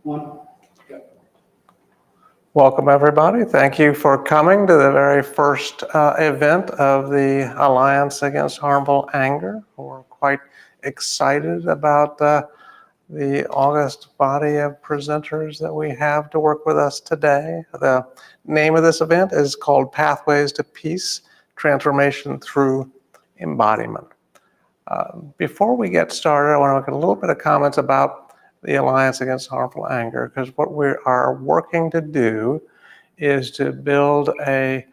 One. Go. Welcome, everybody. Thank you for coming to the very first event of the Alliance Against Harmful Anger. We're quite excited about the august body of presenters that we have to work with us today. The name of this event is called Pathways to Peace, Transformation Through Embodiment. Before we get started, I want to make a little bit of comments about the Alliance Against Harmful Anger, because what we are working to do is to build a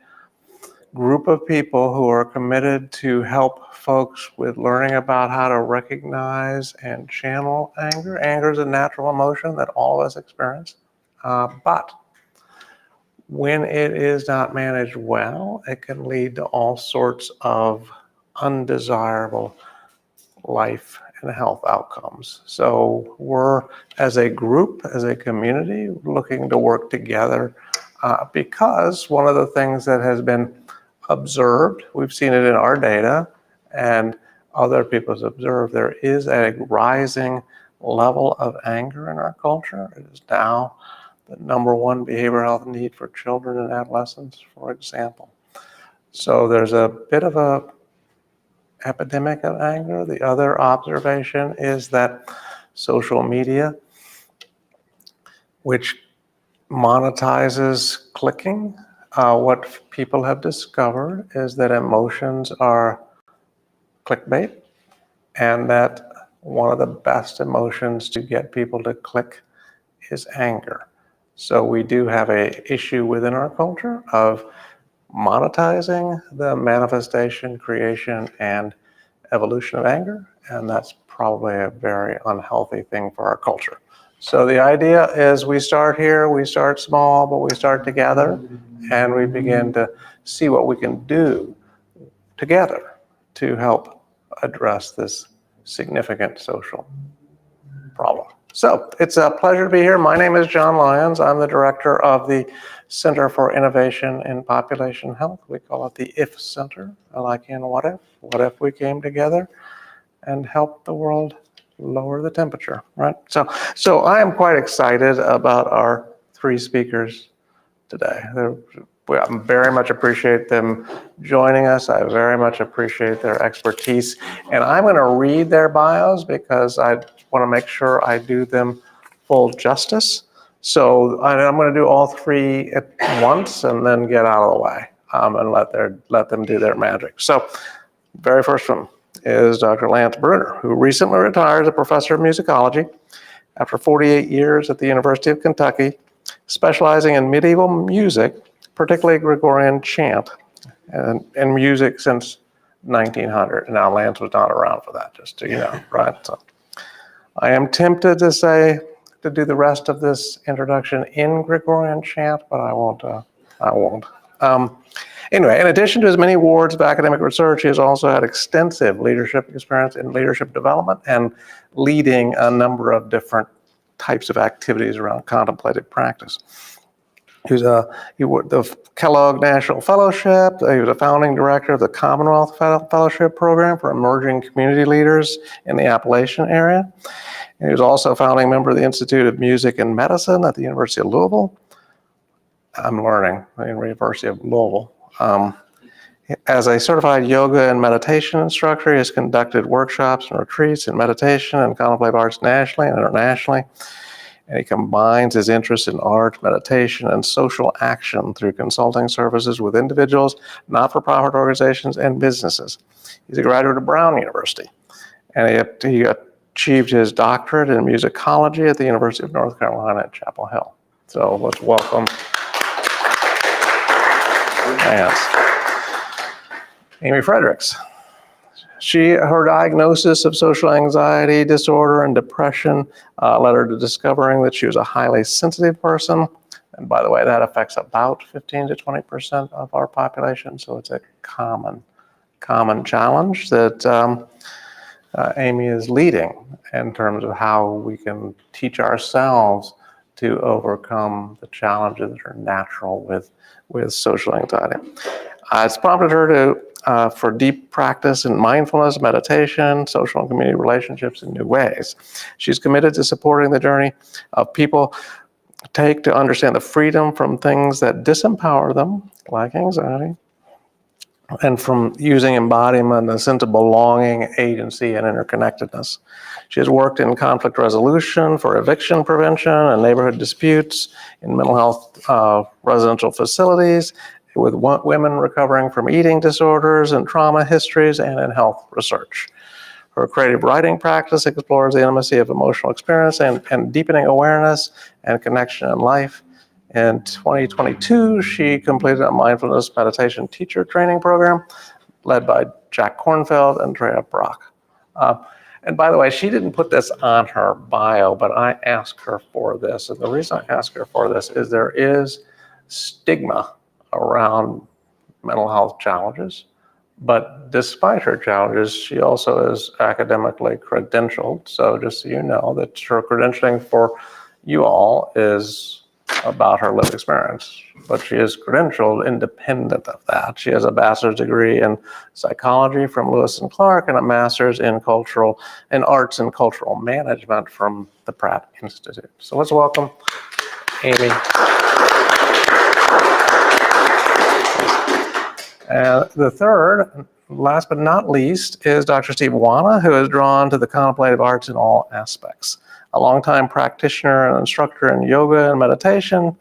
group of people who are committed to help folks with learning about how to recognize and channel anger. Anger is a natural emotion that all of us experience, but when it is not managed well, it can lead to all sorts of undesirable life and health outcomes. So we're, as a group, as a community, looking to work together because one of the things that has been observed, we've seen it in our data and other people's observed, there is a rising level of anger in our culture. It is now the #1 behavioral health need for children and adolescents, for example. So there's a bit of a epidemic of anger. The other observation is that social media, which monetizes clicking, what people have discovered is that emotions are clickbait, and that one of the best emotions to get people to click is anger. So we do have an issue within our culture of monetizing the manifestation, creation, and evolution of anger, and that's probably a very unhealthy thing for our culture. So the idea is we start here, we start small, but we start together, and we begin to see what we can do together to help address this significant social problem. So it's a pleasure to be here. My name is John Lyons. I'm the director of the Center for Innovation in Population Health. We call it the IF Center, like in What If? What if we came together and helped the world lower the temperature, right? So I am quite excited about our three speakers today. I very much appreciate them joining us. I very much appreciate their expertise. And I'm going to read their bios because I want to make sure I do them full justice. So I'm going to do all three at once and then get out of the way and let them do their magic. So very first one is Dr. Lance Bruner, who recently retired as a professor of musicology after 48 years at the University of Kentucky, specializing in medieval music, particularly Gregorian chant, and music since 1900. Now, Lance was not around for that, just so you know, right? So I am tempted to say to do the rest of this introduction in Gregorian chant, but I won't. Anyway, in addition to his many awards of academic research, he has also had extensive leadership experience in leadership development and leading a number of different types of activities around contemplative practice. He was the Kellogg National Fellowship. He was a founding director of the Commonwealth Fellowship Program for emerging community leaders in the Appalachian area. And he was also a founding member of the Institute of Music and Medicine at the University of Louisville. I'm learning, the University of Louisville. As a certified yoga and meditation instructor, he has conducted workshops and retreats in meditation and contemplative arts nationally and internationally. And he combines his interest in art, meditation, and social action through consulting services with individuals, not-for-profit organizations, and businesses. He's a graduate of Brown University, and he achieved his doctorate in musicology at the University of North Carolina at Chapel Hill. So let's welcome Lance. Amy Fredericks. Her diagnosis of social anxiety disorder and depression led her to discovering that she was a highly sensitive person. And by the way, that affects about 15 to 20% of our population. So it's a common challenge that Amy is leading in terms of how we can teach ourselves to overcome the challenges that are natural with social anxiety. It's prompted her to for deep practice in mindfulness, meditation, social and community relationships in new ways. She's committed to supporting the journey of people take to understand the freedom from things that disempower them, like anxiety, and from using embodiment, a sense of belonging, agency, and interconnectedness. She has worked in conflict resolution, for eviction prevention and neighborhood disputes, in mental health residential facilities, with women recovering from eating disorders and trauma histories, and in health research. Her creative writing practice explores the intimacy of emotional experience and deepening awareness and connection in life. In 2022, she completed a mindfulness meditation teacher training program led by Jack Kornfeld and Drea Brock. And by the way, she didn't put this on her bio, but I asked her for this. And the reason I asked her for this is there is stigma around mental health challenges. But despite her challenges, she also is academically credentialed. So just so you know, that her credentialing for you all is about her lived experience. But she is credentialed independent of that. She has a bachelor's degree in psychology from Lewis and Clark and a master's in arts and cultural management from the Pratt Institute. So let's welcome Amy. And the third, last but not least, is Dr. Steve Wanna, who is drawn to the contemplative arts in all aspects. A longtime practitioner and instructor in yoga and meditation,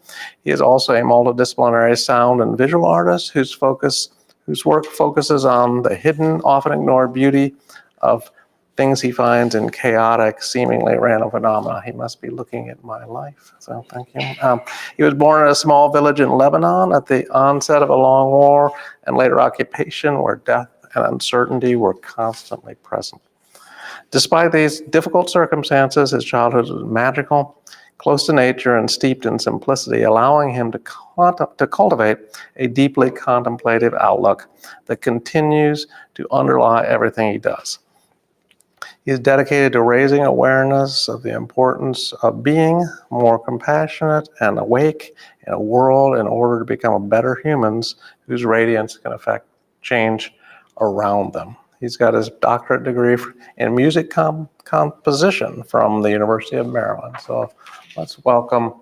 he is also a multidisciplinary sound and visual artist whose work focuses on the hidden, often ignored beauty of things he finds in chaotic, seemingly random phenomena. He must be looking at my life, so thank you. He was born in a small village in Lebanon at the onset of a long war and later occupation where death and uncertainty were constantly present. Despite these difficult circumstances, his childhood was magical, close to nature and steeped in simplicity, allowing him to cultivate a deeply contemplative outlook that continues to underlie everything he does. He is dedicated to raising awareness of the importance of being more compassionate and awake in a world in order to become better humans whose radiance can affect change around them. He's got his doctorate degree in music composition from the University of Maryland. So let's welcome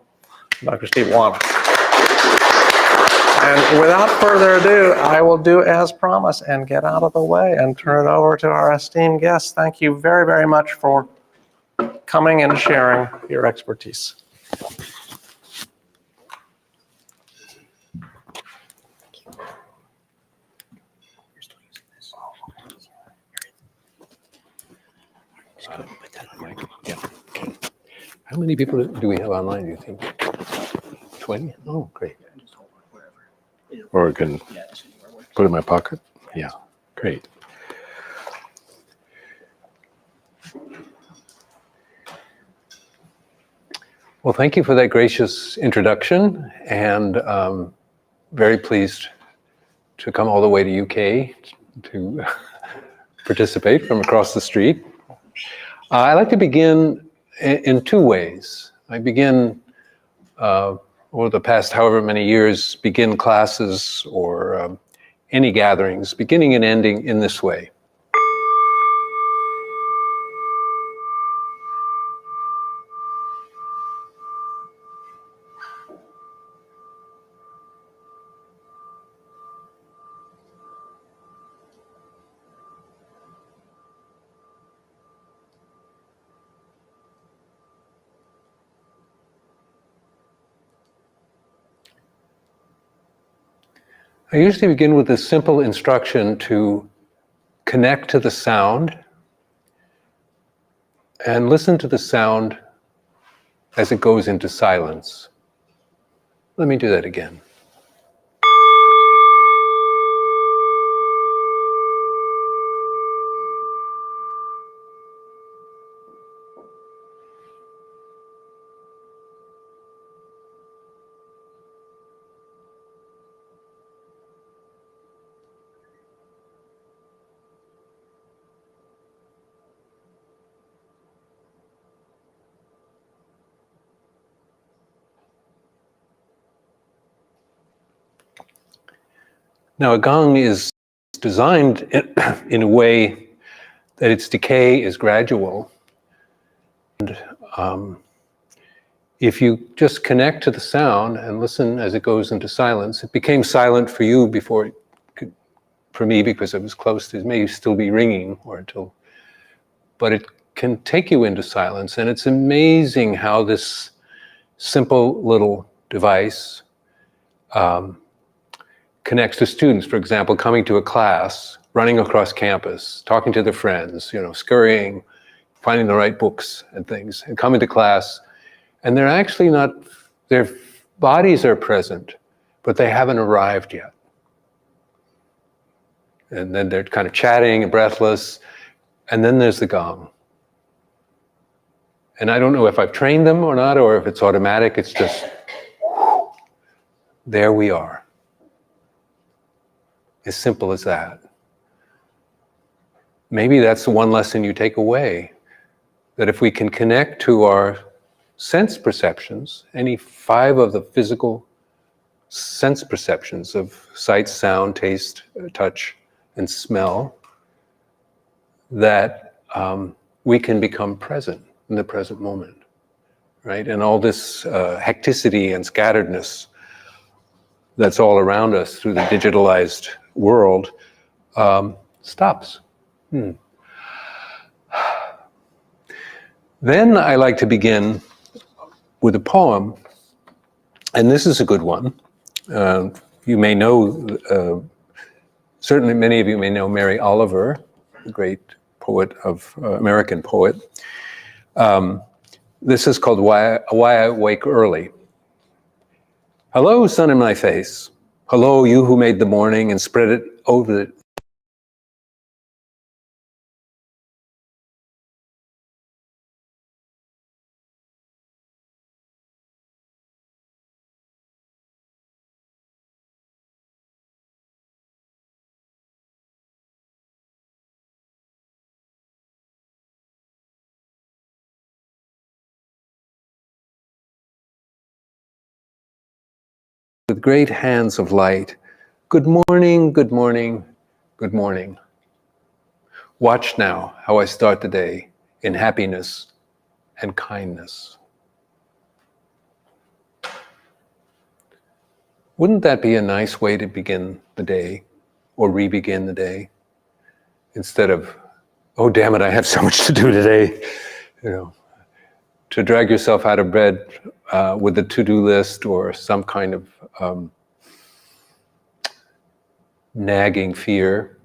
Dr. Steve Wanna. And without further ado, I will do as promised and get out of the way and turn it over to our esteemed guests. Thank you very, very much for coming and sharing your expertise. How many people do we have online, do you think? 20? Oh, great. Or I can put it in my pocket? Yeah, great. Well, thank you for that gracious introduction, and very pleased to come all the way to UK to participate from across the street. I like to begin in two ways. I begin over the past however many years, begin classes or any gatherings, beginning and ending in this way. I usually begin with a simple instruction to connect to the sound and listen to the sound as it goes into silence. Let me do that again. Now, a gong is designed in a way that its decay is gradual. And if you just connect to the sound and listen as it goes into silence, it became silent for you before it could, for me, because it was close to, it may still be ringing or until, but it can take you into silence. And it's amazing how this simple little device connects to students, for example, coming to a class, running across campus, talking to their friends, scurrying, finding the right books and things, and coming to class. And they're actually not, their bodies are present, but they haven't arrived yet. And then they're kind of chatting and breathless, and then there's the gong. And I don't know if I've trained them or not, or if it's automatic, it's just, there we are. As simple as that. Maybe that's the one lesson you take away, that if we can connect to our sense perceptions, any 5 of the physical sense perceptions of sight, sound, taste, touch, and smell, that we can become present in the present moment, right? And all this hecticity and scatteredness that's all around us through the digitalized world stops. Then I like to begin with a poem, and this is a good one. You may know, certainly many of you may know Mary Oliver, the great poet of American poet. This is called Why I Wake Early. Hello, sun in my face. Hello, you who made the morning and spread it over it. With great hands of light. Good morning, good morning, good morning. Watch now how I start the day in happiness and kindness. Wouldn't that be a nice way to begin the day or re-begin the day? Instead of, oh damn it, I have so much to do today. To drag yourself out of bed with a to-do list or some kind of nagging fear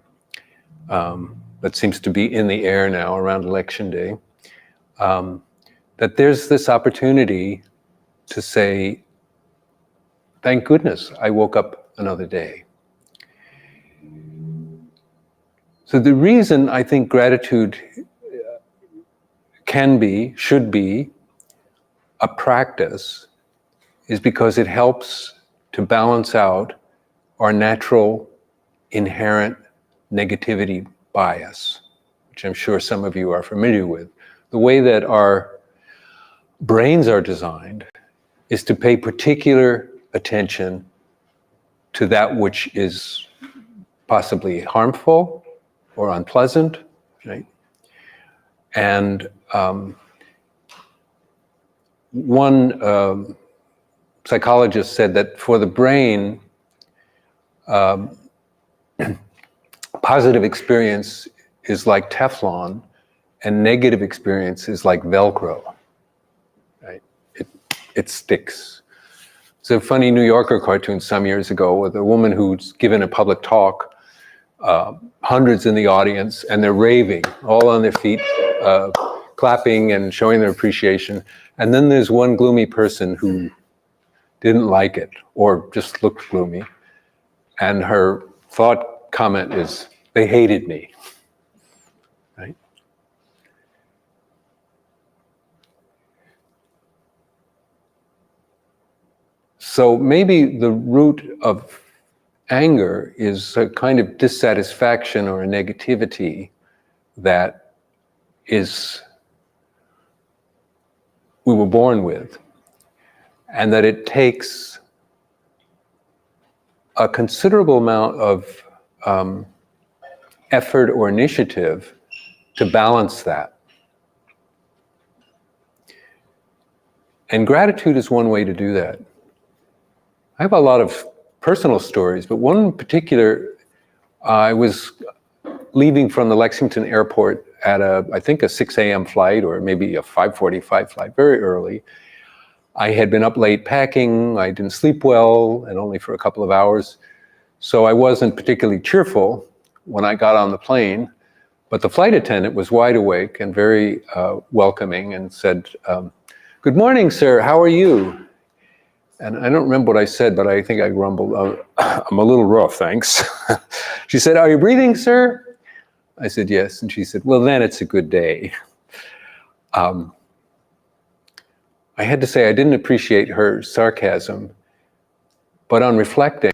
that seems to be in the air now around election day, that there's this opportunity to say, thank goodness I woke up another day. So the reason I think gratitude can be, should be, a practice is because it helps to balance out our natural inherent negativity bias, which I'm sure some of you are familiar with. The way that our brains are designed is to pay particular attention to that which is possibly harmful or unpleasant, right? And one psychologist said that for the brain, positive experience is like Teflon and negative experience is like Velcro, right? It sticks. It's a funny New Yorker cartoon some years ago with a woman who's given a public talk, hundreds in the audience, and they're raving, all on their feet, clapping and showing their appreciation. And then there's one gloomy person who didn't like it or just looked gloomy. And her thought comment is, they hated me, right? So maybe the root of anger is a kind of dissatisfaction or a negativity that we were born with, and that it takes a considerable amount of effort or initiative to balance that. And gratitude is one way to do that. I have a lot of personal stories, but one in particular, I was leaving from the Lexington airport at I think a 6 a.m. flight, or maybe a 5:45 flight, very early. I had been up late packing, I didn't sleep well, and only for a couple of hours. So I wasn't particularly cheerful when I got on the plane, but the flight attendant was wide awake and very welcoming and said, "Good morning, sir, how are you?" And I don't remember what I said, but I think I grumbled, "I'm a little rough, thanks." She said, "Are you breathing, sir?" I said, "Yes." And she said, "Well, then it's a good day." I had to say I didn't appreciate her sarcasm, but on reflecting,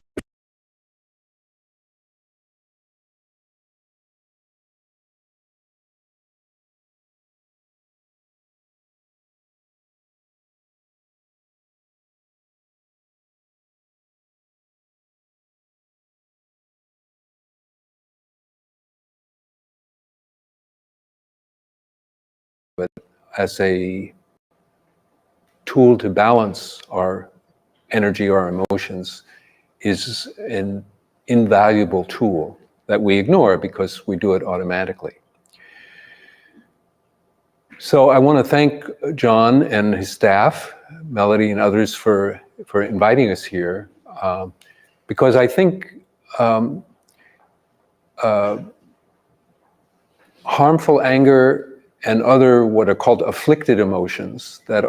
but as a tool to balance our energy, our emotions, is an invaluable tool that we ignore because we do it automatically. So I want to thank John and his staff, Melody and others for inviting us here, because I think harmful anger and other what are called afflicted emotions that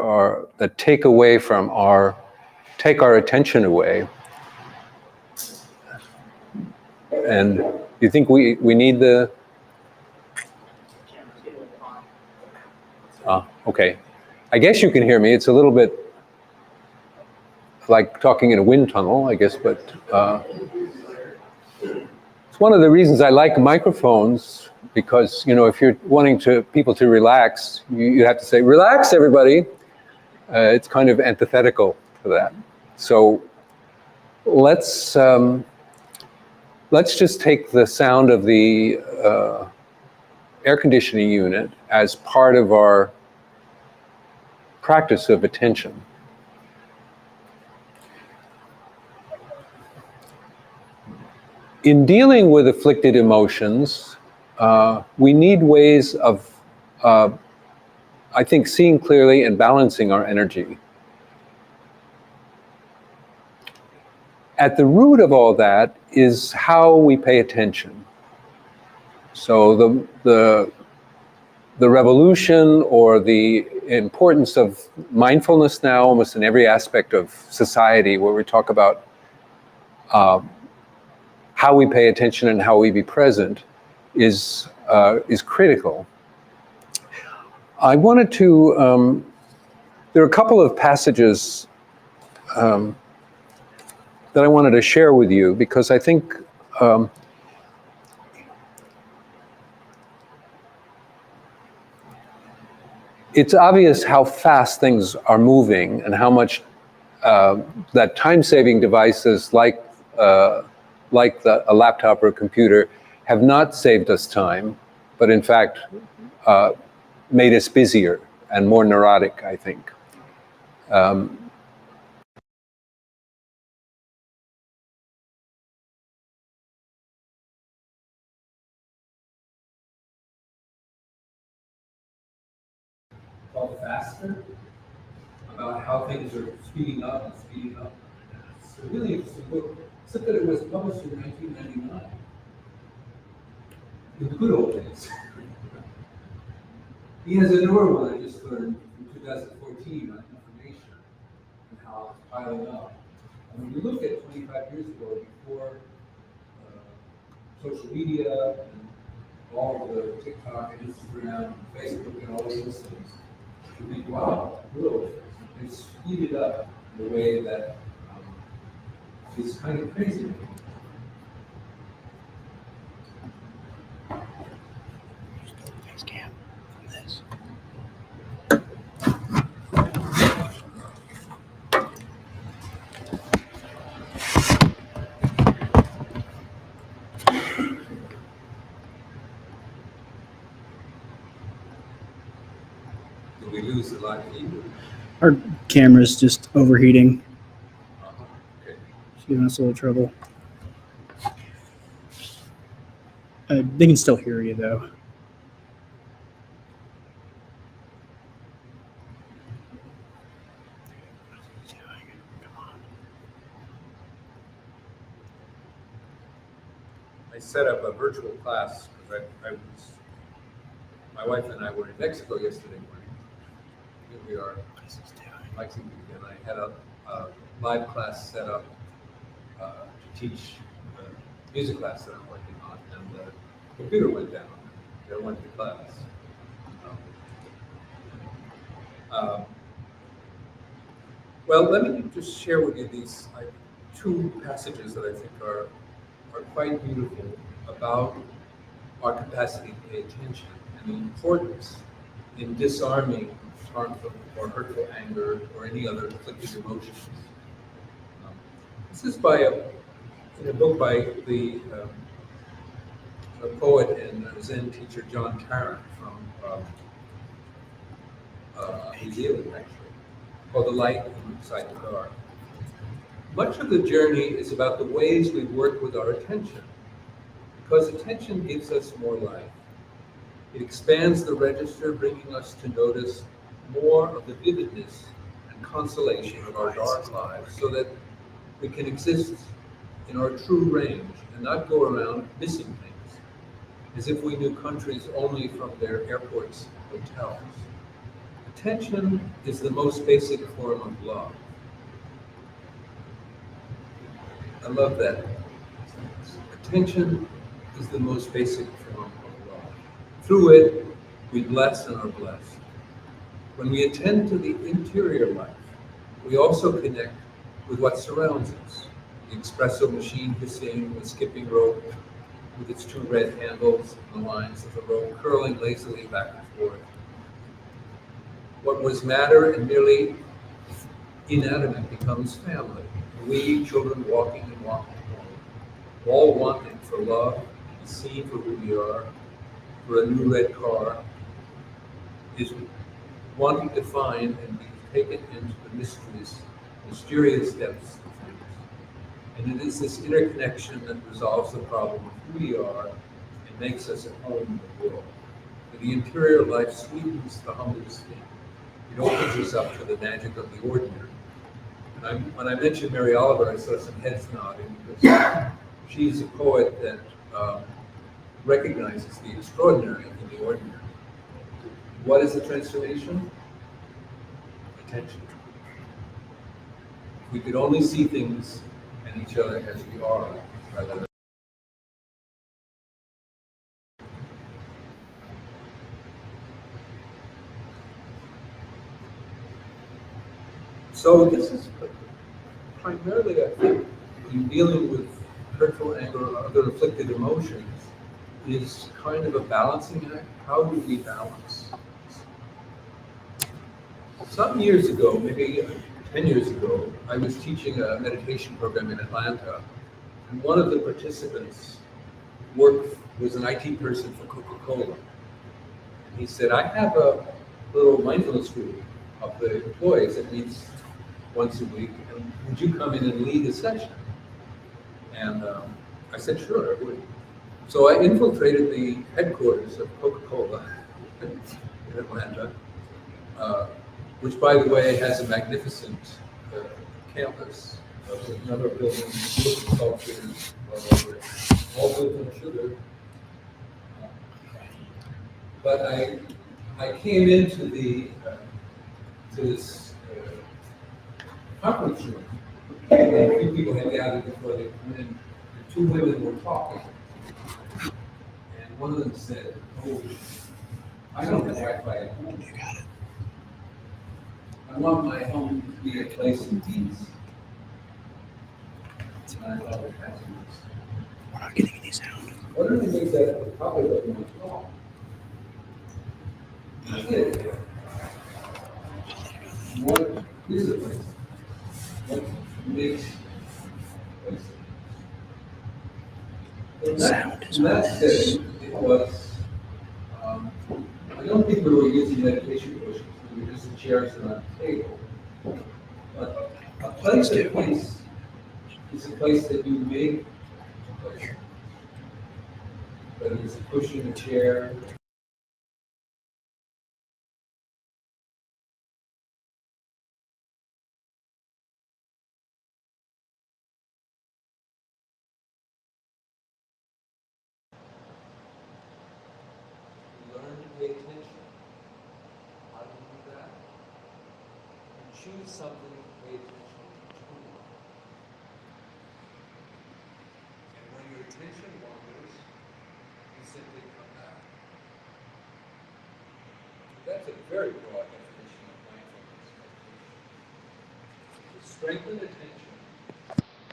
take our attention away. And you think we need the okay. I guess you can hear me. It's a little bit like talking in a wind tunnel, I guess, but it's one of the reasons I like microphones, because, you know, if you're wanting people to relax, you have to say, "Relax, everybody." It's kind of antithetical to that. So let's just take the sound of the air conditioning unit as part of our practice of attention. In dealing with afflicted emotions, we need ways of, I think, seeing clearly and balancing our energy. At the root of all that is how we pay attention. So the revolution, or the importance of mindfulness now almost in every aspect of society, where we talk about how we pay attention and how we be present, is critical. I wanted to, there are a couple of passages that I wanted to share with you, because I think it's obvious how fast things are moving, and how much that time-saving devices like a laptop or a computer have not saved us time, but in fact made us busier and more neurotic, I think. Called Faster, about how things are speeding up and speeding up. It's a really interesting book, except that it was published in 1999, in the good old days. He has a newer one I just learned from 2014 on information and how it's piling up. And when you look at 25 years ago, before social media and all of the TikTok and Instagram and Facebook and all these things, you think, wow, really? They speeded up in a way that is kind of crazy. live feed? Our camera's just overheating. Okay. It's giving us a little trouble. They can still hear you though. I set up a virtual class because my wife and I were in Mexico yesterday morning. Here we are, Lexington, and I had a live class set up to teach the music class that I'm working on, and the computer went down. I went to class. Well, let me just share with you these two passages that I think are quite beautiful about our capacity to pay attention and the importance in disarming harmful or hurtful anger or any other afflicted emotions. This is in a book by a poet and Zen teacher John Tarrant from New Zealand, actually, called The Light Inside the Dark. Much of the journey is about the ways we work with our attention, because attention gives us more life. It expands the register, bringing us to notice more of the vividness and consolation of our dark lives, so that we can exist in our true range and not go around missing things, as if we knew countries only from their airports and hotels. Attention is the most basic form of love. I love that. Attention is the most basic form of love. Through it, we bless and are blessed. When we attend to the interior life, we also connect with what surrounds us. The espresso machine hissing, the skipping rope with its two red handles and the lines of the rope curling lazily back and forth. What was matter and merely inanimate becomes family. We, children walking and walking home, all wanting for love, to be seen for who we are, for a new red car, is wanting to find and be taken into the mysterious depths of things. And it is this interconnection that resolves the problem of who we are and makes us at home in the world. For the interior life sweetens the humblest thing. It opens us up to the magic of the ordinary. And when I mentioned Mary Oliver, I saw some heads nodding because she's a poet that recognizes the extraordinary in the ordinary. What is the transformation? Attention. We could only see things and each other as we are, rather than. So this is primarily, I think, in dealing with hurtful anger or other afflicted emotions, is kind of a balancing act. How do we balance? Some years ago, maybe 10 years ago, I was teaching a meditation program in Atlanta, and one of the participants was an IT person for Coca-Cola. And he said, I have a little mindfulness group of the employees that meets once a week, and would you come in and lead a session? And I said, sure, I would. So I infiltrated the headquarters of Coca-Cola in Atlanta, which, by the way, has a magnificent campus, another building, sculptures all over it, all built on sugar. But I came into to this conference room, and a few people had gathered before they come in, and two women were talking. And one of them said, oh, I don't have Wi-Fi at home. You got it. I want my home to be a place of peace. And I thought, We're not getting any sound. what are the things that probably wasn't much wrong? I did. What is a place? What makes a place? Sound is in that setting, it was, I don't think we were using meditation questions. We were just chairs are on the table. But a place is a place that you make a place. Whether it's pushing a chair. Learn to pay attention. How do you do that? You choose something to pay attention to. And when your attention wanders, you simply come back. That's a very broad definition of mindfulness meditation. To strengthen attention,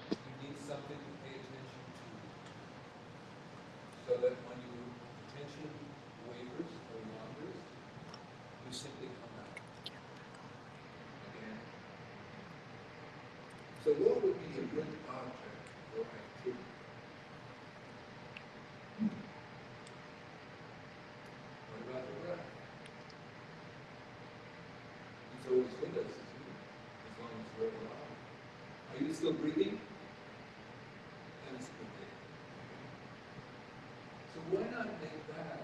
you need something to pay attention to. So that when your attention wavers or wanders, you simply come back. Again. So what would be a good object for activity? What about the breath? It's always with us, isn't it? As long as we're alive. Are you still breathing? And it's good day. So why not make that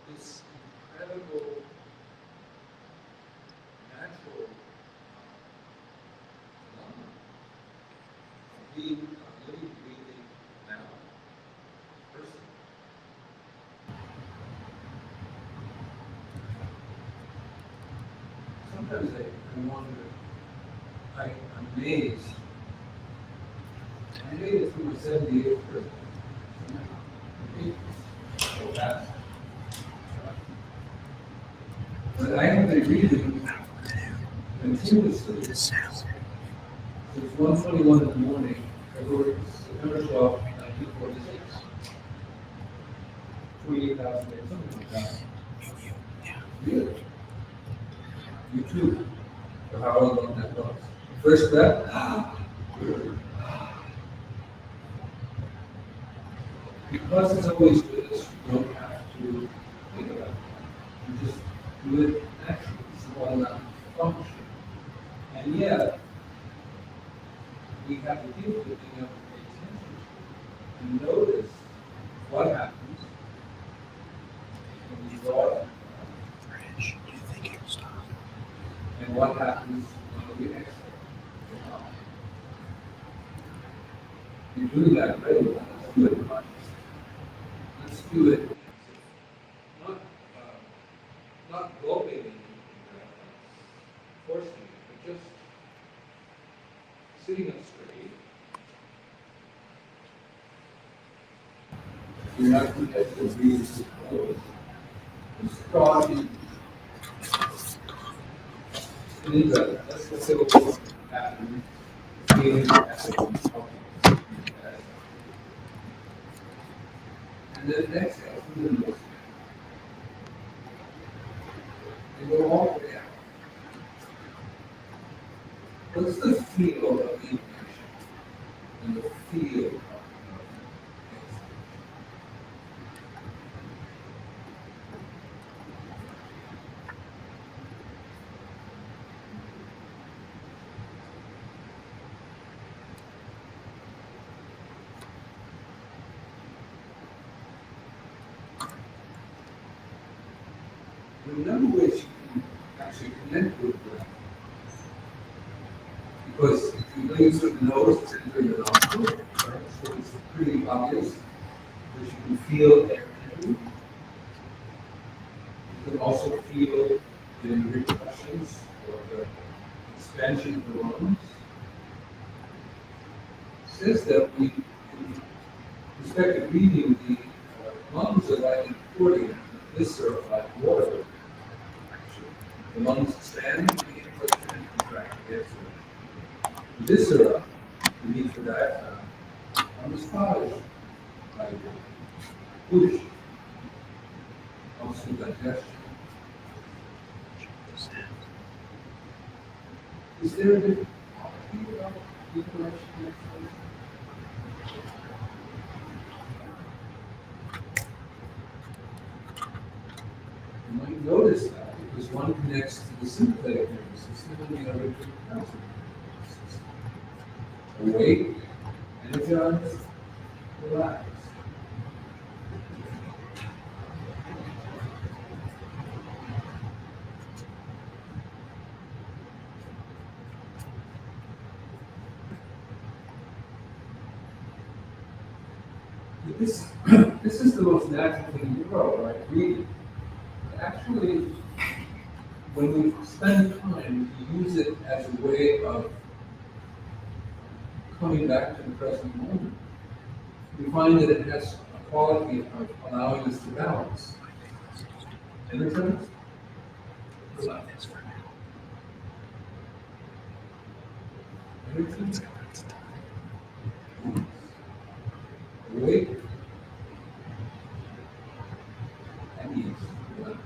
this incredible natural phenomenon of being a living, breathing now person? Sometimes I wonder, I'm amazed. I made it through my 78th birthday. So fast. But I have been reading continuously since 1:21 in the morning, September 12, 1946. 28,000 days, something like that. Really? You too. For how long that was. First breath. Because it's always with us, you don't have to think about it. You just do it naturally. It's all not function. And yet, we have the gift of being able to pay attention and notice what happens when we draw it. And what happens when we exhale. You're doing that very well. Let's do it. Let's do it. Not gulping and forcing it, but just sitting up straight. You're not going to breathe too close. Just broaden. Let's say what's happening. And then exhale through the nose. And go all the way out. What's the feel of the inhalation and the feel of the exhale? There are a number of ways you can actually connect with breath. Because if you lean through the nose, it's in through the nostril, right? So it's pretty obvious that you can feel air entering. You can also feel the repercussions or the expansion of the lungs. It says that we, in respect to breathing, the lungs are like an accordion, the viscera are like water. The lungs expand, the inflation and contract the exhale. The viscera, beneath the diaphragm, on the spot is like push, also digestion. Is there a different quality about the direction next time? You might notice that because one connects to the sympathetic nervous system and the other to the parasympathetic nervous system. Awake, energized, relaxed. This is the most natural thing in the world, right? Reading. Actually, when we spend time to use it as a way of coming back to the present moment, we find that it has a quality of allowing us to balance. Energized? Relax. Energized? Awake? At ease. Relax.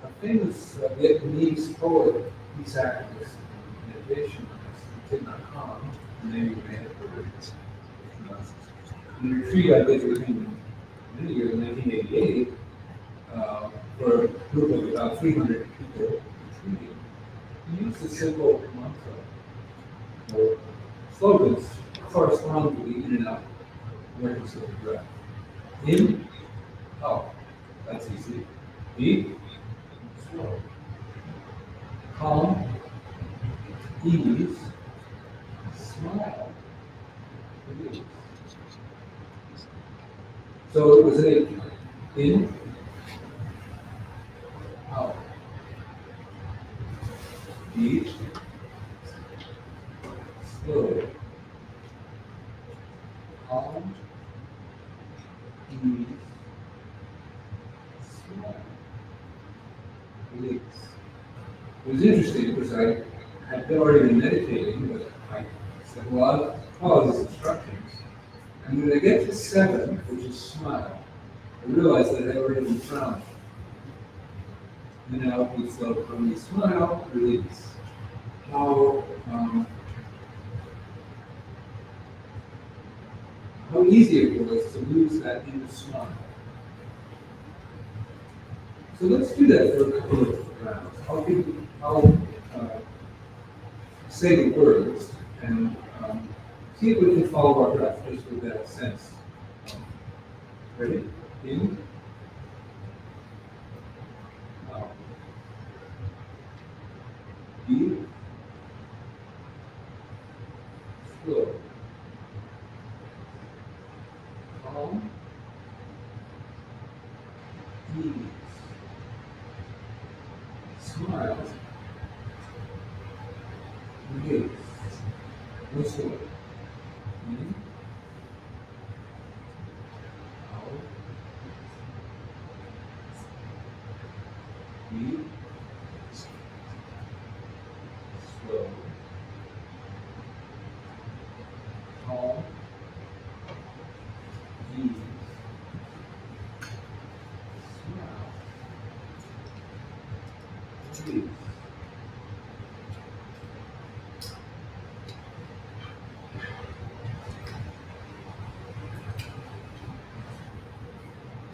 A famous Vietnamese poet, peace activist, meditation, Thich Nhat Hanh, the name you may have heard. In a retreat I did with him many years in 1988, for a group of about 300 people retreating, he used a simple mantra or slogans correspond to the in and out awareness of the breath. In, out, that's easy. Deep, slow. Calm, ease, smile, release. So it was in, out, deep, slow, calm, ease, smile, release. It was interesting because I had already been meditating, but I said, well, I'll follow these instructions. And when I get to 7, which is smile, I realized that I had already been frowning. And now we slow from the smile, release. How easy it was to lose that inner smile. So let's do that for a couple of rounds. I'll say the words and see if we can follow our breath just with that sense. Ready? In. Out. Deep. Slow. Calm. Ease. Smile. Release. Whistle. In. Out. Deep. Slow. Calm. Ease. Smile. Release.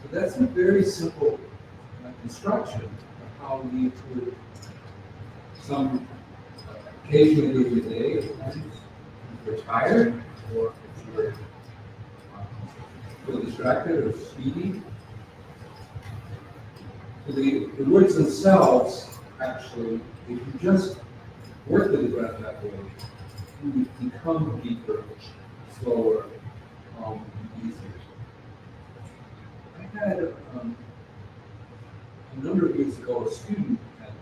So that's a very simple instruction of how we could occasionally during the day, if you're tired or if you're feel distracted or speedy. So the words themselves, actually, if you just work with the breath that way, you become deeper, slower, easier. I had a number of years ago a student at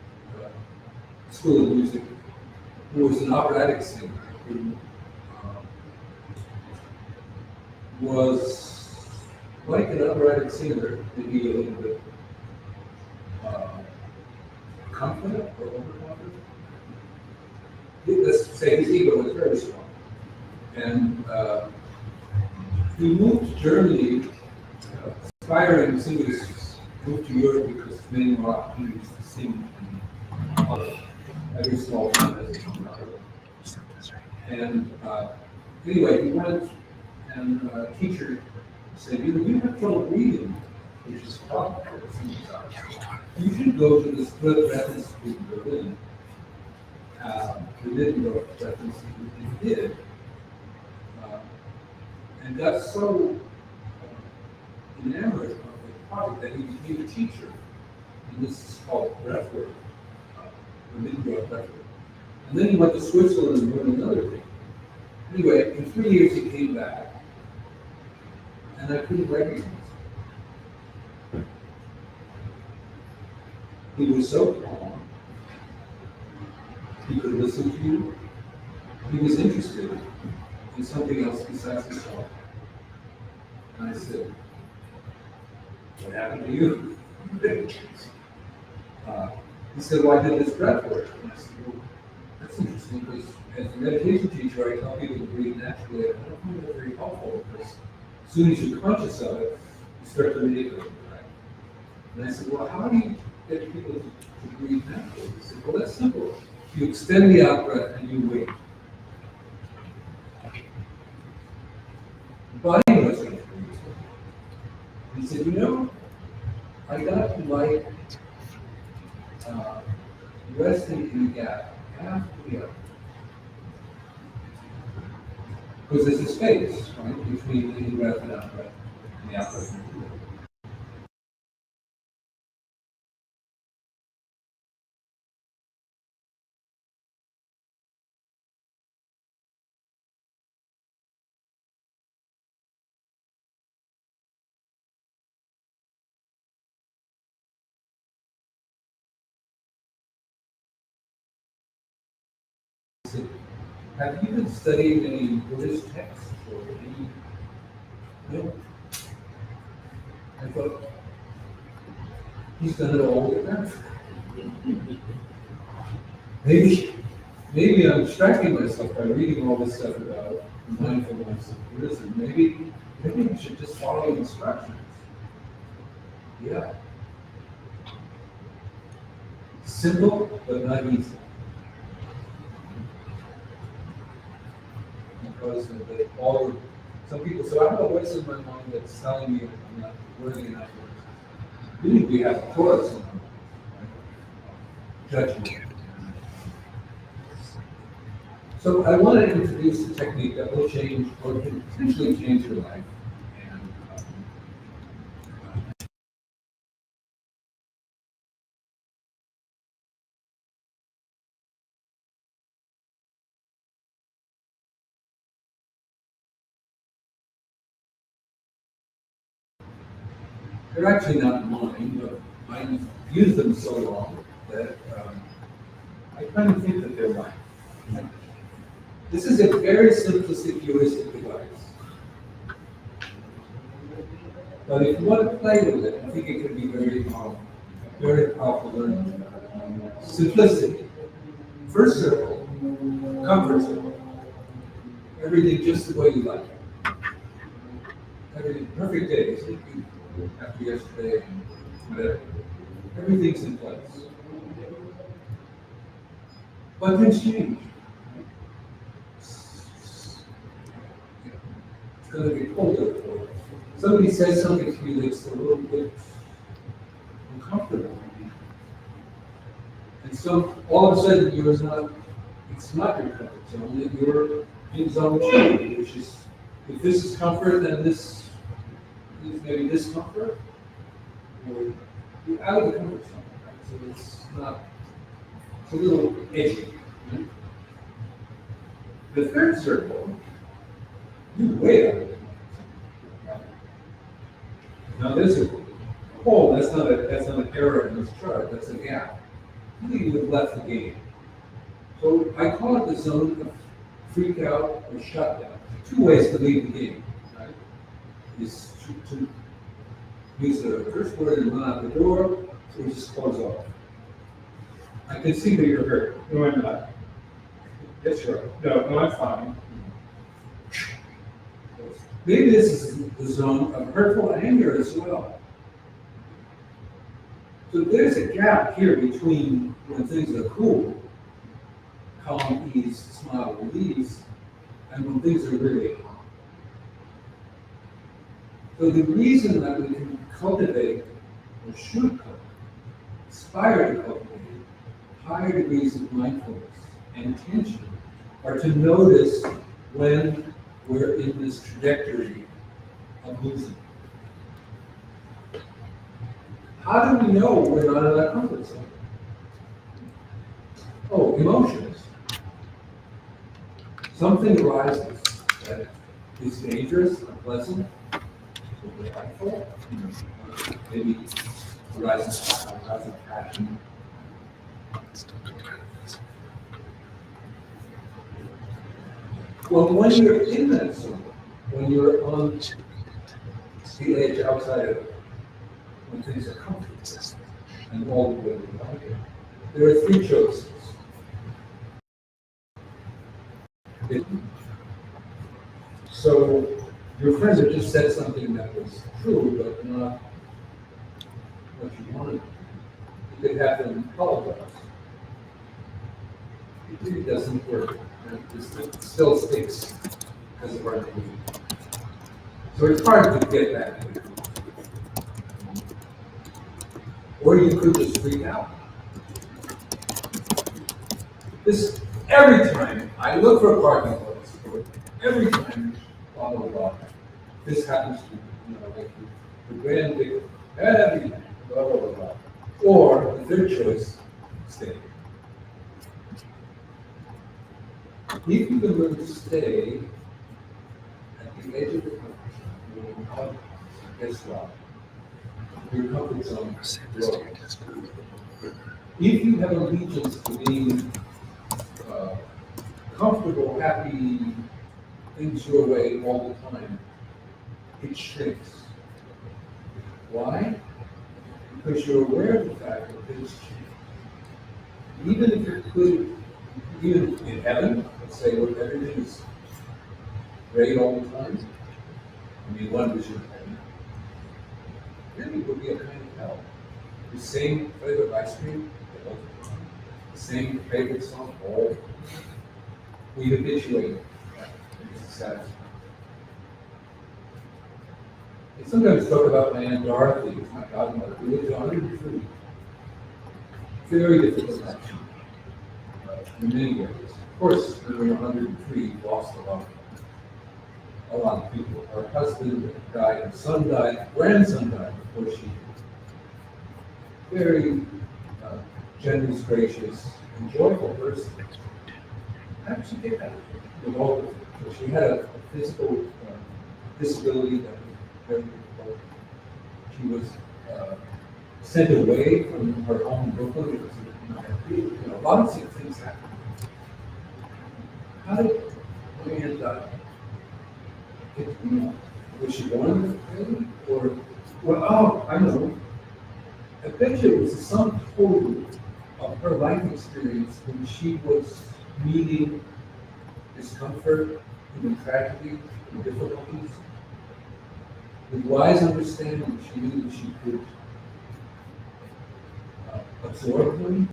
School of Music who was an operatic singer who was like an operatic singer, maybe a little bit confident or overconfident. Let's say his ego was very strong. And he moved to Germany, aspiring singers moved to Europe because many more opportunities to sing in every small town as a songwriter. And anyway, he went and a teacher Say, you have trouble breathing, which is a problem for us. You should go to the Split Breath Institute in Berlin. We didn't go to Breath Institute, we did. And got so enamored of the project that he became a teacher. And this is called breathwork, breathwork. And then he went to Switzerland and learned another thing. Anyway, in 3 years he came back, and I couldn't recognize him. He was so calm. He could listen to you. He was interested in something else besides himself. And I said, what happened to you? He said, well, I did this breath work. And I said, well, that's interesting because as a meditation teacher, I tell people to breathe naturally. I don't find that very helpful because as soon as you're conscious of it, you start to manipulate it, right? And I said, well, how do you get people to breathe naturally? He said, well, that's simple. You extend the out breath and you wait. The body knows how to breathe. He said, you know, I got to like resting in the gap after the out. Because there's a space, right, between the in breath and out breath, and the out breath and the in breath. Have you been studying any Buddhist texts or any? No. I thought he's done it all with that. Maybe I'm distracting myself by reading all this stuff about mindfulness and Buddhism. Maybe I should just follow instructions. Yeah. Simple but not easy. Because of some people say, I have a voice in my mind that's telling me I'm not worthy enough. Really, we have a chorus in our mind, right? Judgment. So I want to introduce a technique that will change or can potentially change your life. And they're actually not mine, but I use them so long that I kind of think that they're mine. This is a very simplistic heuristic device. But if you want to play with it, I think it can be very powerful learning. Simplicity. First circle, comfort circle. Everything just the way you like it. Everything, perfect day, sleeping after yesterday, whatever. Everything's in place. But things change. It's going to be colder. Somebody says something to you that's a little bit uncomfortable. And so all of a sudden it's not your comfort zone, that you're in zone 2, which is, if this is comfort, then this is maybe discomfort, or you're out of the comfort zone, right? So it's a little edgy. Right? The third circle, you're way out of the comfort zone. Right? Now there's a hole, that's not an error in this chart, that's a gap. I think you have left the game. So I call it the zone of freak out or shutdown. 2 ways to leave the game, right? Is to use the first word and run out the door, or just close off. I can see that you're hurt. No, I'm not. Yes, you're right. No, I'm fine. Maybe this is the zone of hurtful anger as well. So there's a gap here between when things are cool, calm, ease, smile, release, and when things are really hot. So the reason that we can cultivate, or should cultivate, aspire to cultivate higher degrees of mindfulness and attention are to notice when we're in this trajectory of losing. How do we know we're not in that comfort zone? Oh, emotions. Something arises that is dangerous, unpleasant, or delightful, maybe arises of passion. Well, when you're in that zone, when you're on the edge outside of it, when things are comfortable and all the way we like it, there are three choices. So your friend had just said something that was true, but not what you wanted. You could have them apologize. It really doesn't work. It still sticks because of our name. So it's hard to get that. Or you could just freak out. This, every time I look for a parking place, or every time, blah, blah, blah, this happens to me, like the grand big, every time, blah, blah, blah, blah. Or the third choice, stay. If you can learn to stay at the edge of the comfort zone, guess what? Your comfort zone grows. If you have allegiance to being comfortable, happy, things your way all the time, it shrinks. Why? Because you're aware of the fact that things change. Even if you could, even in heaven, let's say where everything is great all the time, I mean, one vision of heaven, really would be a kind of hell. The same flavor of ice cream all the time, the same favorite song all. We habituate it's satisfying. I sometimes talk about my Aunt Dorothy, who's my godmother, who lived to 103. Very difficult action in many ways. Of course, when we were 103, we lost a lot of people. Her husband died, her son died, her grandson died before she did. Very generous, gracious, and joyful person. How did she get that? With all the, she had a physical disability that was very difficult. She was sent away from her home in Brooklyn because a lot of things happened. How did Leanne die? Was she born with a baby? Or, well, oh, I know. I bet you it was the sum total of her life experience when she was meeting discomfort, even tragedy, and difficulties. With wise understanding, she knew that she could absorb them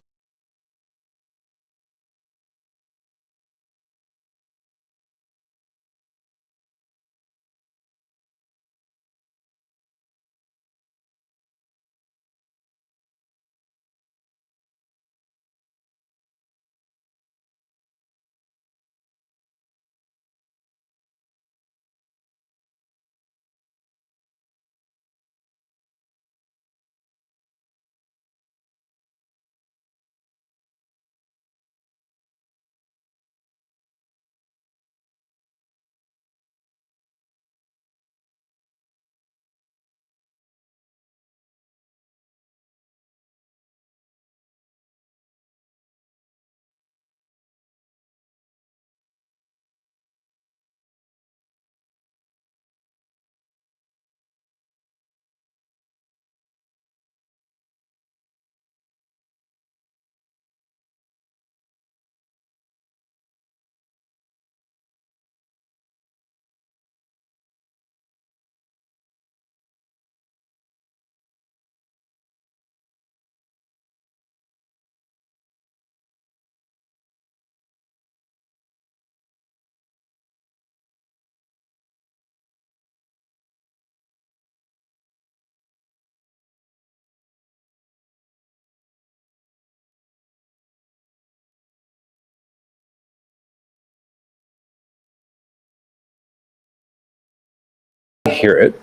hear it,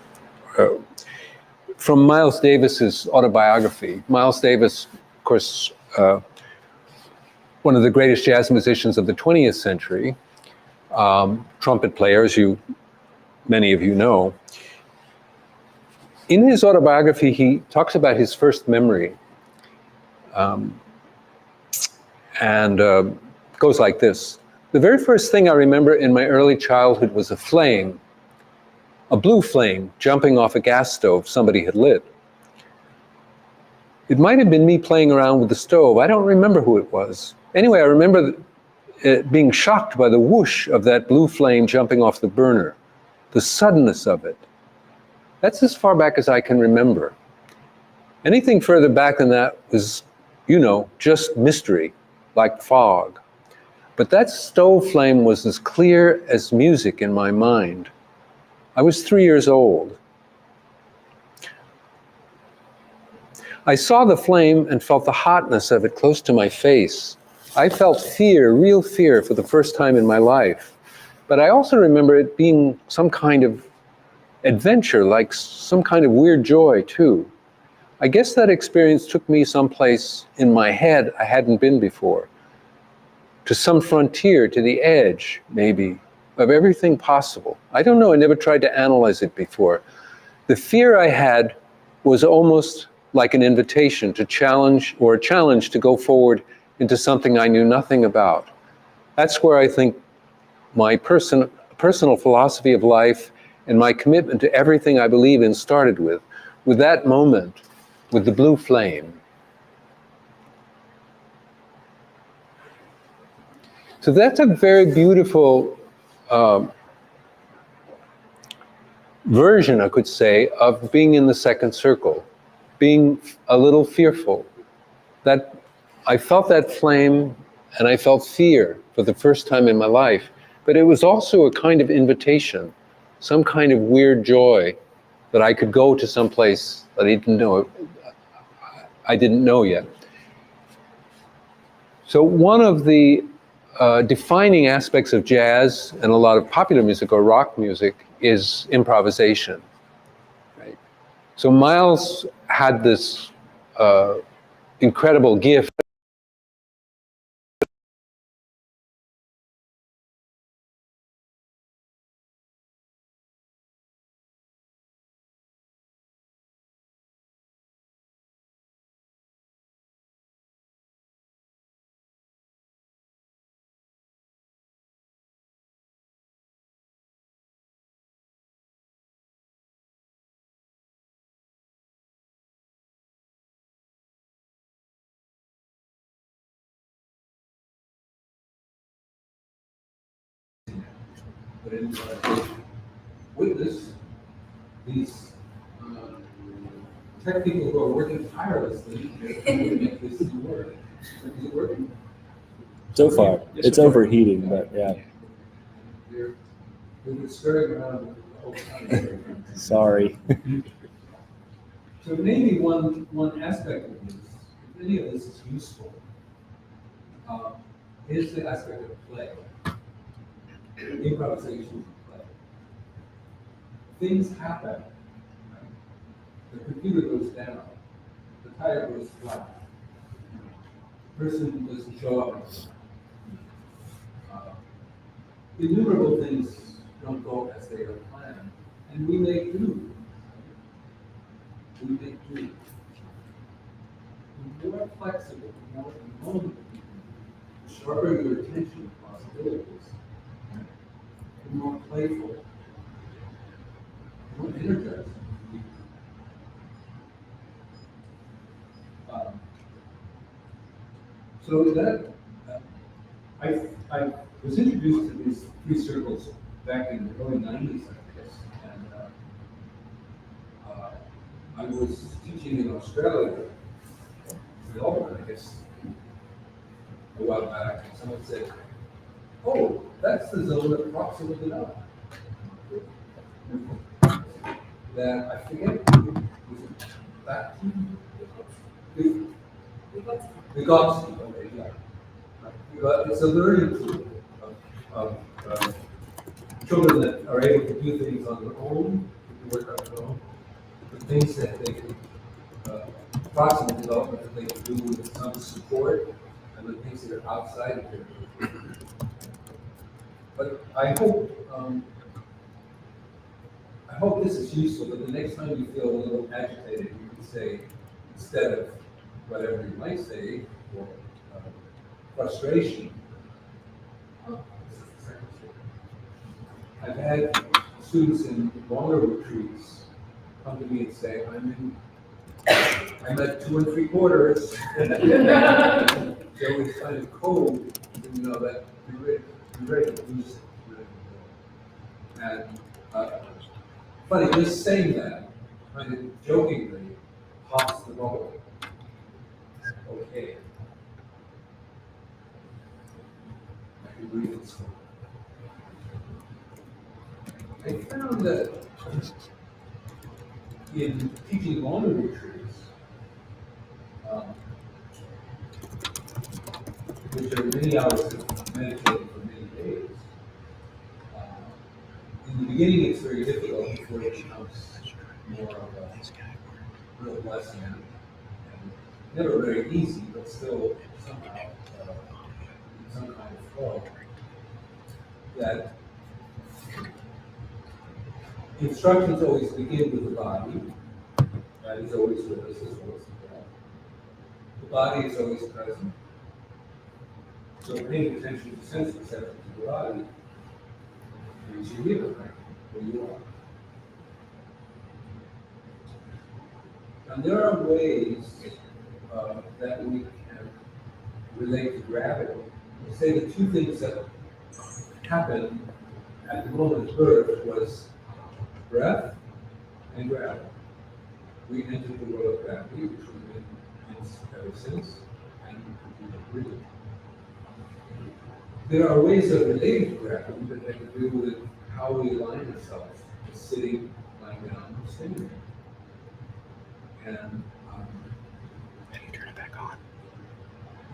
from Miles Davis's autobiography. Miles Davis, of course, one of the greatest jazz musicians of the 20th century, trumpet player, as many of you know. In his autobiography, he talks about his first memory, and goes like this. The very first thing I remember in my early childhood was a flame, a blue flame jumping off a gas stove somebody had lit. It might have been me playing around with the stove. I don't remember who it was. Anyway, I remember being shocked by the whoosh of that blue flame jumping off the burner, the suddenness of it. That's as far back as I can remember. Anything further back than that was, just mystery, like fog. But that stove flame was as clear as music in my mind. I was 3 years old. I saw the flame and felt the hotness of it close to my face. I felt fear, real fear, for the first time in my life. But I also remember it being some kind of adventure, like some kind of weird joy, too. I guess that experience took me someplace in my head I hadn't been before, to some frontier, to the edge, maybe, of everything possible. I don't know, I never tried to analyze it before. The fear I had was almost like an invitation to challenge, or a challenge to go forward into something I knew nothing about. That's where I think my personal philosophy of life and my commitment to everything I believe in started with that moment, with the blue flame. So that's a very beautiful version, I could say, of being in the second circle, being a little fearful. That I felt that flame and I felt fear for the first time in my life, but it was also a kind of invitation, some kind of weird joy that I could go to some place that I didn't know yet. So one of the defining aspects of jazz and a lot of popular music or rock music is improvisation. Right? So Miles had this incredible gift witness these tech people who are working tirelessly to make this work. Is it working? So far, it's overheating, but yeah. They're scurrying around the whole time. Sorry. So maybe one aspect of this, if any of this is useful, is the aspect of play, improvisation play. Things happen. Right? The computer goes down. The tire goes flat. The person doesn't show up. Innumerable things don't go as they are planned, and we make do. We make do. The more flexible, the more emotive, the sharper your attention to possibilities, the more playful, the more energized. So that I was introduced to these three circles back in the early 90s, I guess, and I was teaching in Australia, Melbourne, I guess, a while back, and someone said, "Oh, that's the zone of proximal denial." That I forget, was it that? Vygotsky, okay, yeah. It's a learning tool of children that are able to do things on their own, work on their own. The things that they could, approximate development that they could do with some support, and the things that are outside of their. But I hope this is useful, but the next time you feel a little agitated, you can say, instead of whatever you might say, or frustration. I've had students in longer retreats come to me and say, I'm at 2 3/4. So it's kind of cold, you know, that you're ready to lose it. And funny, just saying that, kind of jokingly, pops the bubble. Okay. I can breathe it slow. I found that in teaching longer retreats, which are many hours of meditating for many days, in the beginning it's very difficult before it becomes more of a real lesson. And never very easy, but still somehow some kind of flow. That instructions always begin with the body. That is always with us as well as the breath. The body is always present. So paying attention to sense perception to the body brings you here, right? Where you are. And there are ways that we can relate to gravity. Say the two things that happened at the moment of birth was breath and gravity. We entered the world of gravity, which we've been in ever since, and we breathe. There are ways of relating to gravity that have to do with how we align ourselves, sitting, lying down, or standing. And How do you turn it back on?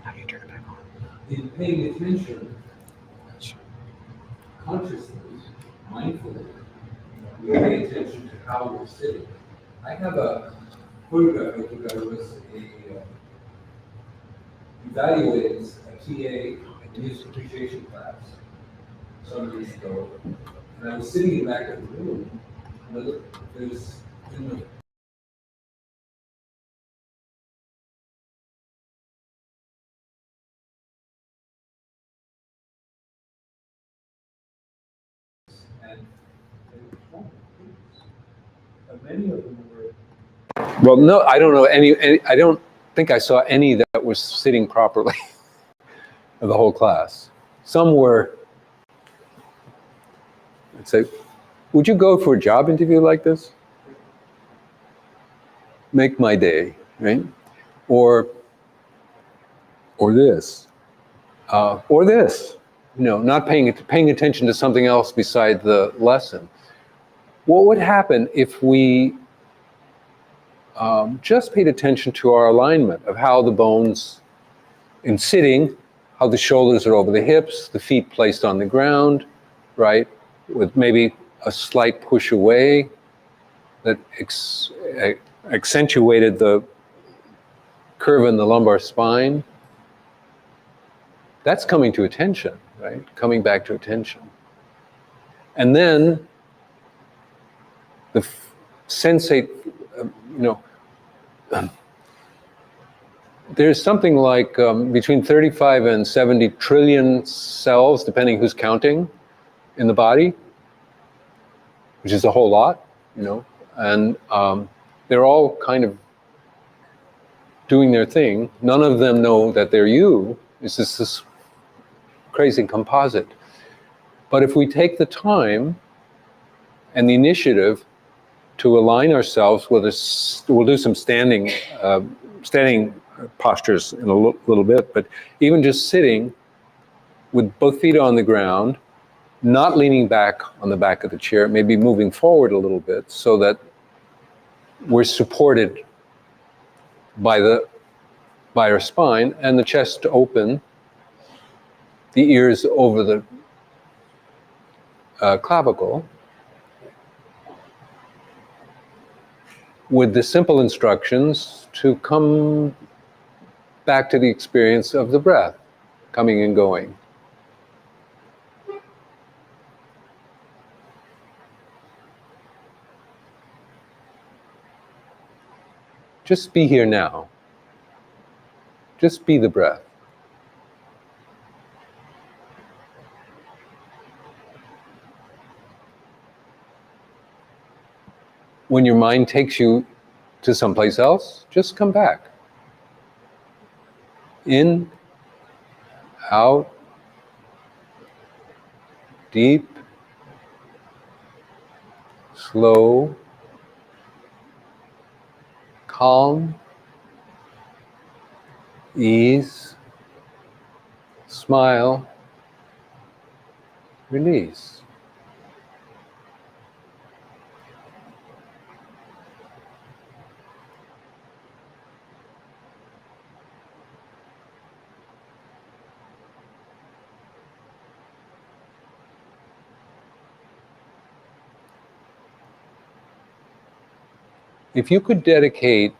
How do you turn it back on? in paying attention consciously, mindfully, we pay attention to how we're sitting. I have a photograph I took. I was evaluated as a TA in music appreciation class some years ago, and I was sitting in the back of the room, and I looked, there's in the and many of them were. Well, no, I don't know any. I don't think I saw any that was sitting properly of the whole class. Some were. I'd say, would you go for a job interview like this? Make my day, right? Or this, or this. You know, not paying attention to something else beside the lesson. What would happen if we just paid attention to our alignment of how the bones in sitting, how the shoulders are over the hips, the feet placed on the ground, right? With maybe a slight push away that accentuated the curve in the lumbar spine. That's coming to attention, right? Coming back to attention. And then the sensate, there's something like between 35 and 70 trillion cells, depending who's counting, in the body, which is a whole lot, and they're all kind of doing their thing. None of them know that they're you. It's just this crazy composite. But if we take the time and the initiative to align ourselves with we'll do some standing postures in a little bit, but even just sitting with both feet on the ground, not leaning back on the back of the chair, maybe moving forward a little bit so that we're supported by our spine and the chest open, the ears over the clavicle. with the simple instructions to come back to the experience of the breath, coming and going. Just be here now. Just be the breath. When your mind takes you to someplace else, just come back. In, out, deep, slow, calm, ease, smile, release. If you could dedicate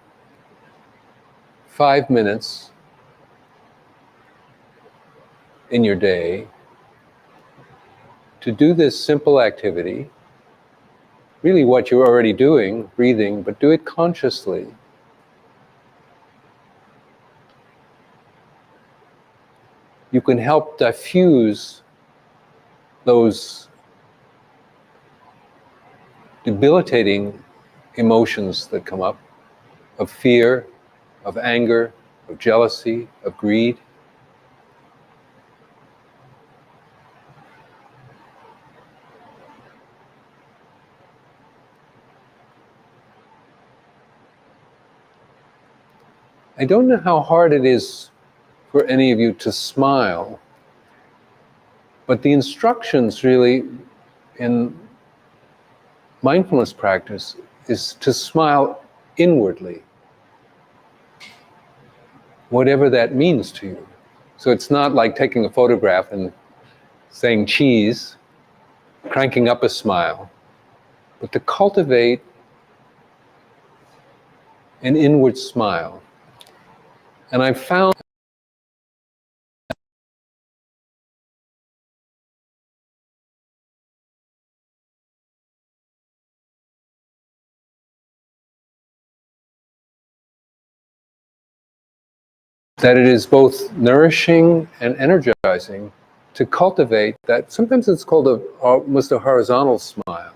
5 minutes in your day to do this simple activity, really what you're already doing, breathing, but do it consciously. You can help diffuse those debilitating emotions that come up of fear, of anger, of jealousy, of greed. I don't know how hard it is for any of you to smile, but the instructions really in mindfulness practice is to smile inwardly, whatever that means to you. So it's not like taking a photograph and saying cheese, cranking up a smile, but to cultivate an inward smile. And I've found that it is both nourishing and energizing to cultivate that. Sometimes it's called almost a horizontal smile.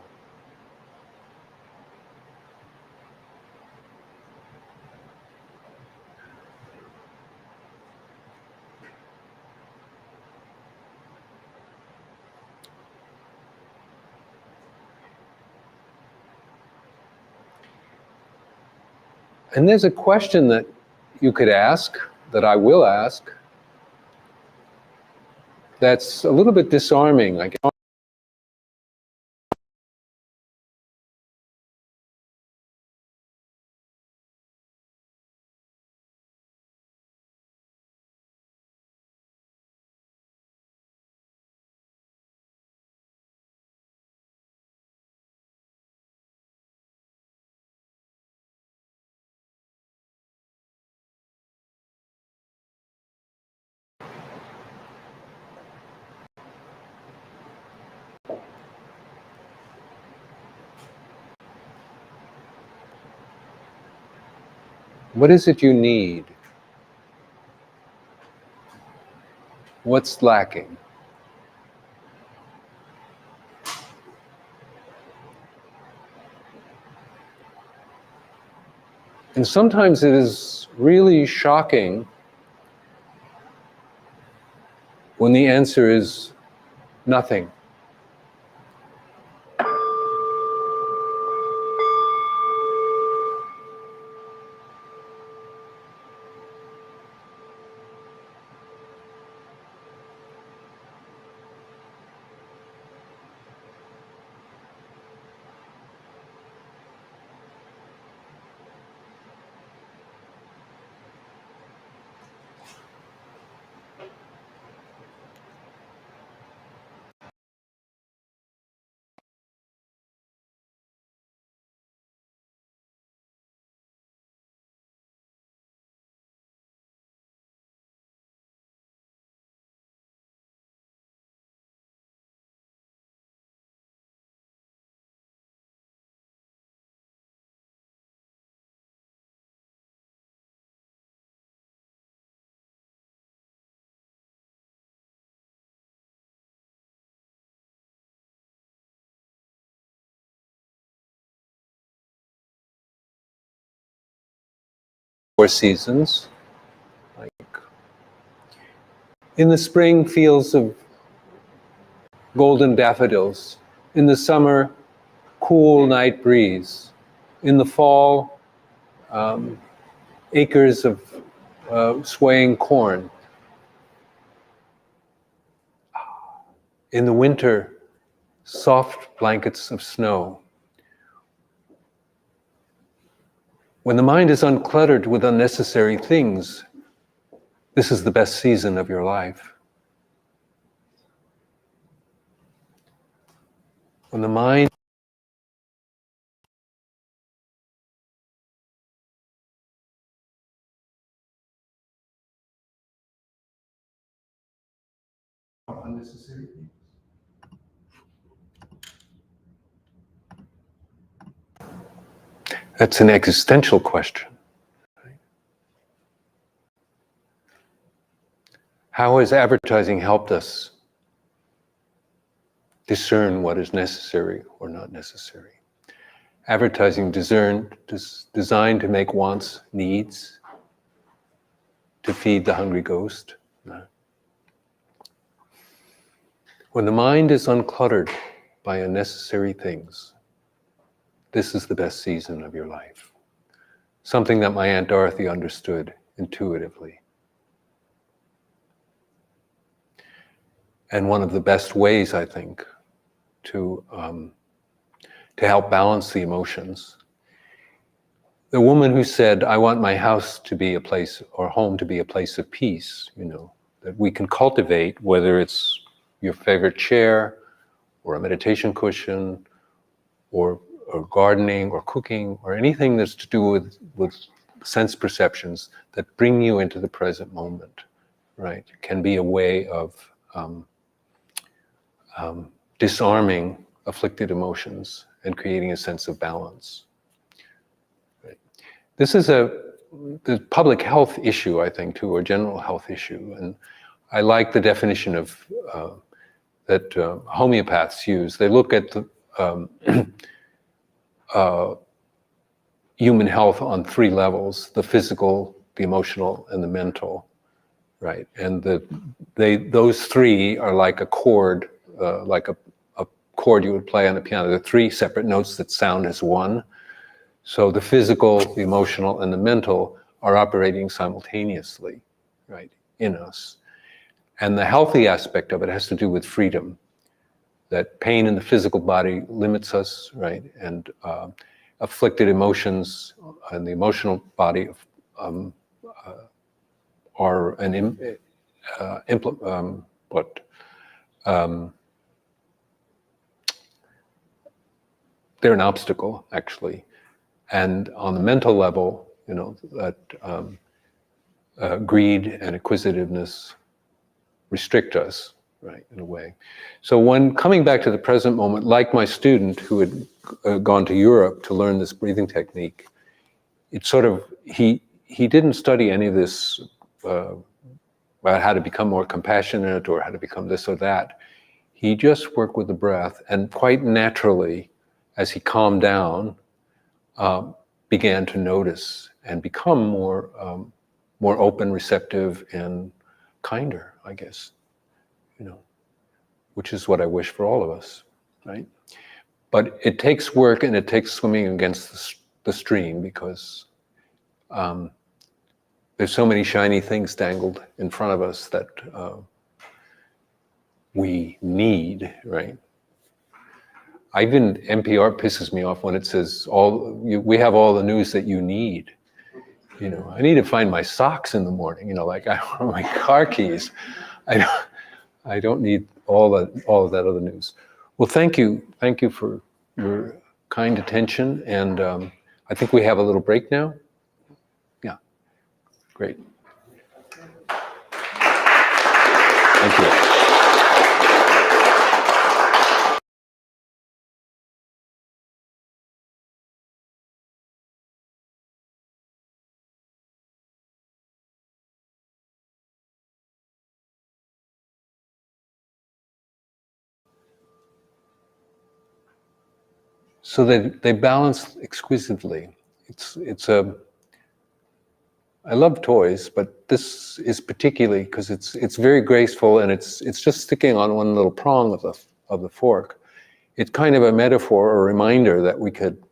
And there's a question that you could ask, that I will ask, that's a little bit disarming. Like, what is it you need? What's lacking? And sometimes it is really shocking when the answer is nothing. four seasons, like in the spring, fields of golden daffodils. In the summer, cool night breeze. In the fall, acres of swaying corn. In the winter, soft blankets of snow. When the mind is uncluttered with unnecessary things, this is the best season of your life. When the mind unnecessary things. That's an existential question. How has advertising helped us discern what is necessary or not necessary? Advertising designed to make wants needs, to feed the hungry ghost. No. When the mind is uncluttered by unnecessary things, this is the best season of your life. Something that my Aunt Dorothy understood intuitively. And one of the best ways, I think, to help balance the emotions. The woman who said, I want my house to be a place, or home to be a place of peace, that we can cultivate, whether it's your favorite chair, or a meditation cushion, or gardening, or cooking, or anything that's to do with sense perceptions that bring you into the present moment, right? It can be a way of disarming afflicted emotions and creating a sense of balance. Right. This is the public health issue, I think, too, or general health issue. And I like the definition of that homeopaths use. They look at the human health on three levels: the physical, the emotional, and the mental. Right, and those three are like a chord, like a chord you would play on the piano. They're three separate notes that sound as one. So the physical, the emotional, and the mental are operating simultaneously, right, in us. And the healthy aspect of it has to do with freedom. That pain in the physical body limits us, right, and afflicted emotions in the emotional body are they're an obstacle, actually. And on the mental level, that greed and acquisitiveness restrict us, right, in a way. So when coming back to the present moment, like my student who had gone to Europe to learn this breathing technique, it's sort of, he didn't study any of this about how to become more compassionate or how to become this or that. He just worked with the breath, and quite naturally, as he calmed down, began to notice and become more open, receptive, and kinder, I guess, which is what I wish for all of us, right? But it takes work, and it takes swimming against the stream, because there's so many shiny things dangled in front of us that we need, right? Even NPR pisses me off when it says we have all the news that you need. I need to find my socks in the morning. Like my car keys. I don't need all of that other news. Well, thank you for your kind attention, and I think we have a little break now. Yeah, great. Thank you. So they balance exquisitely. It's a I love toys, but this is particularly because it's very graceful and it's just sticking on one little prong of the fork. It's kind of a metaphor or reminder that we could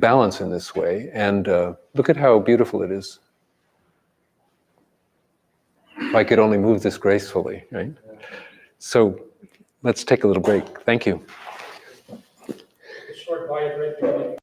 balance in this way. And look at how beautiful it is. If I could only move this gracefully, right? So let's take a little break. Thank you. A short diagram.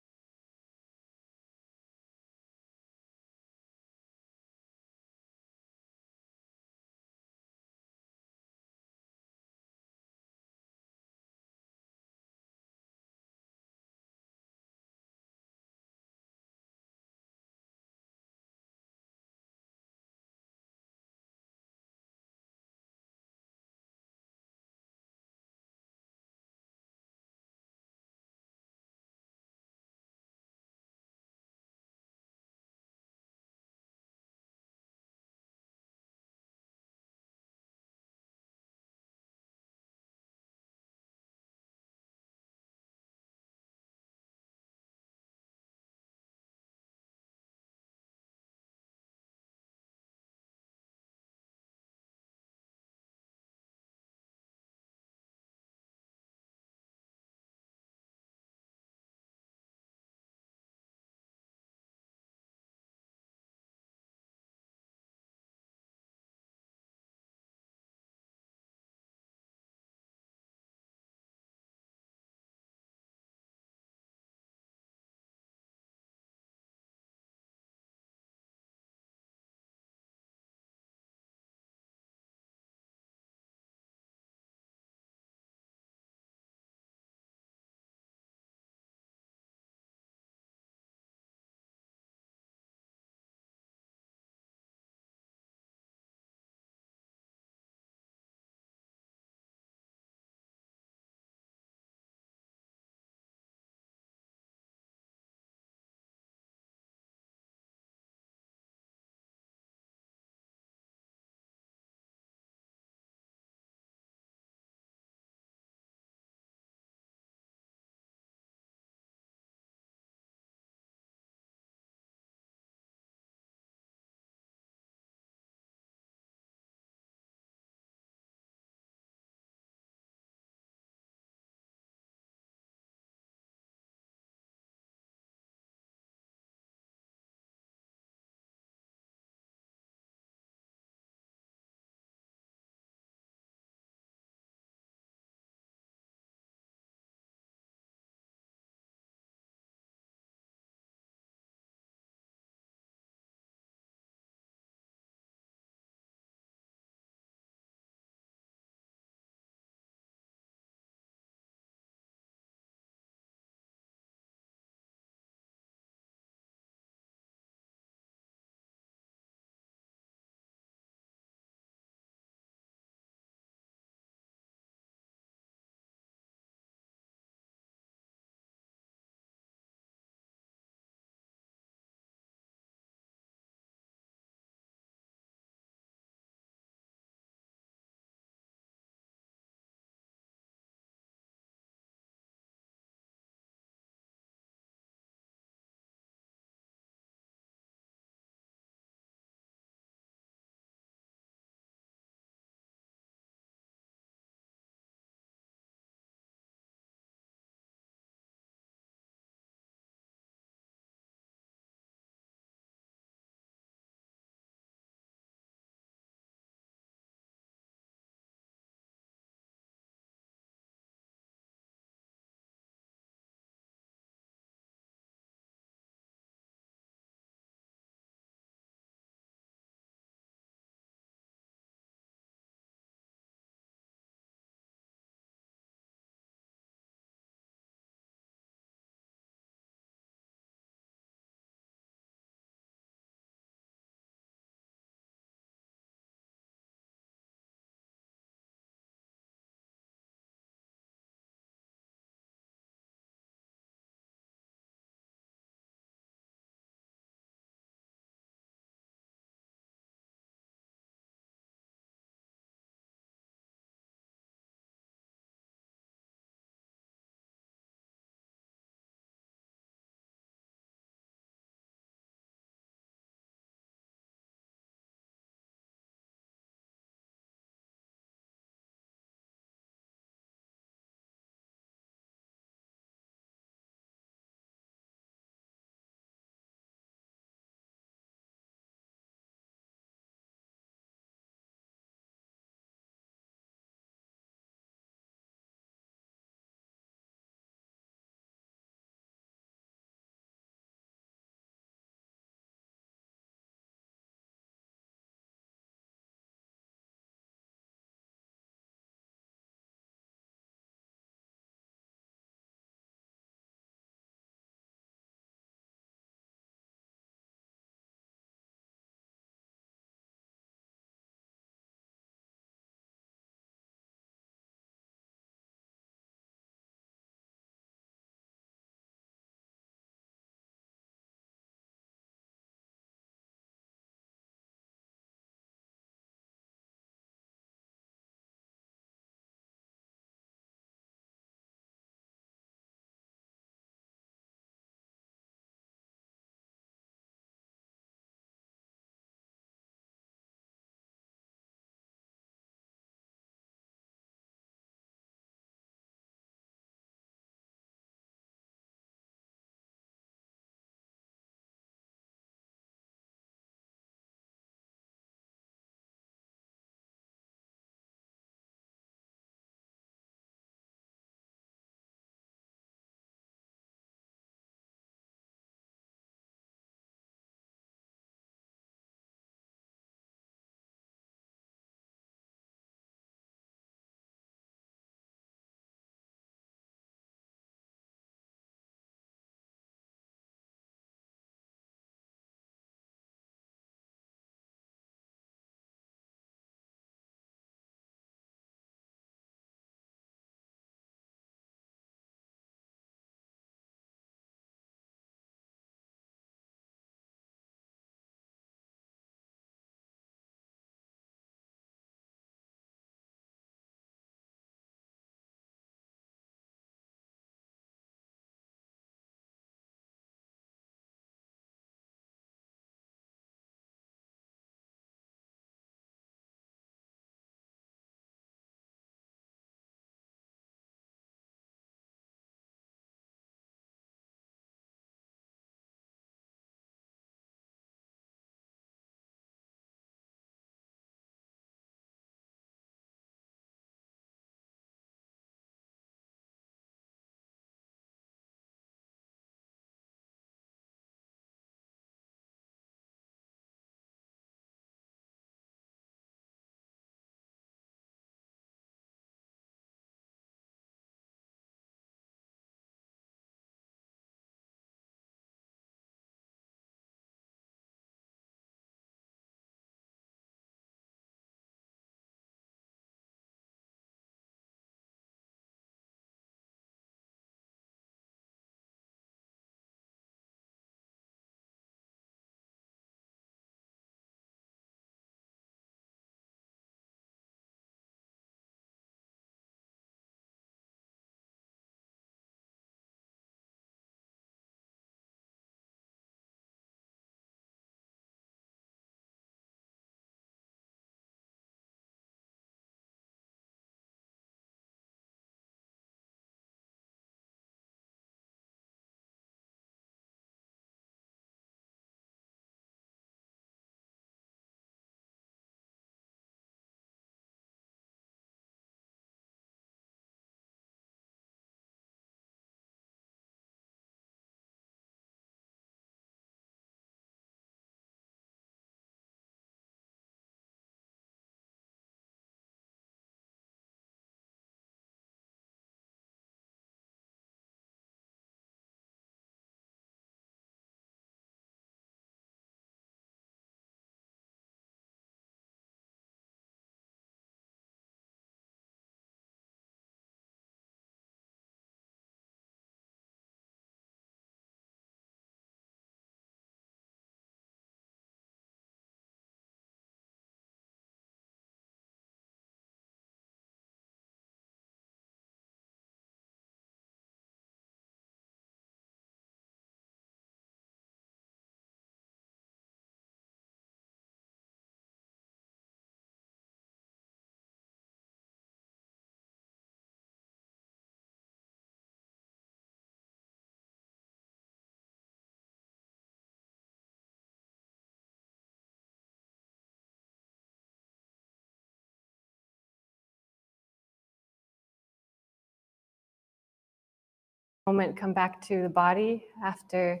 moment, come back to the body after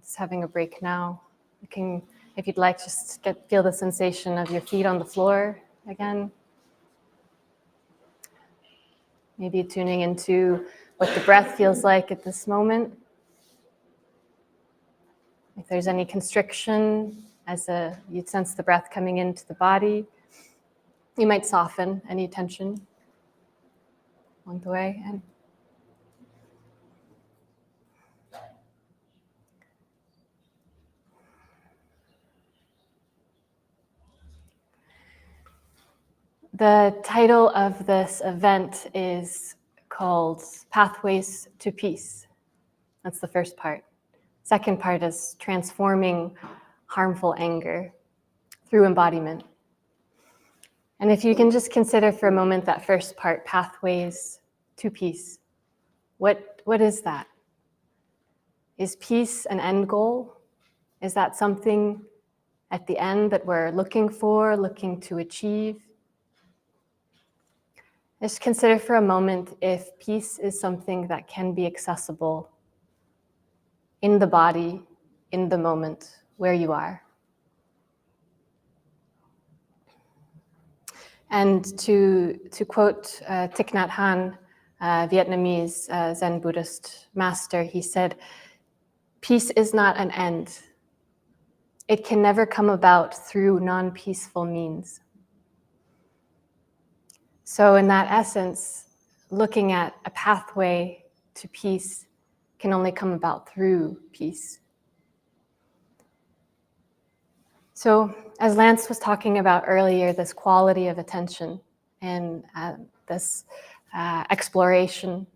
just having a break now. You can, if you'd like, just feel the sensation of your feet on the floor again. Maybe tuning into what the breath feels like at this moment. If there's any constriction, you'd sense the breath coming into the body, you might soften any tension along the way. And the title of this event is called Pathways to Peace. That's the first part. Second part is transforming harmful anger through embodiment. And if you can just consider for a moment that first part, pathways to peace. What is that? Is peace an end goal? Is that something at the end that we're looking for, looking to achieve? Just consider for a moment if peace is something that can be accessible in the body, in the moment, where you are. And to quote Thich Nhat Hanh, Vietnamese Zen Buddhist master, he said, "Peace is not an end. It can never come about through non-peaceful means." So in that essence, looking at a pathway to peace can only come about through peace. So as Lance was talking about earlier, this quality of attention and this exploration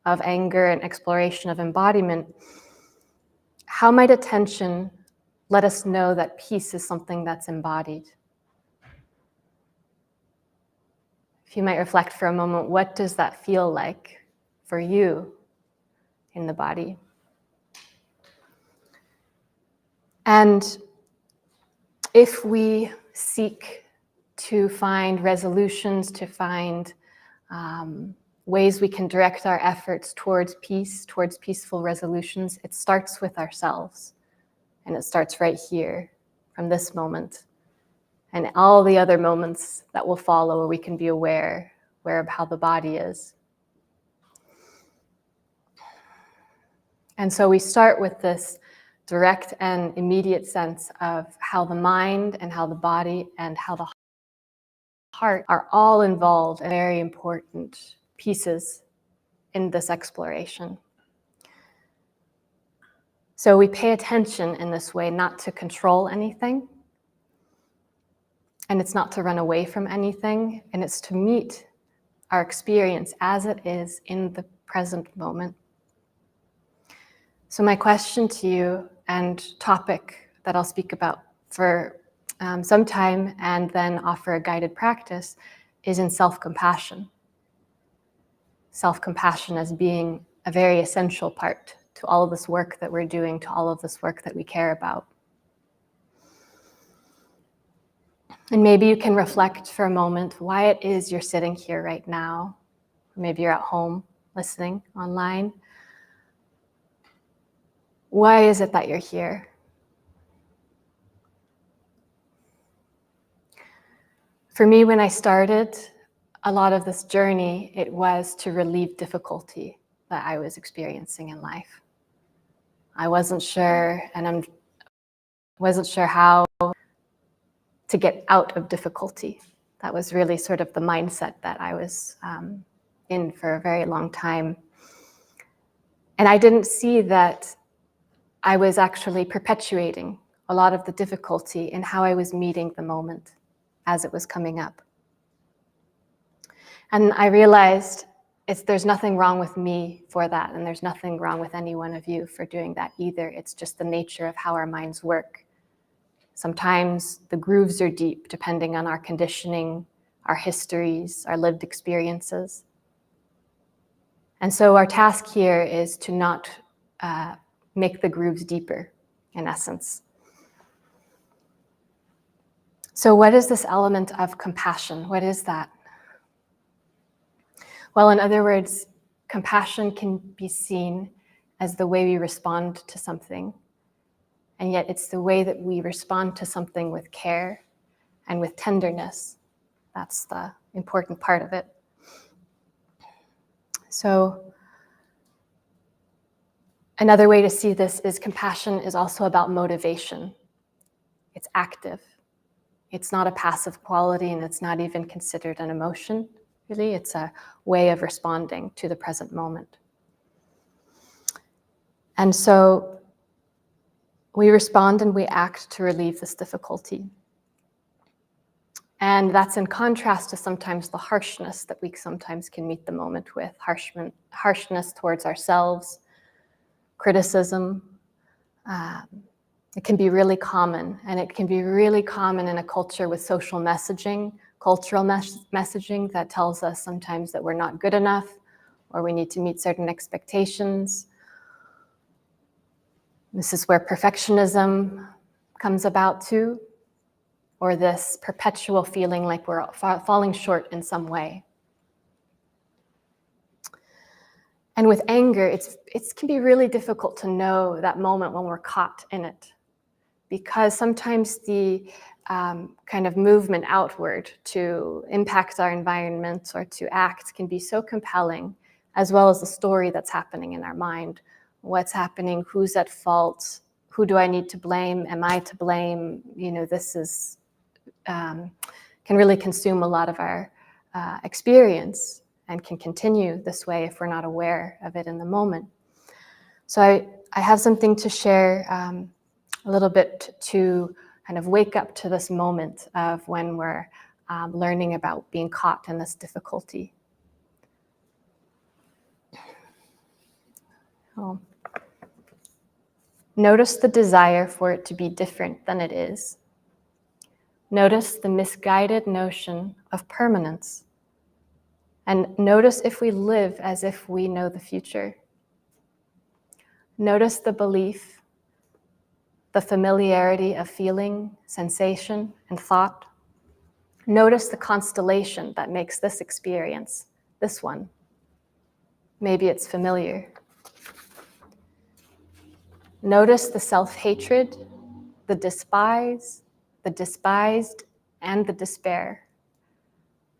of anger and exploration of embodiment, how might attention let us know that peace is something that's embodied? If you might reflect for a moment, what does that feel like for you in the body? And if we seek to find resolutions, to find ways we can direct our efforts towards peace, towards peaceful resolutions, it starts with ourselves. And it starts right here, from this moment. And all the other moments that will follow where we can be aware of how the body is. And so we start with this direct and immediate sense of how the mind and how the body and how the heart are all involved in very important pieces in this exploration. So we pay attention in this way not to control anything, and it's not to run away from anything, and it's to meet our experience as it is in the present moment. So my question to you and topic that I'll speak about for some time and then offer a guided practice is in self-compassion. Self-compassion as being a very essential part to all of this work that we're doing, to all of this work that we care about. And maybe you can reflect for a moment why it is you're sitting here right now. Maybe you're at home listening online. Why is it that you're here? For me, when I started a lot of this journey, it was to relieve difficulty that I was experiencing in life. I wasn't sure, and I wasn't sure how to get out of difficulty. That was really sort of the mindset that I was in for a very long time. And I didn't see that I was actually perpetuating a lot of the difficulty in how I was meeting the moment as it was coming up. And I realized there's nothing wrong with me for that, and there's nothing wrong with any one of you for doing that either. It's just the nature of how our minds work. Sometimes the grooves are deep, depending on our conditioning, our histories, our lived experiences. And so our task here is to not make the grooves deeper, in essence. So what is this element of compassion? What is that? Well, in other words, compassion can be seen as the way we respond to something. And yet it's the way that we respond to something with care and with tenderness. That's the important part of it. So another way to see this is compassion is also about motivation. It's active. It's not a passive quality, and it's not even considered an emotion, really. It's a way of responding to the present moment. And so we respond and we act to relieve this difficulty. And that's in contrast to sometimes the harshness that we sometimes can meet the moment with, harshness towards ourselves, criticism. It can be really common, and it can be really common in a culture with social messaging, cultural messaging that tells us sometimes that we're not good enough, or we need to meet certain expectations. This is where perfectionism comes about too, or this perpetual feeling like we're falling short in some way. And with anger, it can be really difficult to know that moment when we're caught in it, because sometimes the kind of movement outward to impact our environment or to act can be so compelling, as well as the story that's happening in our mind. What's happening? Who's at fault? Who do I need to blame? Am I to blame? This is can really consume a lot of our experience, and can continue this way if we're not aware of it in the moment. So I have something to share a little bit to kind of wake up to this moment of when we're learning about being caught in this difficulty. Oh. Notice the desire for it to be different than it is. Notice the misguided notion of permanence. And notice if we live as if we know the future. Notice the belief, the familiarity of feeling, sensation, and thought. Notice the constellation that makes this experience, this one. Maybe it's familiar. Notice the self-hatred, the despise, the despised, and the despair.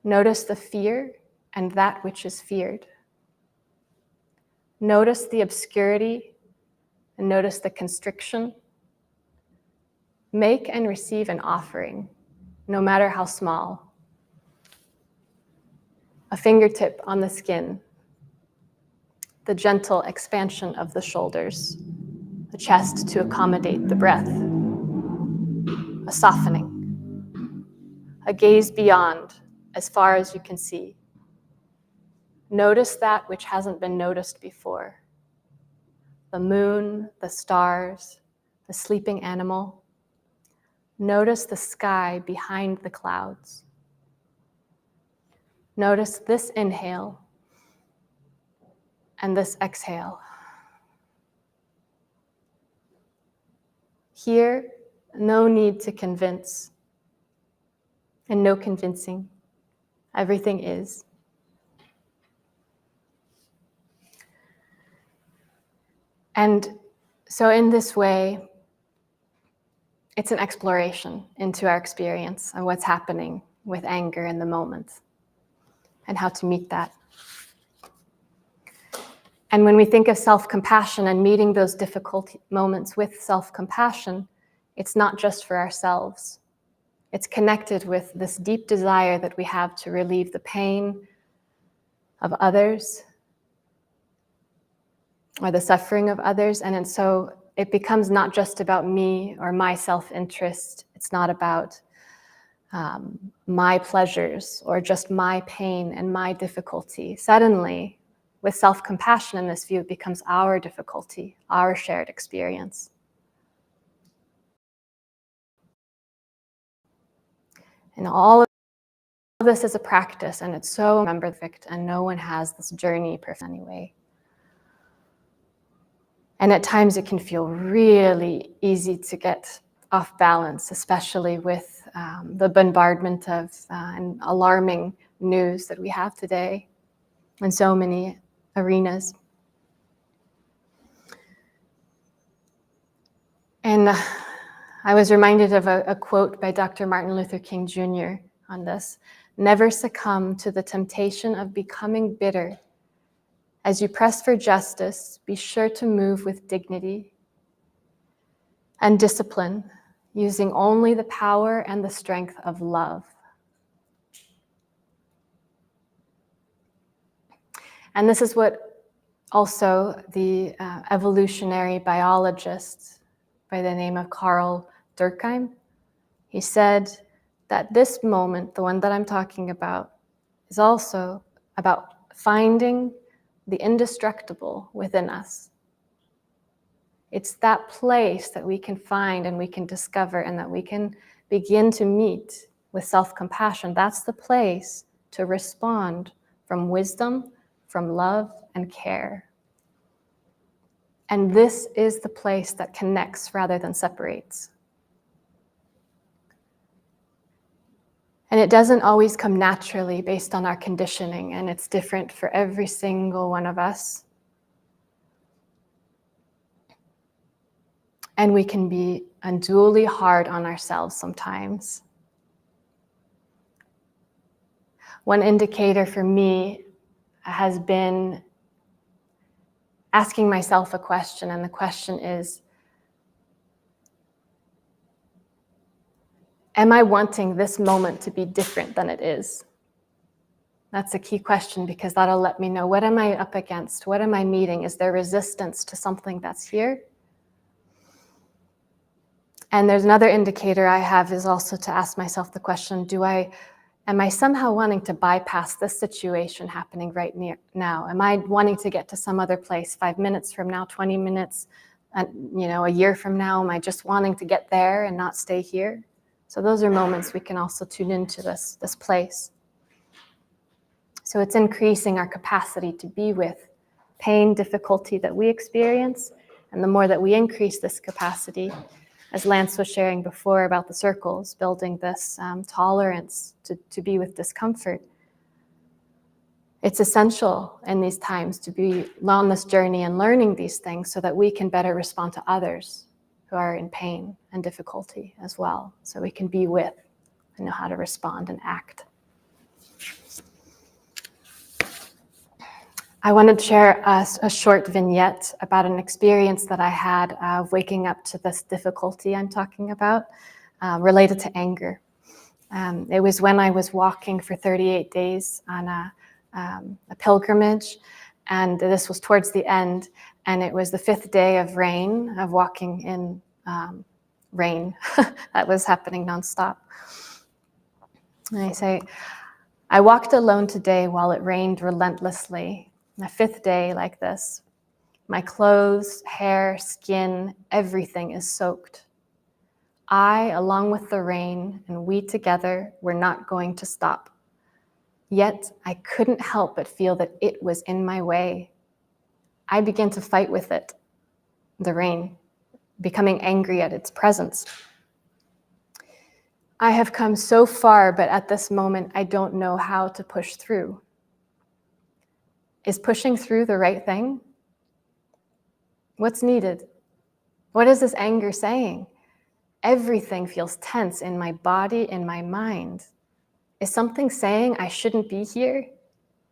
Notice the fear and that which is feared. Notice the obscurity and notice the constriction. Make and receive an offering, no matter how small. A fingertip on the skin, the gentle expansion of the shoulders, the chest to accommodate the breath, a softening, a gaze beyond as far as you can see. Notice that which hasn't been noticed before. The moon, the stars, the sleeping animal. Notice the sky behind the clouds. Notice this inhale and this exhale. Here, no need to convince and no convincing. Everything is. And so in this way, it's an exploration into our experience and what's happening with anger in the moment and how to meet that. And when we think of self-compassion and meeting those difficult moments with self-compassion, it's not just for ourselves. It's connected with this deep desire that we have to relieve the pain of others or the suffering of others. And so it becomes not just about me or my self-interest. It's not about my pleasures or just my pain and my difficulty. Suddenly, with self-compassion in this view, it becomes our difficulty, our shared experience. And all of this is a practice, and it's so imperfect, and no one has this journey perfect anyway. And at times it can feel really easy to get off balance, especially with the bombardment of and alarming news that we have today, and so many arenas. And I was reminded of a quote by Dr. Martin Luther King Jr. on this. Never succumb to the temptation of becoming bitter. As you press for justice, be sure to move with dignity and discipline, using only the power and the strength of love. And this is what also the evolutionary biologist by the name of Carl Durkheim, he said that this moment, the one that I'm talking about, is also about finding the indestructible within us. It's that place that we can find and we can discover and that we can begin to meet with self-compassion. That's the place to respond from wisdom, from love and care. And this is the place that connects rather than separates. And it doesn't always come naturally based on our conditioning, and it's different for every single one of us. And we can be unduly hard on ourselves sometimes. One indicator for me has been asking myself a question, and the question is, am I wanting this moment to be different than it is? That's a key question, because that'll let me know, what am I up against? What am I meeting? Is there resistance to something that's here? And there's another indicator I have is also to ask myself the question, am I somehow wanting to bypass this situation happening right now? Am I wanting to get to some other place 5 minutes from now, 20 minutes, a year from now? Am I just wanting to get there and not stay here? So those are moments we can also tune into this place. So it's increasing our capacity to be with pain, difficulty that we experience. And the more that we increase this capacity, as Lance was sharing before about the circles, building this tolerance to be with discomfort, it's essential in these times to be on this journey and learning these things so that we can better respond to others who are in pain and difficulty as well. So we can be with and know how to respond and act. I wanted to share a short vignette about an experience that I had of waking up to this difficulty I'm talking about, related to anger. It was when I was walking for 38 days on a pilgrimage, and this was towards the end, and it was the 5th day of rain, of walking in rain that was happening nonstop. And I walked alone today while it rained relentlessly. The 5th day like this. My clothes, hair, skin, everything is soaked. I, along with the rain, and we together, were not going to stop. Yet I couldn't help but feel that it was in my way. I began to fight with it, the rain, becoming angry at its presence. I have come so far, but at this moment, I don't know how to push through. Is pushing through the right thing? What's needed? What is this anger saying? Everything feels tense in my body, in my mind. Is something saying I shouldn't be here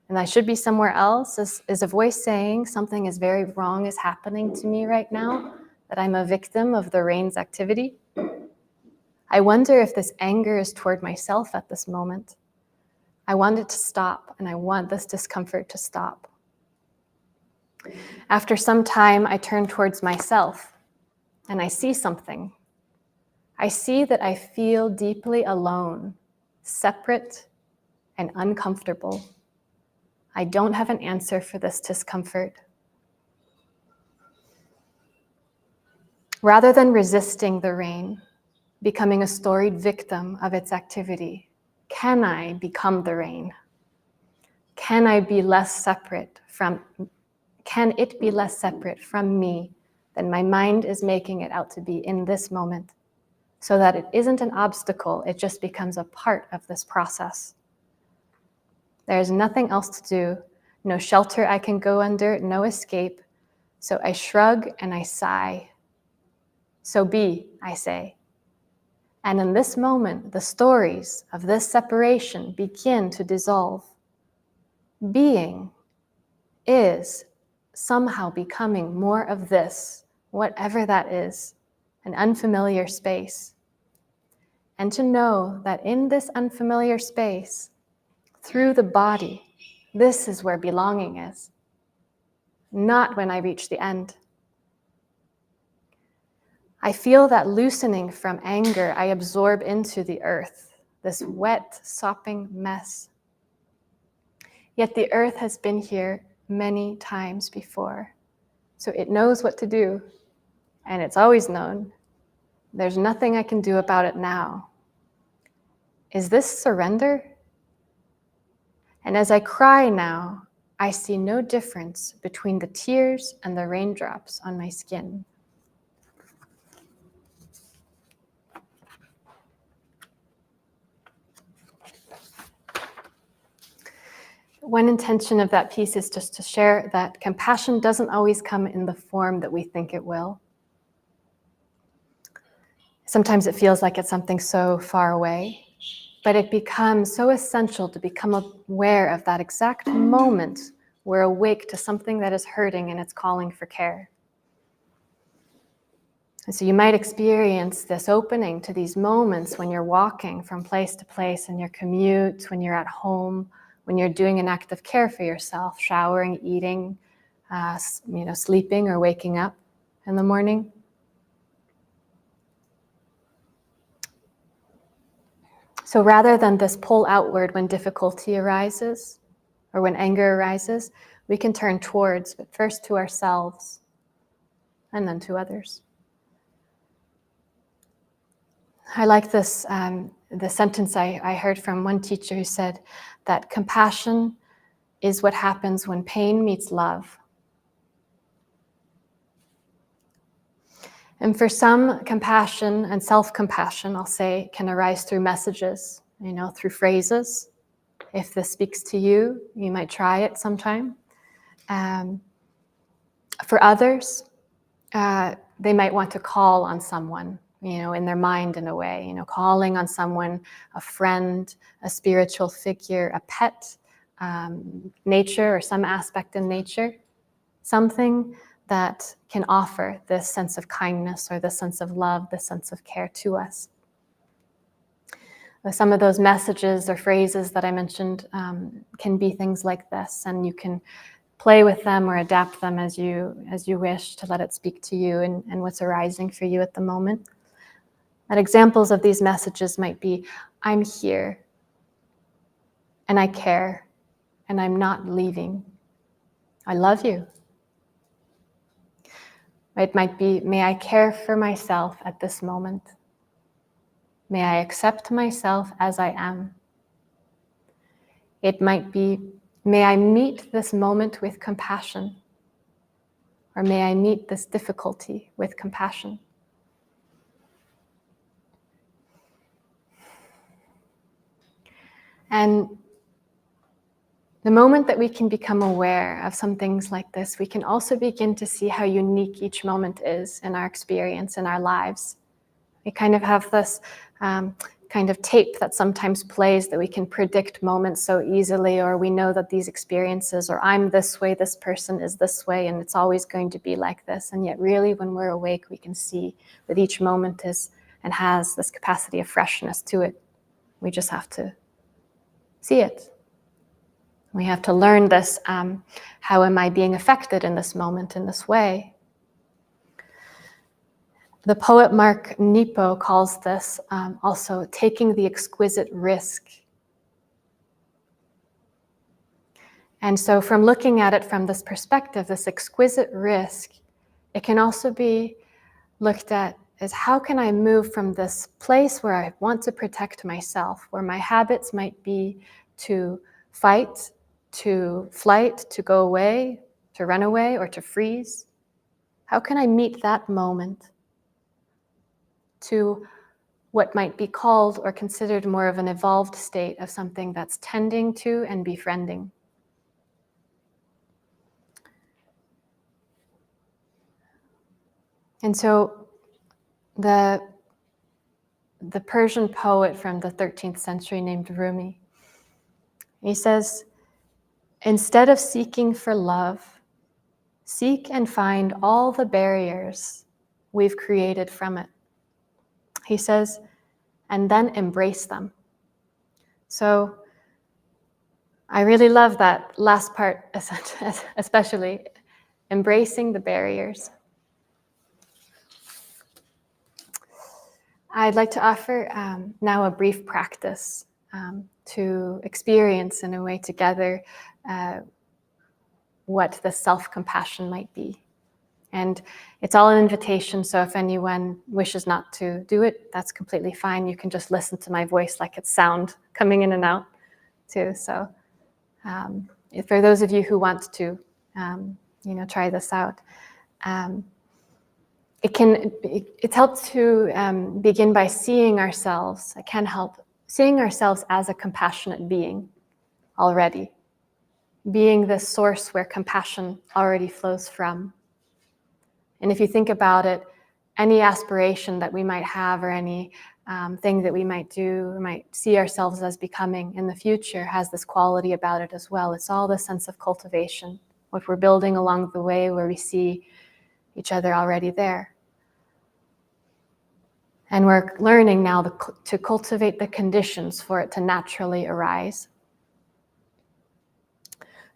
and I should be somewhere else? Is a voice saying something is very wrong is happening to me right now, that I'm a victim of the rain's activity? I wonder if this anger is toward myself at this moment. I want it to stop, and I want this discomfort to stop. After some time, I turn towards myself, and I see something. I see that I feel deeply alone, separate, and uncomfortable. I don't have an answer for this discomfort. Rather than resisting the rain, becoming a storied victim of its activity, can I become the rain? Can it be less separate from me than my mind is making it out to be in this moment, so that it isn't an obstacle, it just becomes a part of this process? There's nothing else to do no shelter I can go under, no escape. So I shrug and I sigh. So be, I say. And in this moment, the stories of this separation begin to dissolve. Being is somehow becoming more of this, whatever that is, an unfamiliar space. And to know that in this unfamiliar space, through the body, this is where belonging is, not when I reach the end. I feel that loosening from anger I absorb into the earth, this wet, sopping mess. Yet the earth has been here many times before, so it knows what to do, and it's always known. There's nothing I can do about it now. Is this surrender? And as I cry now, I see no difference between the tears and the raindrops on my skin. One intention of that piece is just to share that compassion doesn't always come in the form that we think it will. Sometimes it feels like it's something so far away, but it becomes so essential to become aware of that exact moment we're awake to something that is hurting and it's calling for care. And so you might experience this opening to these moments when you're walking from place to place in your commute, when you're at home, when you're doing an act of care for yourself, showering, eating, sleeping or waking up in the morning. So rather than this pull outward when difficulty arises or when anger arises, we can turn towards, but first to ourselves and then to others. I like this, the sentence I heard from one teacher who said that compassion is what happens when pain meets love. And for some, compassion and self-compassion, I'll say, can arise through messages, through phrases. If this speaks to you, you might try it sometime. For others, they might want to call on someone, in their mind in a way, calling on someone, a friend, a spiritual figure, a pet, nature or some aspect in nature, something that can offer this sense of kindness or this sense of love, this sense of care to us. Some of those messages or phrases that I mentioned can be things like this, and you can play with them or adapt them as you wish to let it speak to you and what's arising for you at the moment. And examples of these messages might be, I'm here, and I care, and I'm not leaving. I love you. It might be, may I care for myself at this moment. May I accept myself as I am. It might be, may I meet this moment with compassion, or may I meet this difficulty with compassion. And the moment that we can become aware of some things like this, we can also begin to see how unique each moment is in our experience, in our lives. We kind of have this kind of tape that sometimes plays that we can predict moments so easily, or we know that these experiences, or I'm this way, this person is this way, and it's always going to be like this. And yet really when we're awake, we can see that each moment is and has this capacity of freshness to it. We just have to see it. We have to learn this, how am I being affected in this moment in this way? The poet Mark Nepo calls this also taking the exquisite risk. And so from looking at it from this perspective, this exquisite risk, it can also be looked at as how can I move from this place where I want to protect myself, where my habits might be to fight, to flight, to go away, to run away, or to freeze. How can I meet that moment to what might be called or considered more of an evolved state of something that's tending to and befriending? And so the Persian poet from the 13th century named Rumi, he says, instead of seeking for love, seek and find all the barriers we've created from it. He says, and then embrace them. So I really love that last part, especially embracing the barriers. I'd like to offer now a brief practice to experience in a way together what the self-compassion might be. And it's all an invitation, so if anyone wishes not to do it, that's completely fine. You can just listen to my voice like it's sound coming in and out too. So for those of you who want to, try this out, it helps to begin by seeing ourselves. It can help seeing ourselves as a compassionate being already, being the source where compassion already flows from. And if you think about it, any aspiration that we might have or any thing that we might do, we might see ourselves as becoming in the future has this quality about it as well. It's all the sense of cultivation, what we're building along the way where we see each other already there. And we're learning now to cultivate the conditions for it to naturally arise.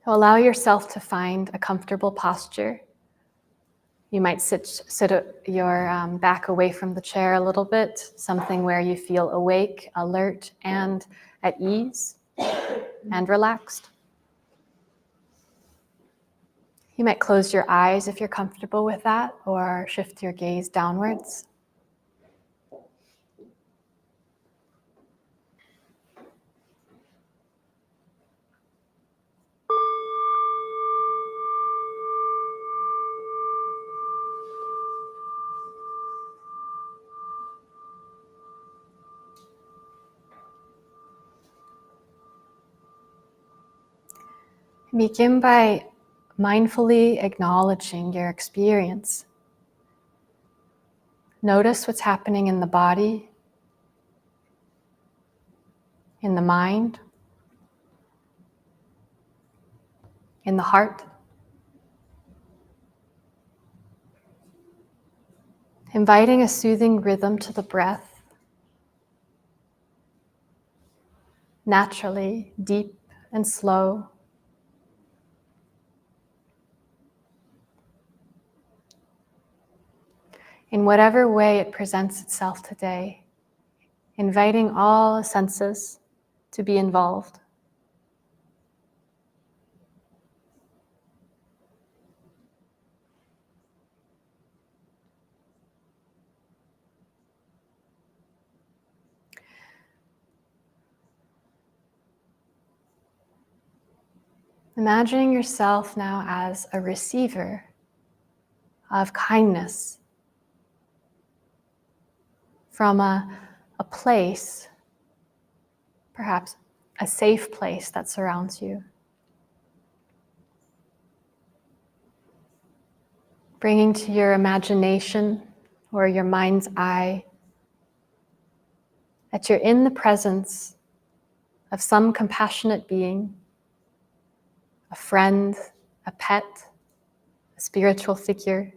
So allow yourself to find a comfortable posture. You might sit your back away from the chair a little bit, something where you feel awake, alert, and at ease and relaxed. You might close your eyes if you're comfortable with that, or shift your gaze downwards. Begin by mindfully acknowledging your experience. Notice what's happening in the body, in the mind, in the heart. Inviting a soothing rhythm to the breath, naturally, deep and slow. In whatever way it presents itself today, inviting all senses to be involved. Imagining yourself now as a receiver of kindness from a place, perhaps a safe place that surrounds you. Bringing to your imagination or your mind's eye that you're in the presence of some compassionate being, a friend, a pet, a spiritual figure,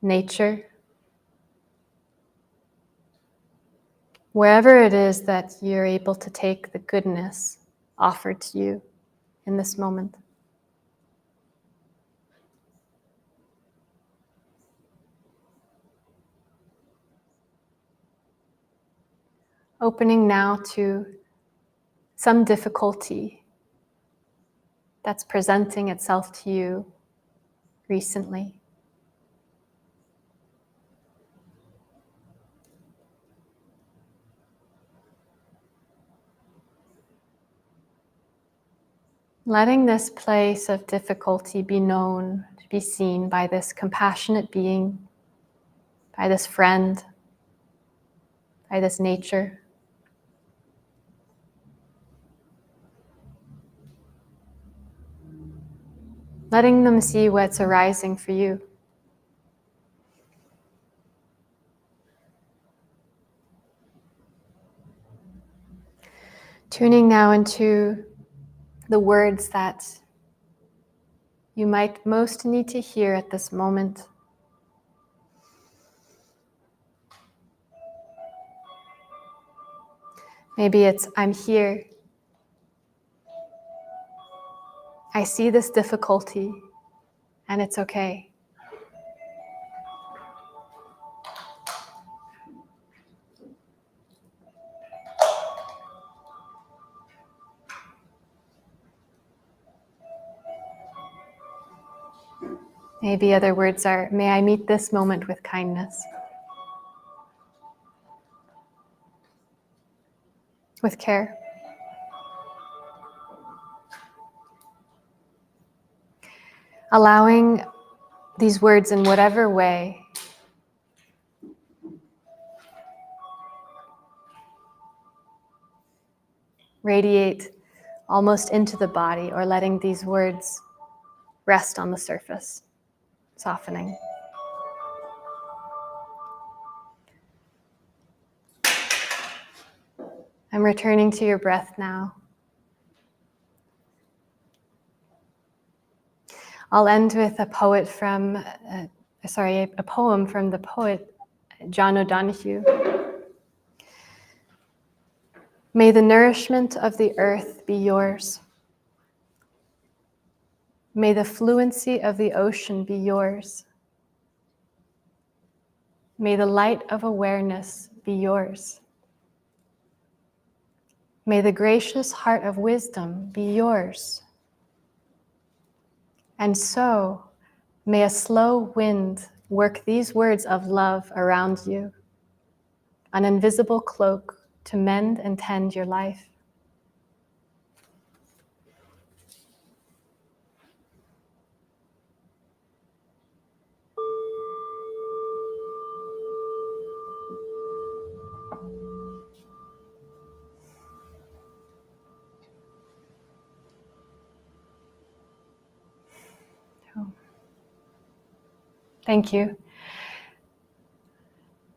nature. Wherever it is that you're able to take the goodness offered to you in this moment. Opening now to some difficulty that's presenting itself to you recently. Letting this place of difficulty be known, to be seen by this compassionate being, by this friend, by this nature. Letting them see what's arising for you. Tuning now into the words that you might most need to hear at this moment. Maybe it's, I'm here. I see this difficulty, and it's okay. Maybe other words are, may I meet this moment with kindness, with care. Allowing these words in whatever way radiate almost into the body, or letting these words rest on the surface, softening. I'm returning to your breath now. I'll end with a poem from the poet John O'Donohue. May the nourishment of the earth be yours. May the fluency of the ocean be yours. May the light of awareness be yours. May the gracious heart of wisdom be yours. And so, may a slow wind work these words of love around you, an invisible cloak to mend and tend your life. Thank you.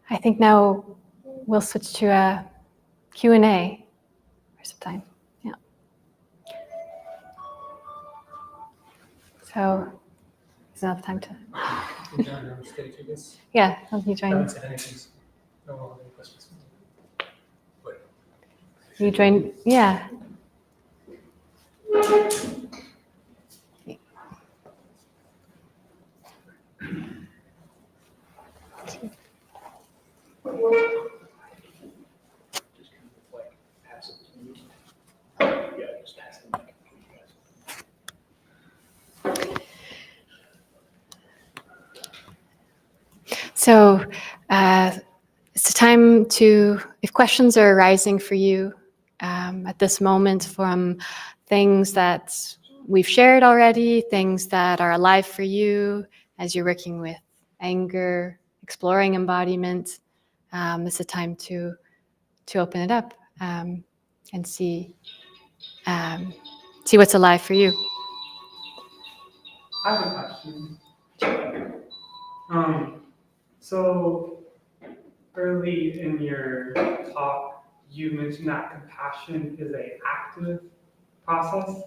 I think now we'll switch to a Q&A for some time. Yeah. So, is enough time to... Can John ever stay through this? Yeah, I'll be I joining. haven't said anything. So no one have any questions. You join, yeah. Just kind of like pass it to you. Yeah, just pass it back to you guys. So it's a time to, if questions are arising for you at this moment from things that we've shared already, things that are alive for you as you're working with anger, exploring embodiment, it's a time to open it up and see what's alive for you. I have a question. So early in your talk, you mentioned that compassion is an active process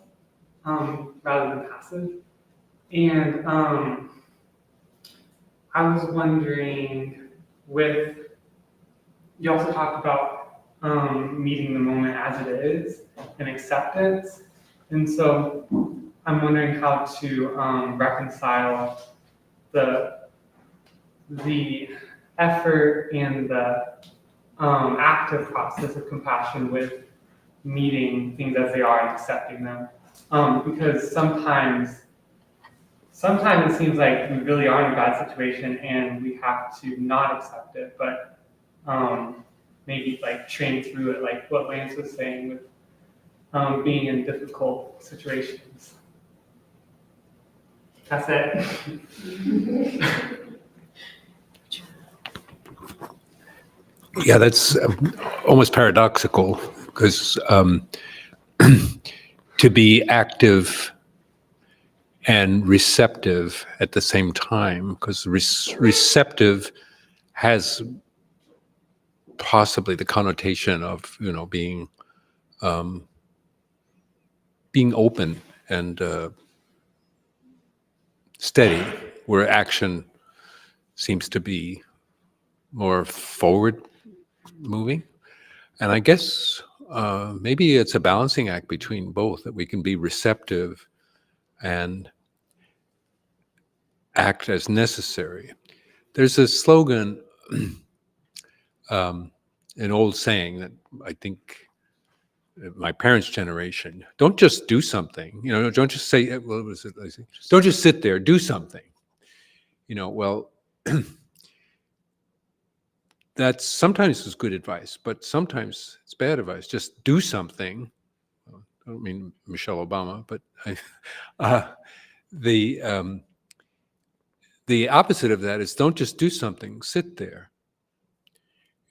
rather than passive. And I was wondering, you also talked about meeting the moment as it is and acceptance. And so I'm wondering how to reconcile the effort and the active process of compassion with meeting things as they are and accepting them. Because sometimes it seems like we really are in a bad situation and we have to not accept it, but maybe like train through it, like what Lance was saying with being in difficult situations. That's it. Yeah, that's almost paradoxical because to be active and receptive at the same time, because receptive has possibly the connotation of, being being open and steady, where action seems to be more forward moving. And I guess maybe it's a balancing act between both, that we can be receptive and act as necessary. There's a slogan, an old saying that I think my parents' generation, don't just do something, don't just say, what was it? Don't just sit there, do something. Well, that's sometimes is good advice, but sometimes it's bad advice. Just do something. I don't mean Michelle Obama, but the opposite of that is don't just do something, sit there.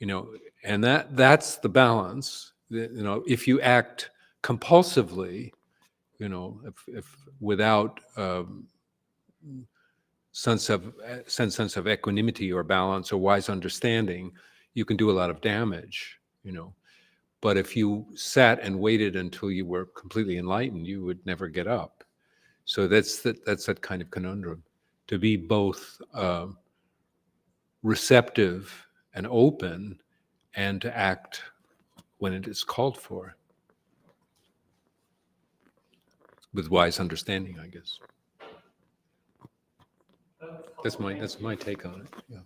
And that's the balance. If you act compulsively, if without sense of equanimity or balance or wise understanding, you can do a lot of damage. But if you sat and waited until you were completely enlightened, you would never get up. So that's that kind of conundrum, to be both receptive and open, and to act when it is called for, with wise understanding, I guess. That's my take on it. Yeah,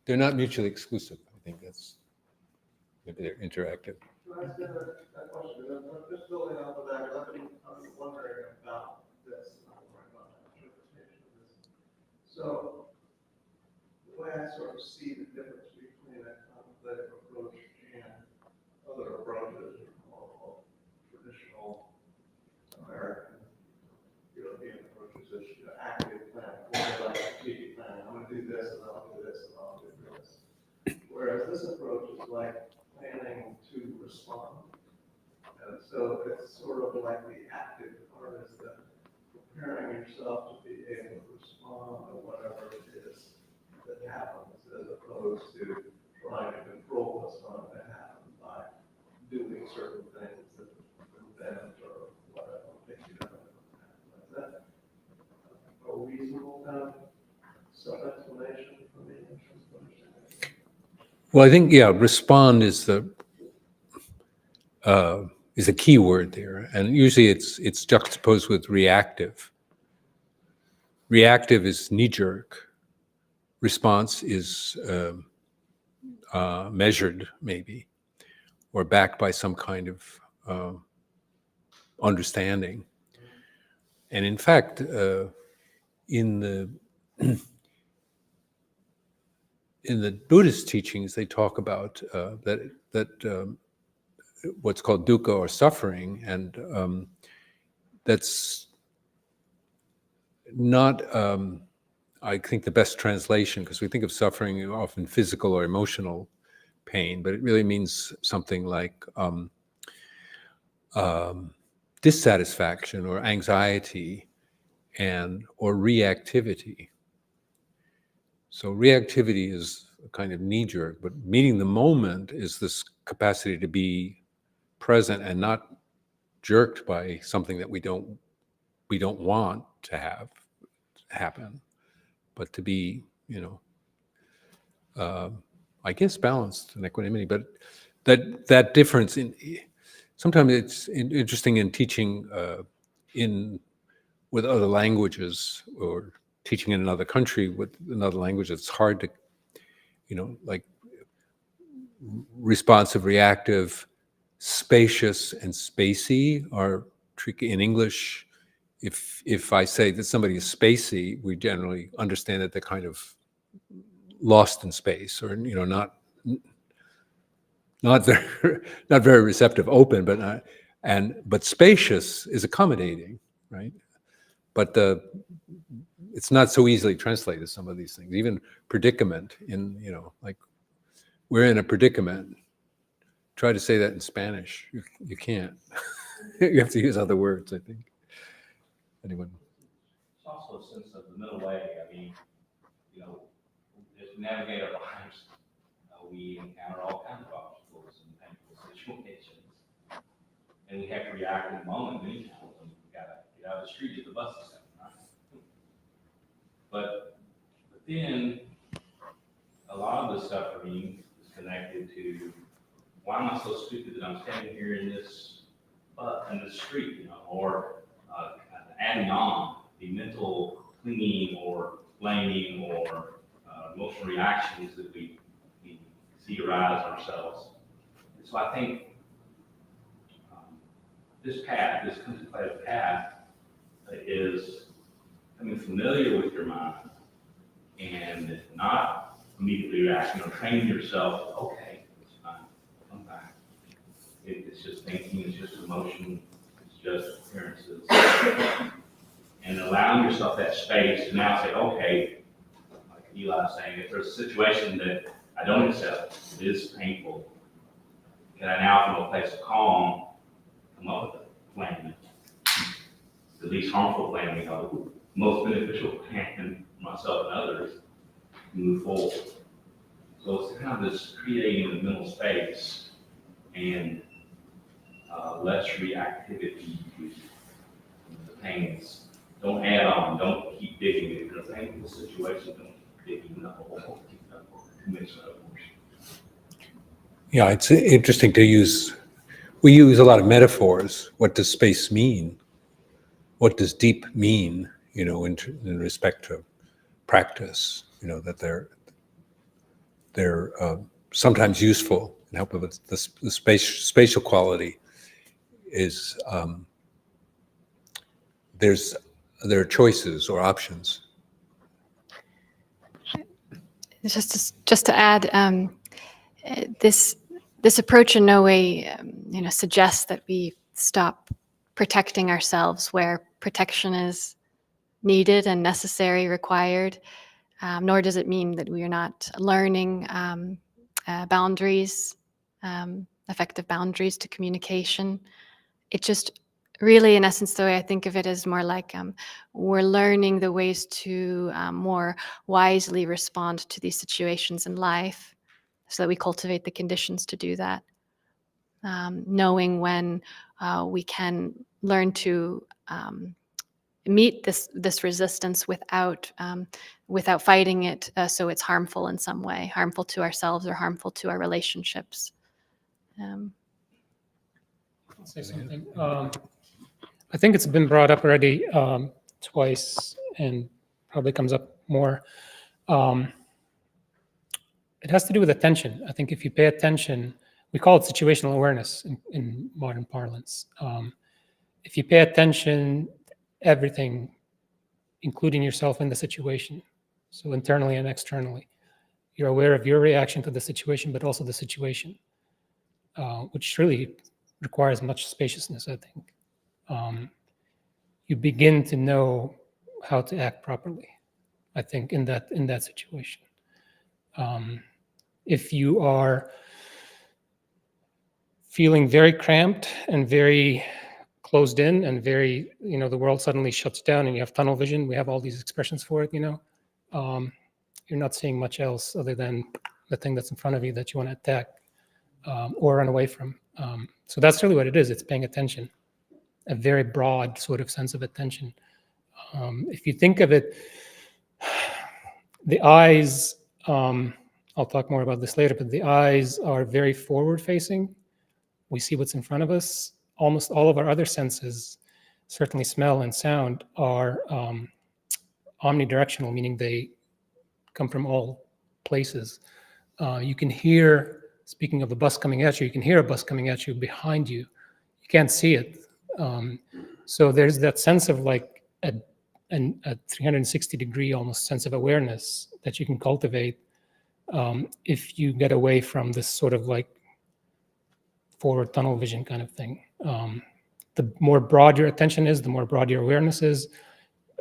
they're not mutually exclusive. I think maybe they're interactive. Can I ask you that question? I'm just building off of that. I'm wondering about this. I'm wondering about that interpretation of this. So, the way I sort of see the difference between a contemplative approach and other approaches, or traditional American, European approaches, is active planning, or like strategic planning. I'm going to do this, and I'll do this, and I'll do this. Whereas this approach is like planning to respond. And so it's sort of like the active part is that preparing yourself to be able to respond to whatever it is that happens, as opposed to trying to control what's going to happen by doing certain things that prevent or whatever. Is that a reasonable kind of self-explanation for me? Well, I think, yeah, respond is the key word there, and usually it's juxtaposed with reactive. Reactive is knee-jerk. Response is measured, maybe, or backed by some kind of understanding. And in fact, in the Buddhist teachings, they talk about that what's called dukkha, or suffering, and that's not, I think, the best translation, because we think of suffering often physical or emotional pain, but it really means something like dissatisfaction or anxiety or reactivity. So reactivity is a kind of knee-jerk, but meeting the moment is this capacity to be present and not jerked by something that we don't want to have happen, but to be, I guess, balanced and equanimity. But that difference sometimes it's interesting in teaching with other languages, or teaching in another country with another language. It's hard to, like responsive, reactive, spacious, and spacey are tricky. In English, if I say that somebody is spacey, we generally understand that they're kind of lost in space, or not very receptive, open, but spacious is accommodating, right? But it's not so easily translated, some of these things. Even predicament, like we're in a predicament. Try to say that in Spanish. You can't. You have to use other words, I think. Anyone? It's also a sense of the middle way. I mean, as we navigate our lives, we encounter all kinds of obstacles and painful situations. and we have to react in the moment many times. And we gotta get out of the street if the bus is coming, right? But then a lot of the stuff for me is connected to why am I so stupid that I'm standing here in this street, you know, or adding on the mental clinging or blaming or emotional reactions that we see arise ourselves. And so I think this contemplative path is becoming familiar with your mind and not immediately reacting or training yourself, okay, it's fine, come back. It's just thinking, it's just emotion, it's just appearances. And allowing yourself that space to now say, okay, like Eli was saying, if there's a situation that I don't accept, it is painful, can I now, from a place of calm, come up with a plan, the least harmful plan we know, the most beneficial plan for myself and others, to move forward. So it's kind of this creating a mental space and less reactivity to the pains. Don't add on, don't keep digging it. If you're in a painful situation, don't keep digging the hole, keep the conviction of Yeah, it's interesting to we use a lot of metaphors. What does space mean? What does deep mean, you know, in respect to practice, you know, that they're sometimes useful and helpful, but the spatial quality is, there are choices or options. Just to add, this approach in no way, suggests that we stop protecting ourselves where protection is needed and necessary, required. Nor does it mean that we are not learning boundaries, effective boundaries to communication. It just really, in essence, the way I think of it is more like we're learning the ways to more wisely respond to these situations in life so that we cultivate the conditions to do that. Knowing when we can learn to meet this resistance without fighting it, so it's harmful in some way, harmful to ourselves or harmful to our relationships. I'll say something. I think it's been brought up already twice and probably comes up more. It has to do with attention. I think if you pay attention, we call it situational awareness in modern parlance. If you pay attention, everything, including yourself in the situation, so internally and externally, you're aware of your reaction to the situation, but also the situation, which really requires much spaciousness, I think. You begin to know how to act properly, I think, in that situation. If you are feeling very cramped and very closed in and very, the world suddenly shuts down and you have tunnel vision, we have all these expressions for it, you're not seeing much else other than the thing that's in front of you that you want to attack or run away from. So that's really what it is. It's paying attention, a very broad sort of sense of attention. If you think of it, the eyes, I'll talk more about this later, but the eyes are very forward-facing. We see what's in front of us. Almost all of our other senses, certainly smell and sound, are omnidirectional, meaning they come from all places. You can hear, speaking of the bus coming at you, you can hear a bus coming at you behind you. You can't see it. So there's that sense of like a 360-degree almost sense of awareness that you can cultivate if you get away from this sort of like forward tunnel vision kind of thing. The more broad your attention is, the more broad your awareness is,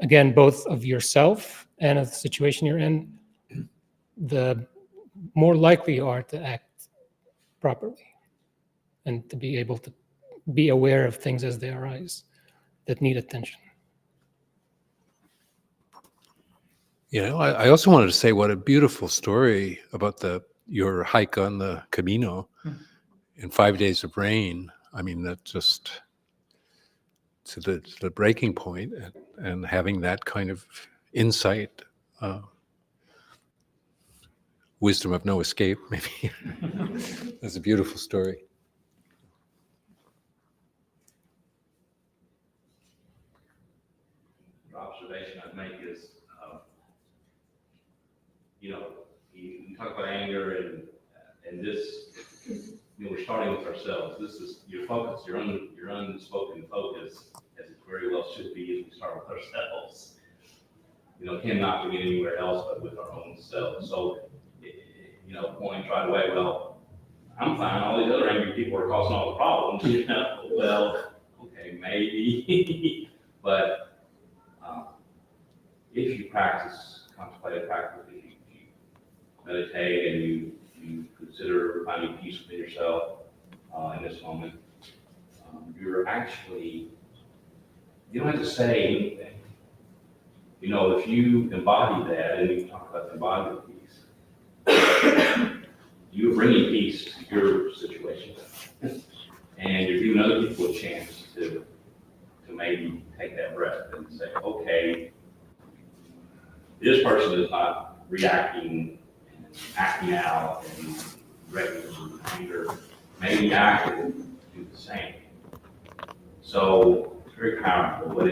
again, both of yourself and of the situation you're in, the more likely you are to act properly and to be able to be aware of things as they arise that need attention. I also wanted to say what a beautiful story about your hike on the Camino in 5 days of rain. I mean, that just to the breaking point, and having that kind of insight, wisdom of no escape, maybe. That's a beautiful story. The observation I'd make is, you talk about anger and this, we're starting with ourselves. This is your focus, your unspoken focus, as it very well should be, as we start with ourselves. Cannot begin anywhere else but with our own selves. So, points right away, well, I'm fine, all these other angry people are causing all the problems, well, okay, maybe, but if you practice contemplative practice, if you meditate and you consider finding peace within yourself in this moment, you're actually, you don't have to say anything. If you embody that, and we talk about embodied peace, you're bringing peace to your situation. And you're giving other people a chance to maybe take that breath and say, okay, this person is not reacting and acting out and regular anger. Maybe I can do the same. So it's very powerful, but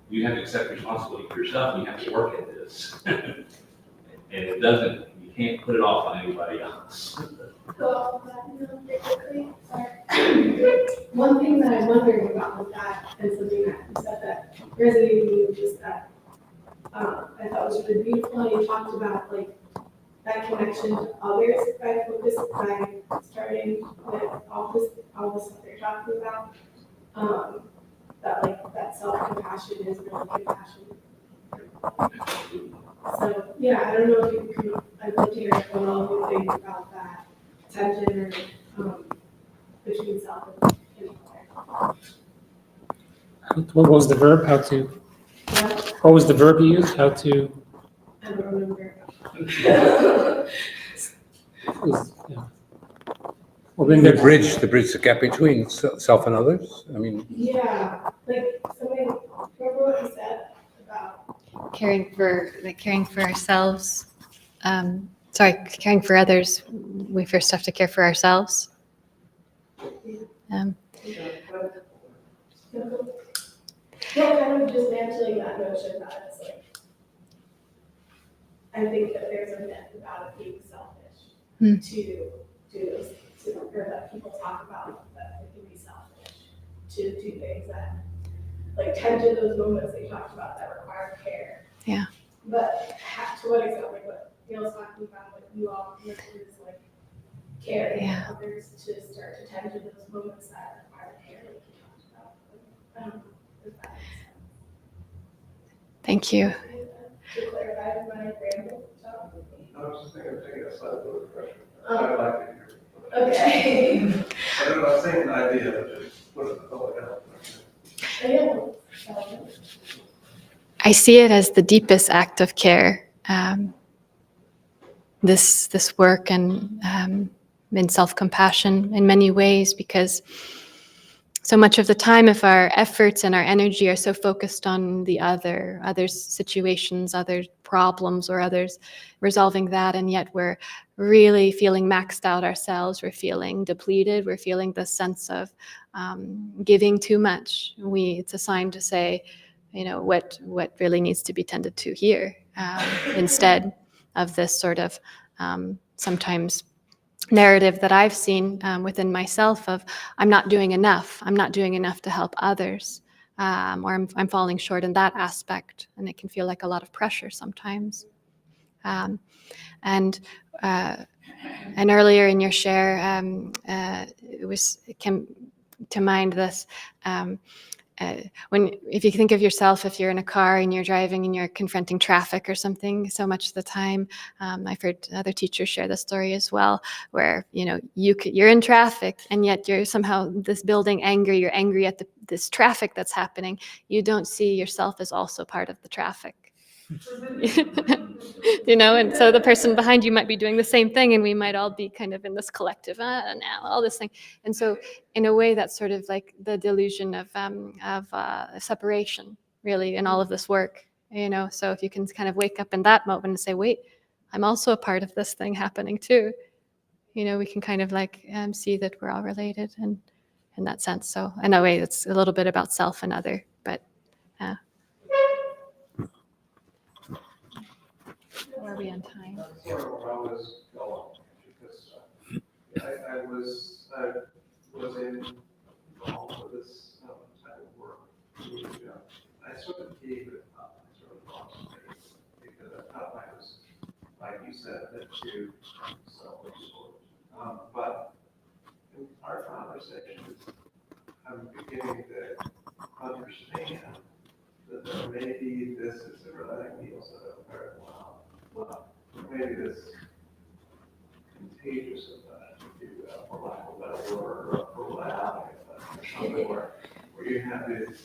you have to accept responsibility for yourself and you have to work at this. And you can't put it off on anybody else. Go really quickly. Sorry. One thing that I'm wondering about with that, and something that you said that resonated with me, was just that I thought was really beautiful. And you talked about like that connection to others by starting with all the stuff they're talking about. That self-compassion is really compassion. So yeah, I don't know if you can, I'd love to hear what all you think about that tension or between self and other. What was the verb? How to? What was the verb you used? How to? I don't remember. Yeah. Well, then The there's bridge, the gap between self and others. I mean, Yeah, like something, remember what you said about, caring for ourselves. Caring for others. We first have to care for ourselves. kind of dismantling that notion that it's like, I think that there's a myth about it being selfish to do those, or that people talk about that it can be selfish to do things that, like, tend to those moments that you talked about that require care. Yeah. But to what extent, like what Neil's talking about, like you all is like caring for others to start to tend to those moments that require care, like you talked about. I don't know if that makes sense. Thank you. To clarify my ramble. I was just thinking of taking a side of the question. Oh. I'd like to hear. Okay. I'm not saying the idea of just put it all out. Yeah. I see it as the deepest act of care. This work and in self-compassion in many ways, because so much of the time, if our efforts and our energy are so focused on the others' situations, other problems, or others resolving that, and yet we're really feeling maxed out ourselves, we're feeling depleted, we're feeling the sense of giving too much. It's a sign to say, what really needs to be tended to here, instead of this sort of sometimes narrative that I've seen within myself of I'm not doing enough to help others, or I'm falling short in that aspect, and it can feel like a lot of pressure sometimes. And earlier in your share, it came to mind this. If you think of yourself, if you're in a car and you're driving and you're confronting traffic or something, so much of the time, I've heard other teachers share the story as well, where you're in traffic and yet you're somehow this building anger. You're angry at this traffic that's happening. You don't see yourself as also part of the traffic. You know, and so the person behind you might be doing the same thing, and we might all be kind of in this collective, now all this thing. And so, in a way, that's sort of like the delusion of separation, really, in all of this work. You know, so if you can kind of wake up in that moment and say, "Wait, I'm also a part of this thing happening too," you know, we can kind of like see that we're all related, and in that sense. So, in a way, it's a little bit about self and other, but. Where are we on time? That's sort of where I was going, because I was involved with this type of work. I sort of gave it up, I sort of lost faith, because I felt I was, like you said, a bit too self-absorbed. But in our conversations, I'm beginning to understand that maybe this is a relating Neil said it very well, maybe this contagious effect, if you will, for lack of a better word, or a plurality effect, or something where you have these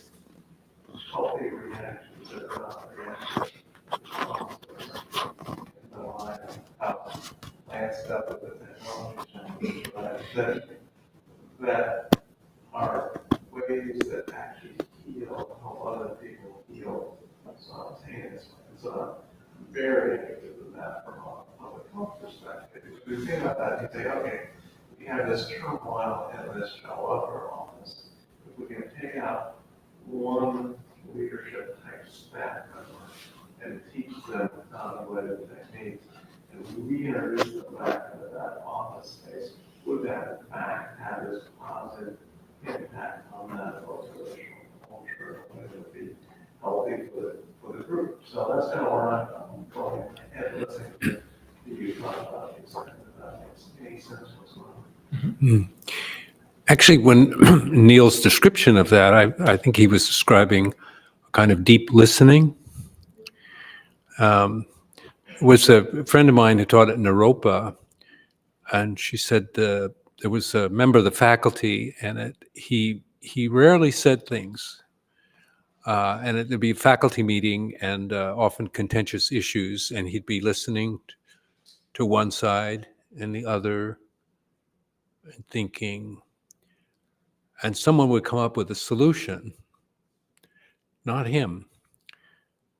healthy reactions that are not reactions. Last up with the technology that are ways that actually heal, help other people heal simultaneously. And so I'm very interested in that from a public health perspective. If we think about that, you say, okay, we have this turmoil and this welfare office. If we can take out one leadership type staff member and teach them non-related techniques and reintroduce them back into that office space, would that in fact have this positive impact on that organizational culture, and it would be healthy for the group. So that's kind of where I'm going ahead listening to you talk about these things. If that makes any sense whatsoever. Actually, when Neil's description of that, I think he was describing a kind of deep listening. Was a friend of mine who taught at Naropa, and she said there was a member of the faculty, and he rarely said things. And there'd be a faculty meeting and often contentious issues, and he'd be listening to one side and the other and thinking, and someone would come up with a solution, not him.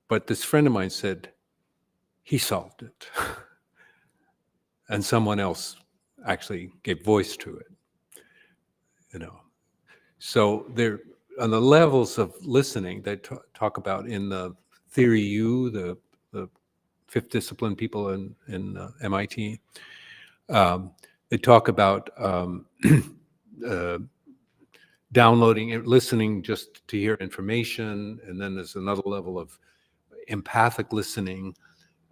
But this friend of mine said, he solved it. And someone else actually gave voice to it, you know. So there, on the levels of listening, they talk about in the Theory U, the fifth discipline people in MIT, they talk about downloading, listening just to hear information, and then there's another level of empathic listening,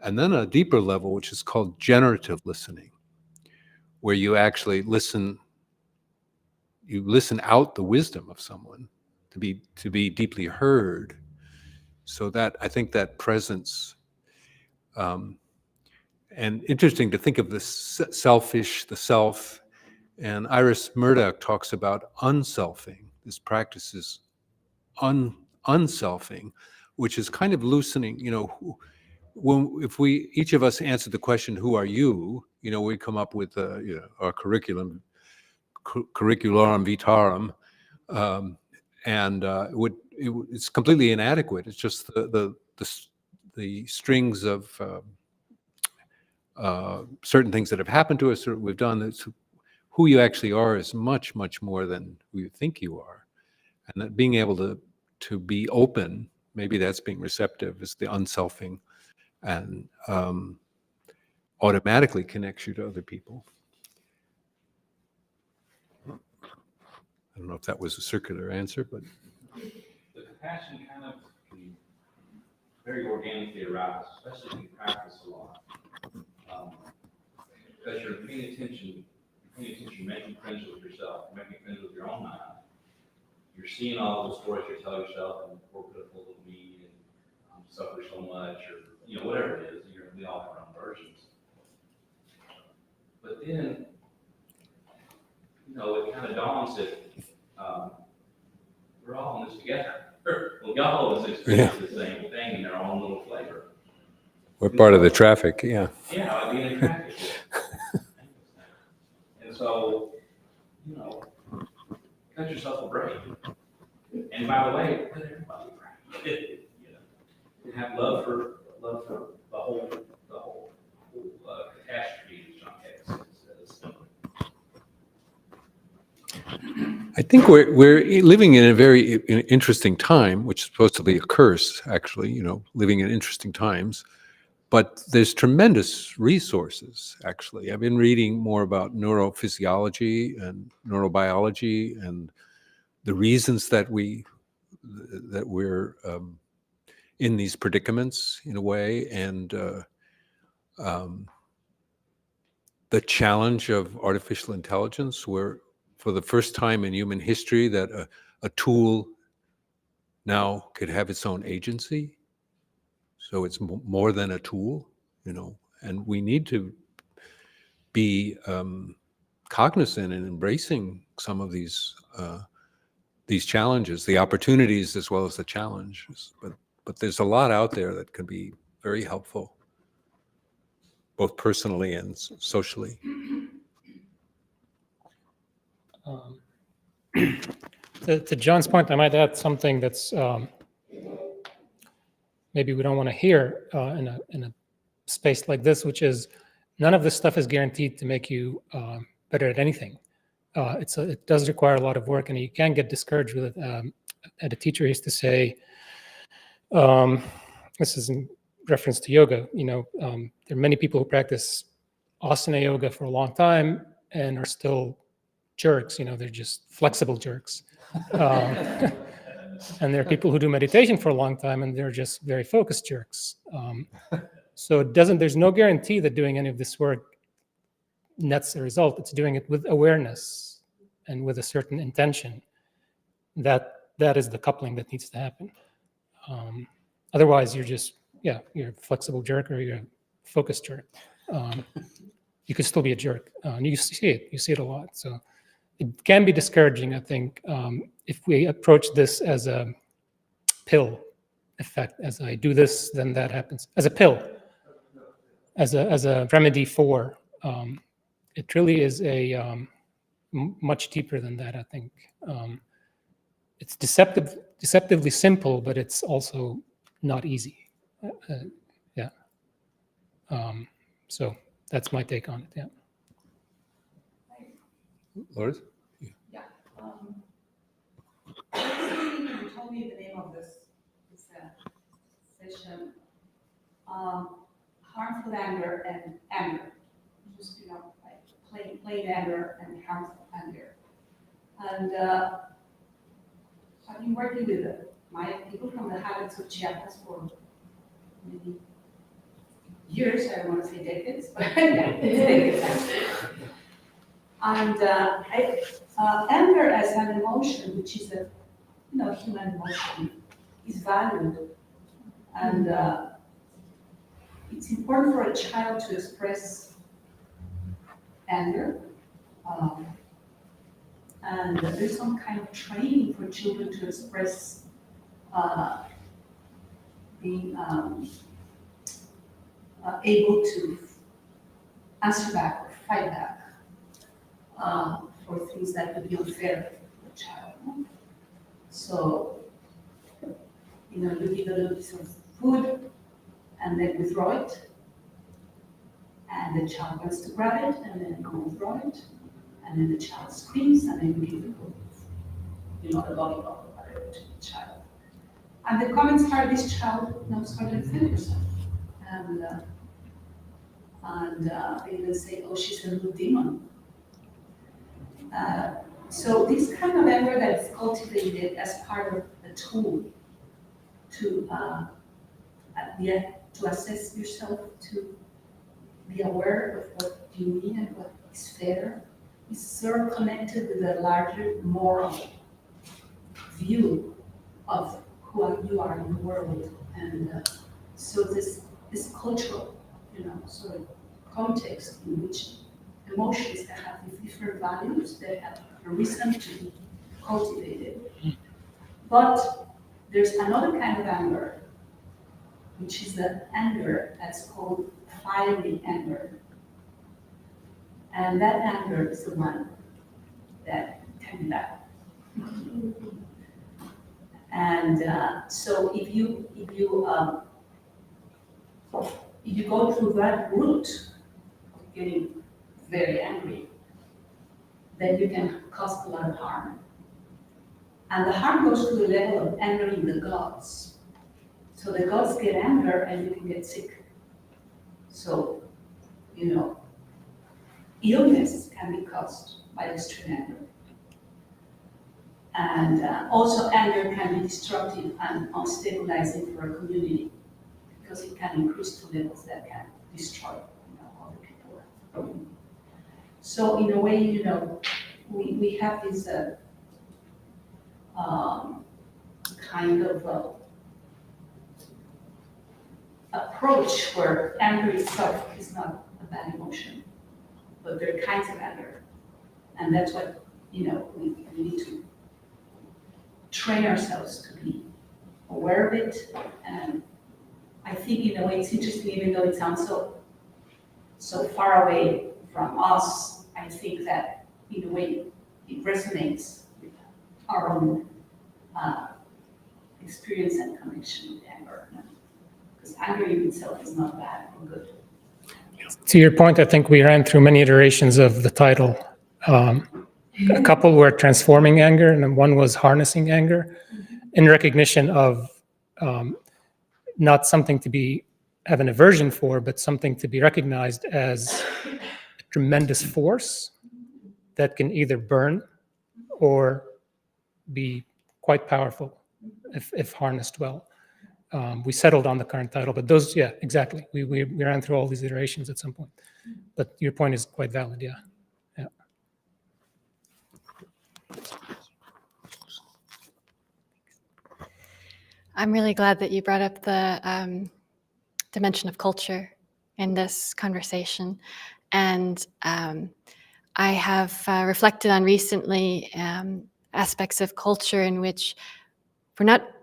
and then a deeper level, which is called generative listening, where you actually listen out the wisdom of someone to be deeply heard. So that, I think that presence, and interesting to think of the selfish, the self, and Iris Murdoch talks about unselfing. This practice is unselfing, which is kind of loosening, you know, if we, each of us answered the question, who are you? You know, we come up with our curriculum, curricularum vitarum, and it's completely inadequate. It's just the strings of certain things that have happened to us or we've done. It's, who you actually are is much, much more than who you think you are. And that being able to be open, maybe that's being receptive, is the unselfing, and automatically connects you to other people. I don't know if that was a circular answer, but. The compassion kind of can very organically arise, especially if you practice a lot. Because you're paying attention, making friends with yourself, making friends with your own mind. You're seeing all the stories you tell yourself, and poor pitiful little me, and suffer so much, or whatever it is. We all have our own versions. But then, it kind of dawns that we're all in this together. We all experience the same thing in their own little flavor. We're part of the traffic, yeah. Yeah, like being attracted to it. And so, you know, cut yourself a break. And by the way, cut everybody a break. You know, and have love for the whole catastrophe, as John Hicks says. I think we're living in a very interesting time, which is supposedly a curse, actually, you know, living in interesting times. But there's tremendous resources, actually. I've been reading more about neurophysiology and neurobiology and the reasons that we're in these predicaments in a way, and the challenge of artificial intelligence, where for the first time in human history that a tool now could have its own agency. So it's more than a tool, you know, and we need to be cognizant and embracing some of these challenges, the opportunities as well as the challenges. But there's a lot out there that can be very helpful, both personally and socially. To John's point, I might add something that's maybe we don't want to hear in a space like this, which is none of this stuff is guaranteed to make you better at anything. It does require a lot of work, and you can get discouraged with it. I had a teacher used to say, this is in reference to yoga, you know, there are many people who practice asana yoga for a long time and are still jerks, you know, they're just flexible jerks. And there are people who do meditation for a long time and they're just very focused jerks. So there's no guarantee that doing any of this work nets a result. It's doing it with awareness and with a certain intention. That is the coupling that needs to happen. Otherwise, you're a flexible jerk or you're a focused jerk. You could still be a jerk. And you see it a lot. So it can be discouraging, I think, if we approach this as a pill effect, as I do this, then that happens. As a pill, as a remedy for. It really is much deeper than that, I think. It's deceptively simple, but it's also not easy. Yeah. So that's my take on it. Yeah. Lourdes? Yeah. You told me the name of this session. Harmful anger and anger. Just, you know, like plain anger and harmful anger. And I've been working with my people from the habits of Chiapas for maybe years. I don't want to say decades, but yeah, it's decades. And anger as an emotion, which is a human emotion, is valued, and it's important for a child to express anger, and there's some kind of training for children to express being able to answer back or fight back for things that would be unfair for the child. So, you give a little piece of food and then withdraw it, and the child wants to grab it and then you withdraw it, and then the child screams and then you give the food, the lollipop or whatever to the child. And the comments are, this child knows how to defend herself. And they even say, oh, she's a little demon. So this kind of anger that is cultivated as part of a tool to assess yourself, to be aware of what you need and what is fair, is sort of connected with a larger moral view of who you are in the world. And so this cultural, sort of context in which emotions that have different values, that have a reason to be cultivated. But there's another kind of anger which is the anger that's called fiery anger. And that anger is the one that can be bad. And so if you go through that route of getting very angry, then you can cause a lot of harm. And the harm goes to the level of angering the gods. So the gods get anger and you can get sick. So, illness can be caused by extreme anger. And also anger can be destructive and unstabilizing for a community because it can increase to levels that can destroy other people. So in a way, we have this kind of approach where anger itself is not a bad emotion, but there are kinds of anger. And that's what, we need to train ourselves to be aware of it. And I think in a way it's interesting, even though it sounds so far away from us, I think that in a way it resonates with our own experience and connection with anger. Because anger in itself is not bad or good. To your point, I think we ran through many iterations of the title. A couple were transforming anger, and then one was harnessing anger, in recognition of not something to have an aversion for, but something to be recognized as a tremendous force that can either burn or be quite powerful if harnessed well. We settled on the current title, but those, yeah, exactly. We ran through all these iterations at some point. But your point is quite valid, yeah. Yeah. I'm really glad that you brought up the dimension of culture in this conversation. And I have reflected on recently aspects of culture in which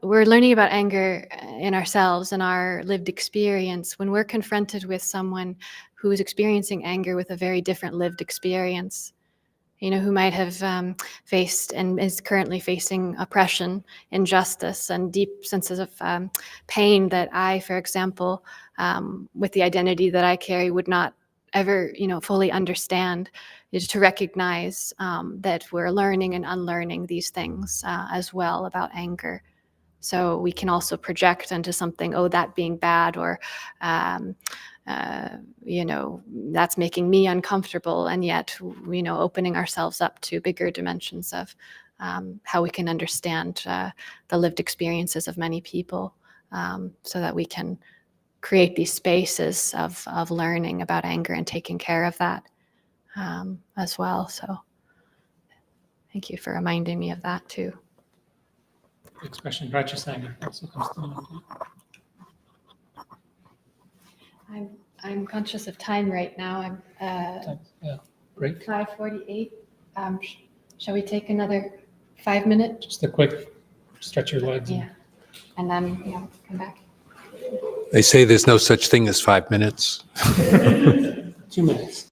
we're learning about anger in ourselves and our lived experience when we're confronted with someone who is experiencing anger with a very different lived experience, who might have faced and is currently facing oppression, injustice, and deep senses of pain that I, for example, with the identity that I carry, would not ever, fully understand, is to recognize that we're learning and unlearning these things as well about anger. So we can also project into something, that being bad, or that's making me uncomfortable, and yet, opening ourselves up to bigger dimensions of how we can understand the lived experiences of many people, so that we can create these spaces of learning about anger and taking care of that as well. So thank you for reminding me of that too. The expression righteous anger also comes to mind. I'm conscious of time right now. I'm Yeah, break. 5:48. Shall we take another 5 minutes? Just a quick stretch your legs. Yeah, and then come back. They say there's no such thing as 5 minutes. 2 minutes.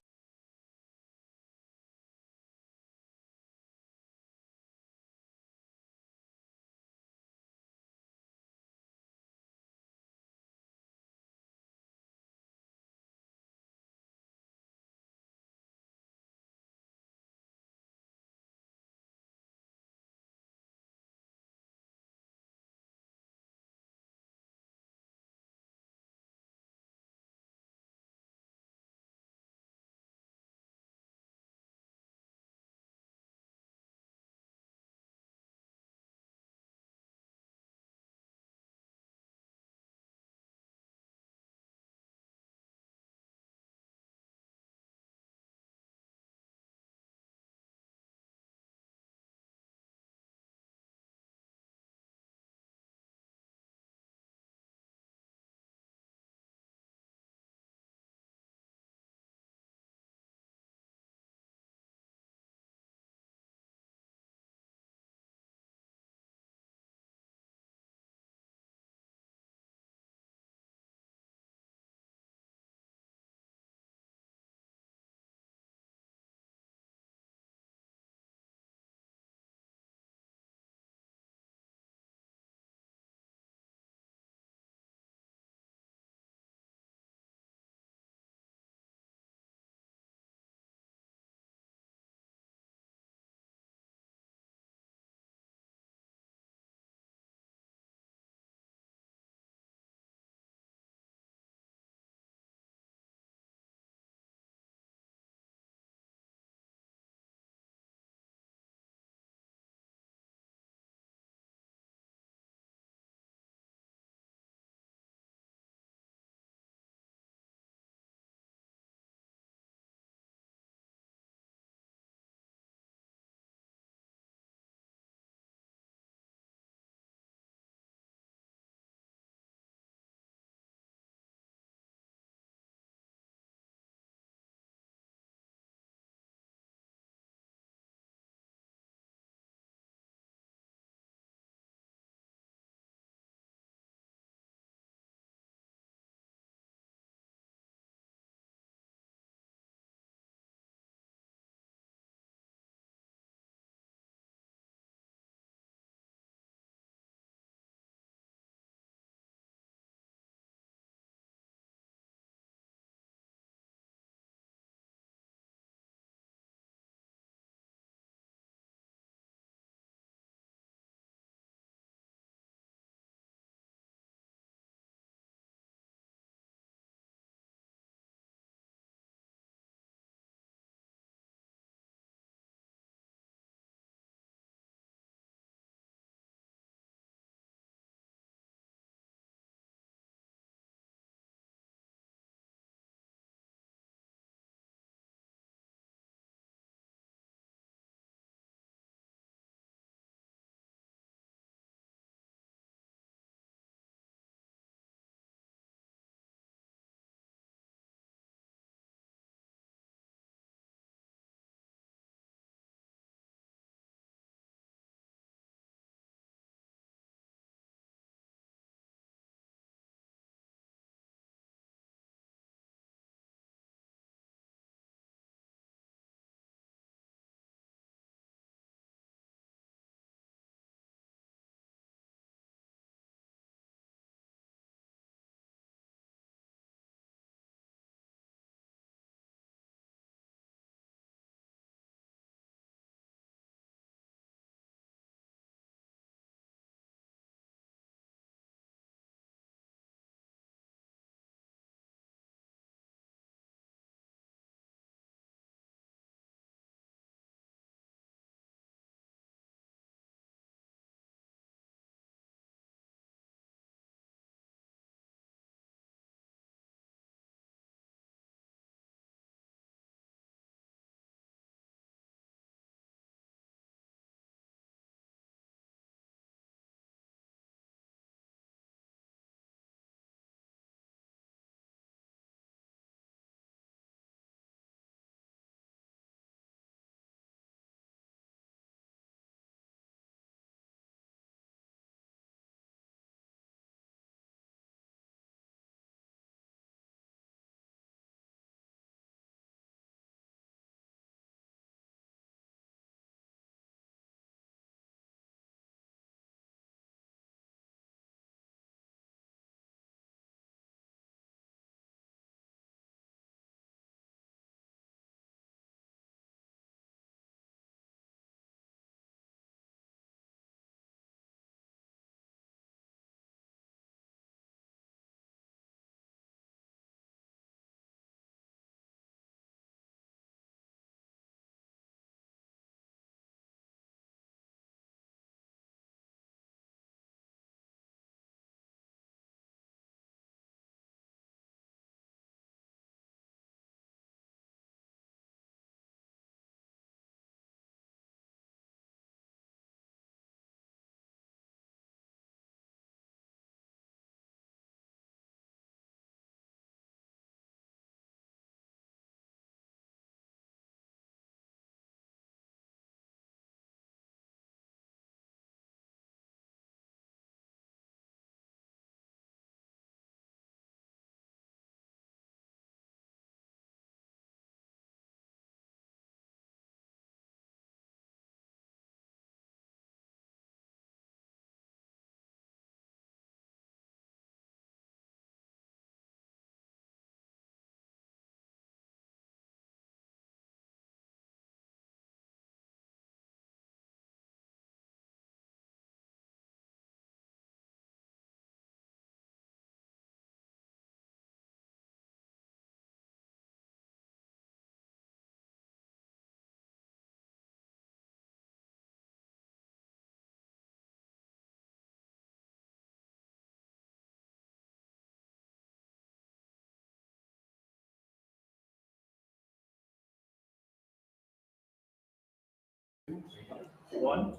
1.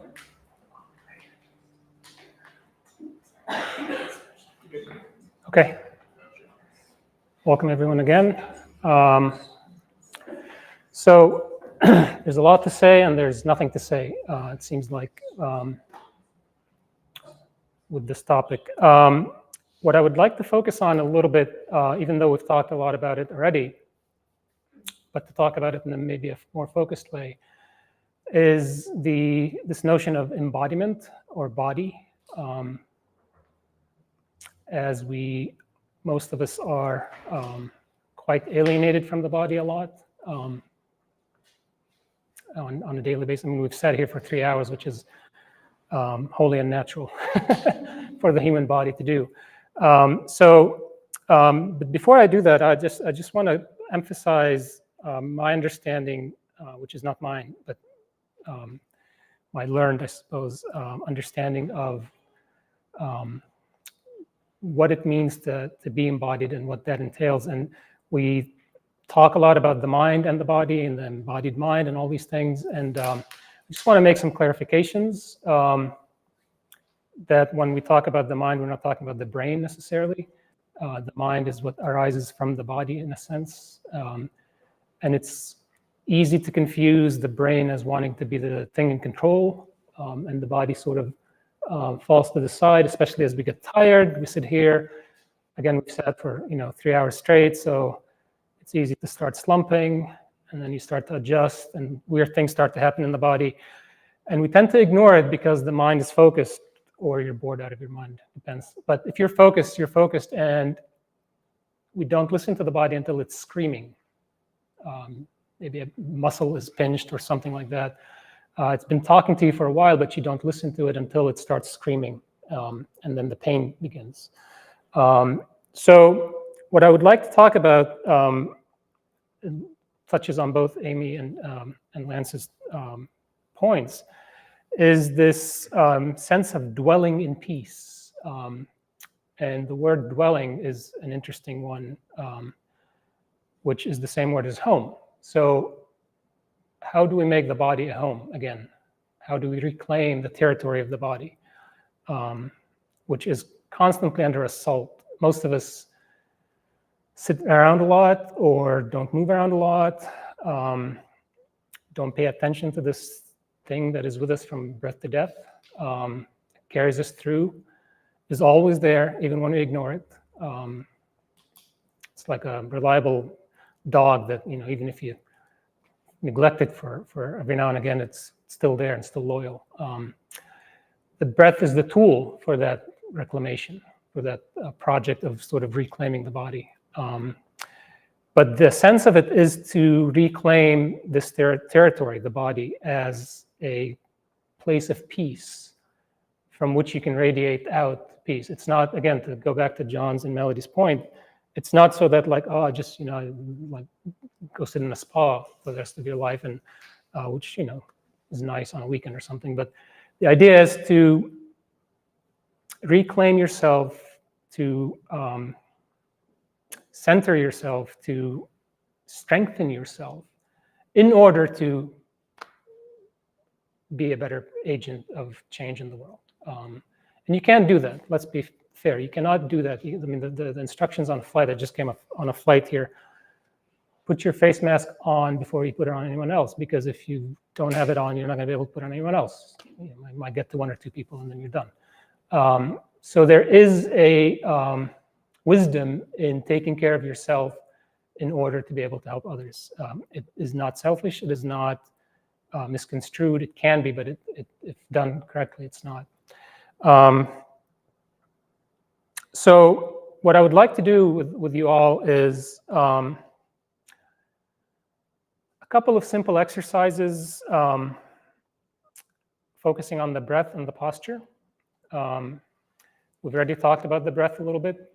Okay. Welcome everyone again. So there's a lot to say and there's nothing to say. It seems like with this topic. What I would like to focus on a little bit, even though we've talked a lot about it already, but to talk about it in maybe a more focused way, is this notion of embodiment or body. As most of us are quite alienated from the body a lot on a daily basis. I mean, we've sat here for 3 hours, which is wholly unnatural for the human body to do. But before I do that, I just want to emphasize my understanding, which is not mine, but my learned, I suppose, understanding of what it means to be embodied and what that entails. And we talk a lot about the mind and the body and the embodied mind and all these things. And I just want to make some clarifications that when we talk about the mind, we're not talking about the brain necessarily. The mind is what arises from the body in a sense. And it's easy to confuse the brain as wanting to be the thing in control, and the body sort of falls to the side, especially as we get tired. We sit here, again, we've sat for 3 hours straight, so it's easy to start slumping, and then you start to adjust, and weird things start to happen in the body. And we tend to ignore it because the mind is focused, or you're bored out of your mind, depends. But if you're focused, and we don't listen to the body until it's screaming. Maybe a muscle is pinched or something like that. It's been talking to you for a while, but you don't listen to it until it starts screaming, and then the pain begins. So what I would like to talk about touches on both Amy and Lance's points, is this sense of dwelling in peace. And the word dwelling is an interesting one, which is the same word as home. So how do we make the body a home again? How do we reclaim the territory of the body, which is constantly under assault? Most of us sit around a lot or don't move around a lot, don't pay attention to this thing that is with us from birth to death, carries us through, is always there, even when we ignore it. It's like a reliable dog that, even if you neglect it for every now and again, it's still there and still loyal. The breath is the tool for that reclamation, for that project of sort of reclaiming the body. But the sense of it is to reclaim this territory, the body, as a place of peace from which you can radiate out peace. It's not, again, to go back to John's and Melody's point, it's not so that just, like go sit in a spa for the rest of your life, and which, is nice on a weekend or something. But the idea is to reclaim yourself, to center yourself, to strengthen yourself in order to be a better agent of change in the world. And you can't do that. Let's be fair. You cannot do that. I mean, the instructions on a flight, I just came up on a flight here, put your face mask on before you put it on anyone else, because if you don't have it on, you're not going to be able to put it on anyone else. You might get to 1 or 2 people and then you're done. So there is a wisdom in taking care of yourself in order to be able to help others. It is not selfish. It is not misconstrued. It can be, but if done correctly, it's not. So what I would like to do with you all is a couple of simple exercises focusing on the breath and the posture. We've already talked about the breath a little bit.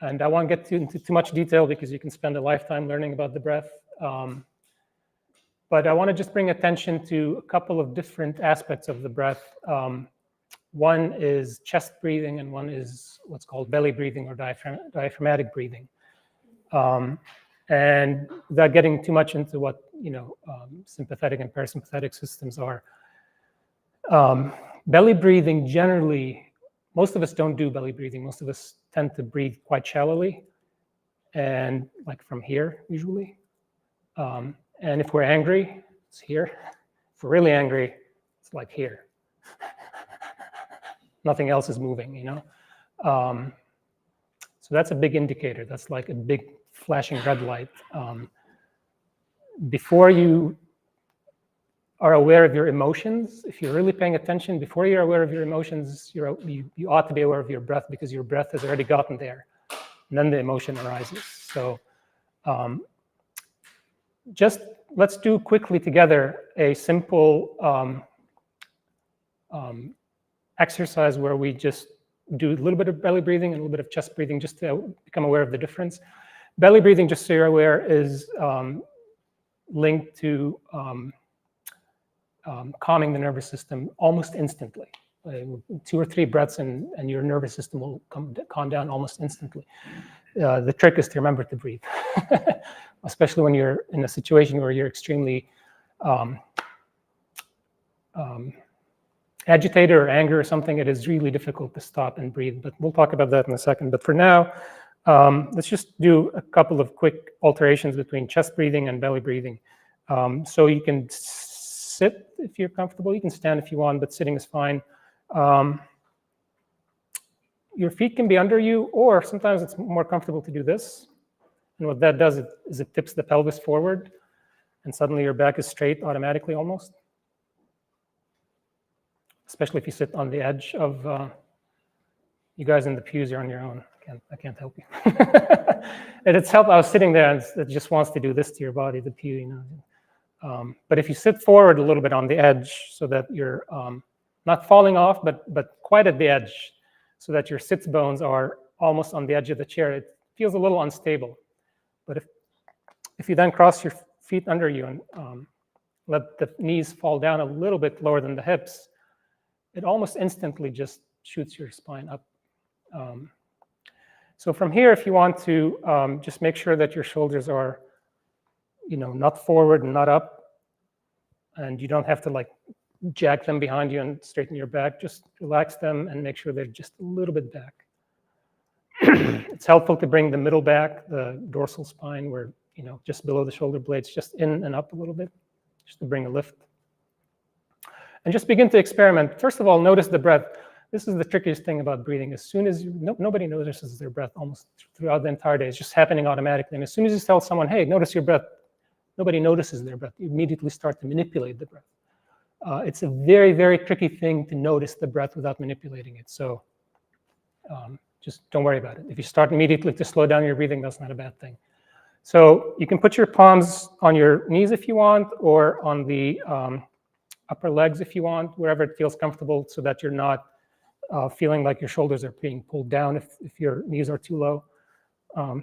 And I won't get into too much detail because you can spend a lifetime learning about the breath. But I want to just bring attention to a couple of different aspects of the breath. One is chest breathing, and one is what's called belly breathing or diaphragmatic breathing. And without getting too much into what sympathetic and parasympathetic systems are. Belly breathing generally, most of us don't do belly breathing. Most of us tend to breathe quite shallowly, and like from here usually. And if we're angry, it's here. If we're really angry, it's like here. Nothing else is moving, So that's a big indicator. That's like a big flashing red light. Before you are aware of your emotions, if you're really paying attention, before you're aware of your emotions, you ought to be aware of your breath, because your breath has already gotten there. And then the emotion arises. So just let's do quickly together a simple exercise where we just do a little bit of belly breathing and a little bit of chest breathing, just to become aware of the difference. Belly breathing, just so you're aware, is linked to calming the nervous system almost instantly. 2 or 3 breaths and your nervous system will calm down almost instantly. The trick is to remember to breathe, especially when you're in a situation where you're extremely agitated or anger or something. It is really difficult to stop and breathe, but we'll talk about that in a second. But for now, let's just do a couple of quick alterations between chest breathing and belly breathing. So you can sit if you're comfortable. You can stand if you want, but sitting is fine. Your feet can be under you, or sometimes it's more comfortable to do this. And what that does is it tips the pelvis forward, and suddenly your back is straight automatically almost. Especially if you sit on the edge of, you guys in the pews, you're on your own. I can't help you. And it's helped. I was sitting there, and it just wants to do this to your body, the pew, But if you sit forward a little bit on the edge, so that you're not falling off, but quite at the edge, so that your sits bones are almost on the edge of the chair, it feels a little unstable. But if you then cross your feet under you and let the knees fall down a little bit lower than the hips, it almost instantly just shoots your spine up. So from here, if you want to just make sure that your shoulders are, not forward and not up, and you don't have to like jack them behind you and straighten your back. Just relax them and make sure they're just a little bit back. It's helpful to bring the middle back, the dorsal spine, where, just below the shoulder blades, just in and up a little bit, just to bring a lift. And just begin to experiment. First of all, notice the breath. This is the trickiest thing about breathing. As soon as nobody notices their breath almost throughout the entire day. It's just happening automatically. And as soon as you tell someone, hey, notice your breath, nobody notices their breath. You immediately start to manipulate the breath. It's a very, very tricky thing to notice the breath without manipulating it. So just don't worry about it. If you start immediately to slow down your breathing, that's not a bad thing. So you can put your palms on your knees if you want, or on the upper legs if you want, wherever it feels comfortable, so that you're not feeling like your shoulders are being pulled down if your knees are too low.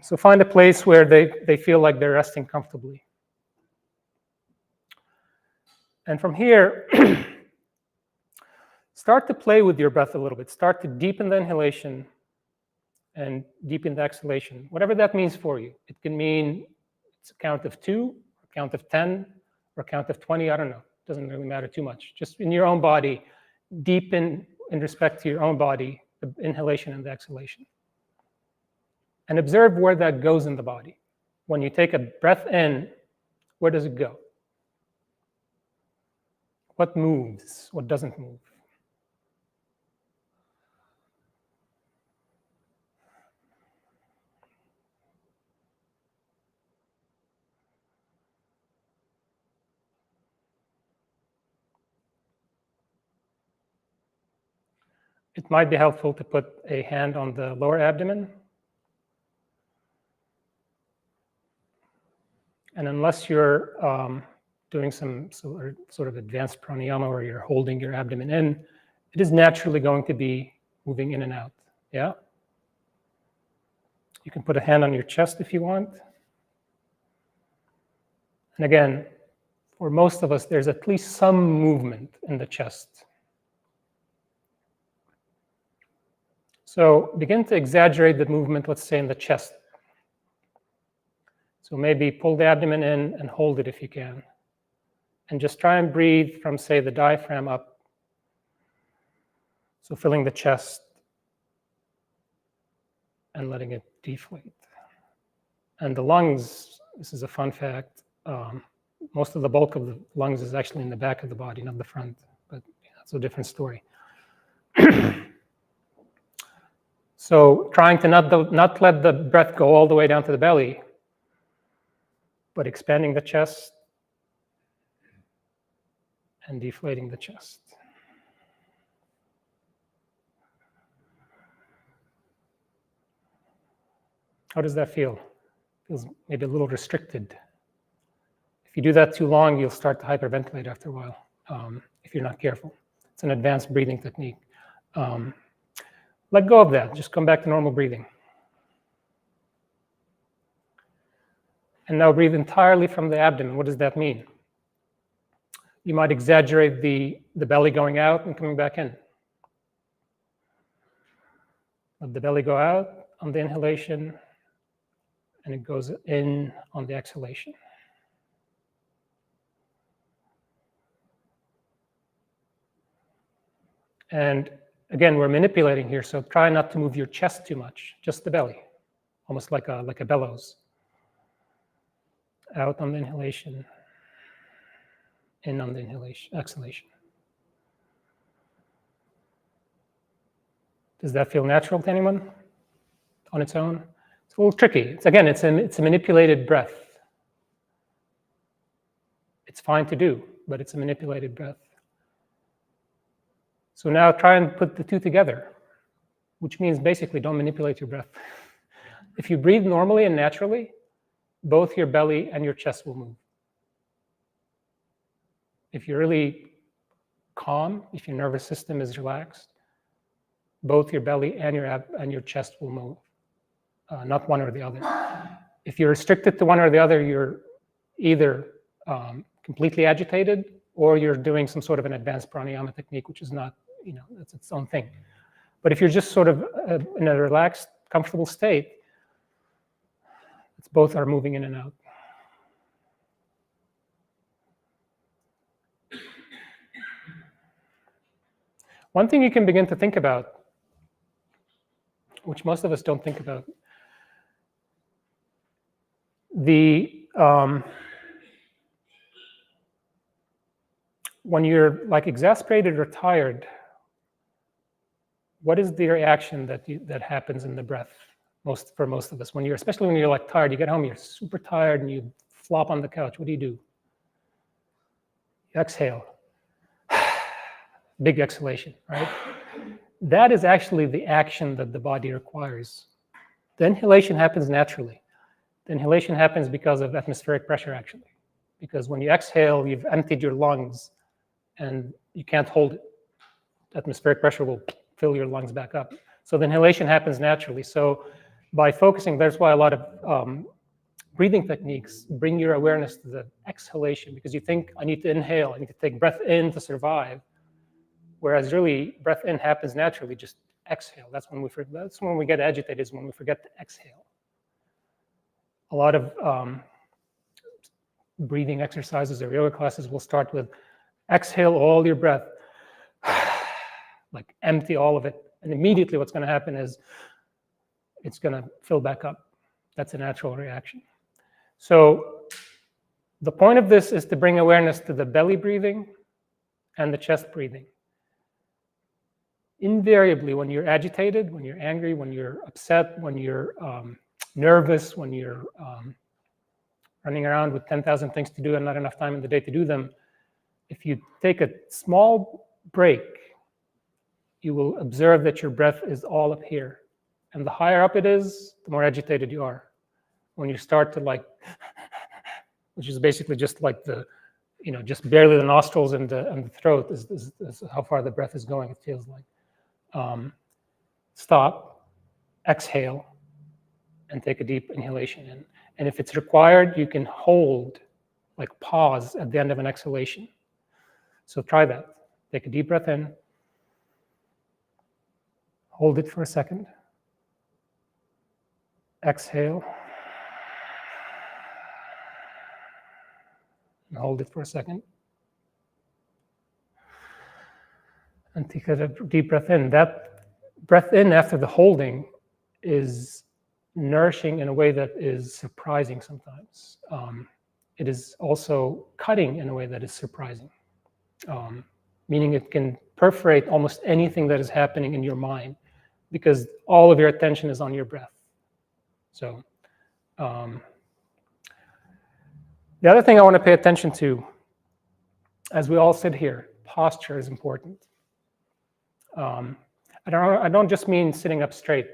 So find a place where they feel like they're resting comfortably. And from here, start to play with your breath a little bit. Start to deepen the inhalation and deepen the exhalation, whatever that means for you. It can mean it's a count of 2, a count of 10, or a count of 20, I don't know. It doesn't really matter too much. Just in your own body, deepen in respect to your own body, the inhalation and the exhalation. And observe where that goes in the body. When you take a breath in, where does it go? What moves? What doesn't move? It might be helpful to put a hand on the lower abdomen. And unless you're doing some sort of advanced pranayama where you're holding your abdomen in, it is naturally going to be moving in and out, yeah? You can put a hand on your chest if you want. And again, for most of us, there's at least some movement in the chest. So begin to exaggerate the movement, let's say, in the chest. So maybe pull the abdomen in and hold it if you can. And just try and breathe from, say, the diaphragm up. So filling the chest and letting it deflate. And the lungs, this is a fun fact, most of the bulk of the lungs is actually in the back of the body, not the front, but that's a different story. So trying to not let the breath go all the way down to the belly, but expanding the chest and deflating the chest. How does that feel? Feels maybe a little restricted. If you do that too long, you'll start to hyperventilate after a while, if you're not careful. It's an advanced breathing technique. Let go of that. Just come back to normal breathing. And now breathe entirely from the abdomen. What does that mean? You might exaggerate the belly going out and coming back in. Let the belly go out on the inhalation, and it goes in on the exhalation. And again, we're manipulating here, so try not to move your chest too much, just the belly, almost like a bellows. Out on the inhalation, in on the inhalation, exhalation. Does that feel natural to anyone on its own? It's a little tricky. It's a manipulated breath. It's fine to do, but it's a manipulated breath. So now try and put the two together, which means basically don't manipulate your breath. If you breathe normally and naturally, both your belly and your chest will move. If you're really calm, if your nervous system is relaxed, both your belly and your chest will move, not one or the other. If you're restricted to one or the other, you're either completely agitated or you're doing some sort of an advanced pranayama technique, which is not, that's its own thing. But if you're just sort of in a relaxed, comfortable state, both are moving in and out. One thing you can begin to think about, which most of us don't think about, when you're like exasperated or tired, what is the reaction that happens in the breath? For most of us, especially when you're like tired, you get home, you're super tired, and you flop on the couch. What do? You exhale. Big exhalation, right? That is actually the action that the body requires. The inhalation happens naturally. The inhalation happens because of atmospheric pressure, actually. Because when you exhale, you've emptied your lungs, and you can't hold it. Atmospheric pressure will fill your lungs back up. So the inhalation happens naturally. So by focusing, that's why a lot of breathing techniques bring your awareness to the exhalation, because you think, I need to inhale, I need to take breath in to survive. Whereas really, breath in happens naturally, just exhale. That's when we get agitated, is when we forget to exhale. A lot of breathing exercises or yoga classes will start with exhale all your breath, like empty all of it. And immediately what's going to happen is it's going to fill back up. That's a natural reaction. So the point of this is to bring awareness to the belly breathing and the chest breathing. Invariably, when you're agitated, when you're angry, when you're upset, when you're nervous, when you're running around with 10,000 things to do and not enough time in the day to do them, if you take a small break, you will observe that your breath is all up here. And the higher up it is, the more agitated you are. When you start to which is basically just like just barely the nostrils and the throat is how far the breath is going, it feels like. Stop, exhale, and take a deep inhalation in. And if it's required, you can hold, pause at the end of an exhalation. So try that. Take a deep breath in. Hold it for a second. Exhale. hold it for a second. And take a deep breath in. That breath in after the holding is nourishing in a way that is surprising sometimes. It is also cutting in a way that is surprising, meaning it can perforate almost anything that is happening in your mind because all of your attention is on your breath. So the other thing I want to pay attention to as we all sit here, posture is important. I don't just mean sitting up straight.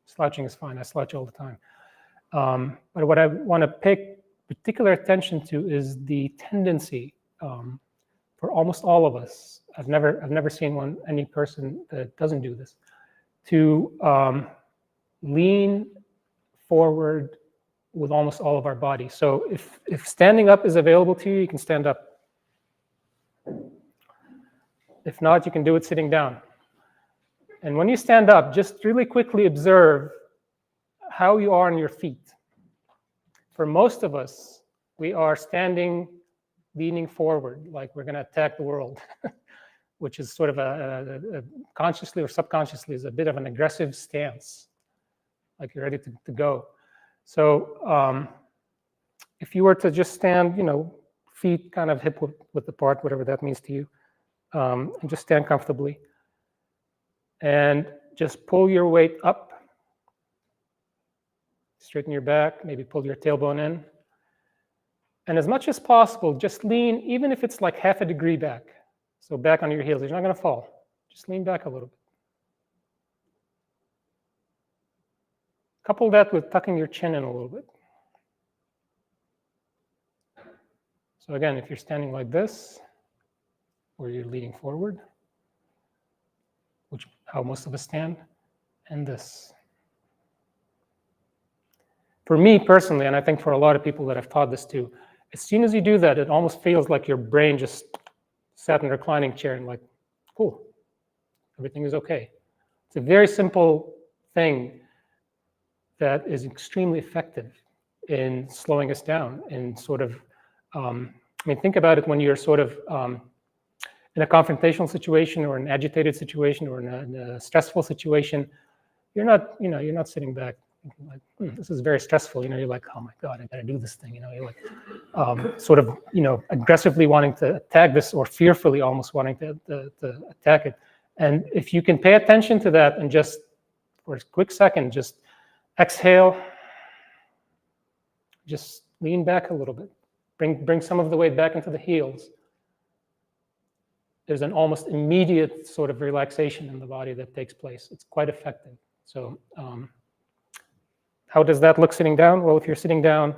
Slouching is fine. I slouch all the time. But what I want to pay particular attention to is the tendency for almost all of us. I've never seen any person that doesn't do this, to lean forward with almost all of our body. So if standing up is available to you, you can stand up. If not, you can do it sitting down. And when you stand up, just really quickly observe how you are on your feet. For most of us, we are standing, leaning forward, like we're going to attack the world, which is sort of a consciously or subconsciously is a bit of an aggressive stance, like you're ready to go. So if you were to just stand, feet kind of hip width apart, whatever that means to you, and just stand comfortably. And just pull your weight up. Straighten your back, maybe pull your tailbone in. And as much as possible, just lean, even if it's like half a degree back. So back on your heels, you're not going to fall. Just lean back a little bit. Couple that with tucking your chin in a little bit. So again, if you're standing like this, or you're leaning forward, which how most of us stand, and this. For me personally, and I think for a lot of people that I've taught this to, as soon as you do that, it almost feels like your brain just sat in a reclining chair and like, cool, everything is okay. It's a very simple thing that is extremely effective in slowing us down and sort of, think about it when you're sort of in a confrontational situation or an agitated situation or in a stressful situation, you're not sitting back thinking like, this is very stressful. You're like, oh my God, I got to do this thing. You're like, sort of, aggressively wanting to attack this or fearfully almost wanting to attack it. And if you can pay attention to that and just for a quick second, just exhale, just lean back a little bit, bring some of the weight back into the heels. There's an almost immediate sort of relaxation in the body that takes place. It's quite effective. So how does that look sitting down? Well, if you're sitting down,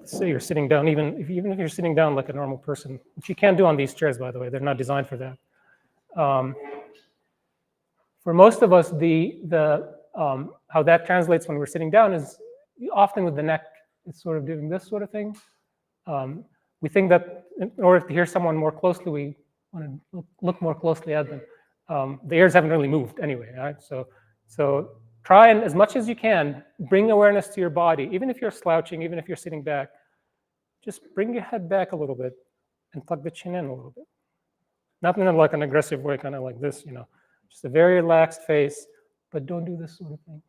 say you're sitting down, even if you're sitting down like a normal person, which you can't do on these chairs, by the way, they're not designed for that. For most of us, how that translates when we're sitting down is often with the neck. It's sort of doing this sort of thing. We think that in order to hear someone more closely, we want to look more closely at them. The ears haven't really moved anyway, right? So try and, as much as you can, bring awareness to your body. Even if you're slouching, even if you're sitting back, just bring your head back a little bit and tuck the chin in a little bit. Not in like an aggressive way, kind of like this, Just a very relaxed face, but don't do this sort of thing.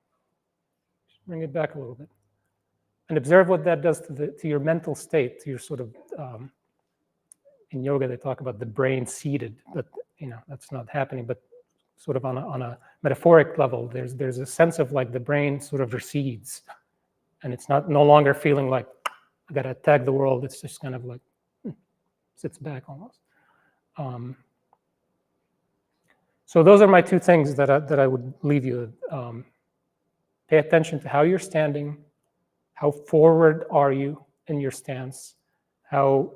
Just bring it back a little bit. And observe what that does to your mental state, to your sort of, in yoga they talk about the brain seated, but that's not happening, but sort of on a metaphoric level, there's a sense of like the brain sort of recedes, and it's no longer feeling like I gotta attack the world. It's just kind of like sits back almost. So those are my two things that I would leave you with. Pay attention to how you're standing. How forward are you in your stance? How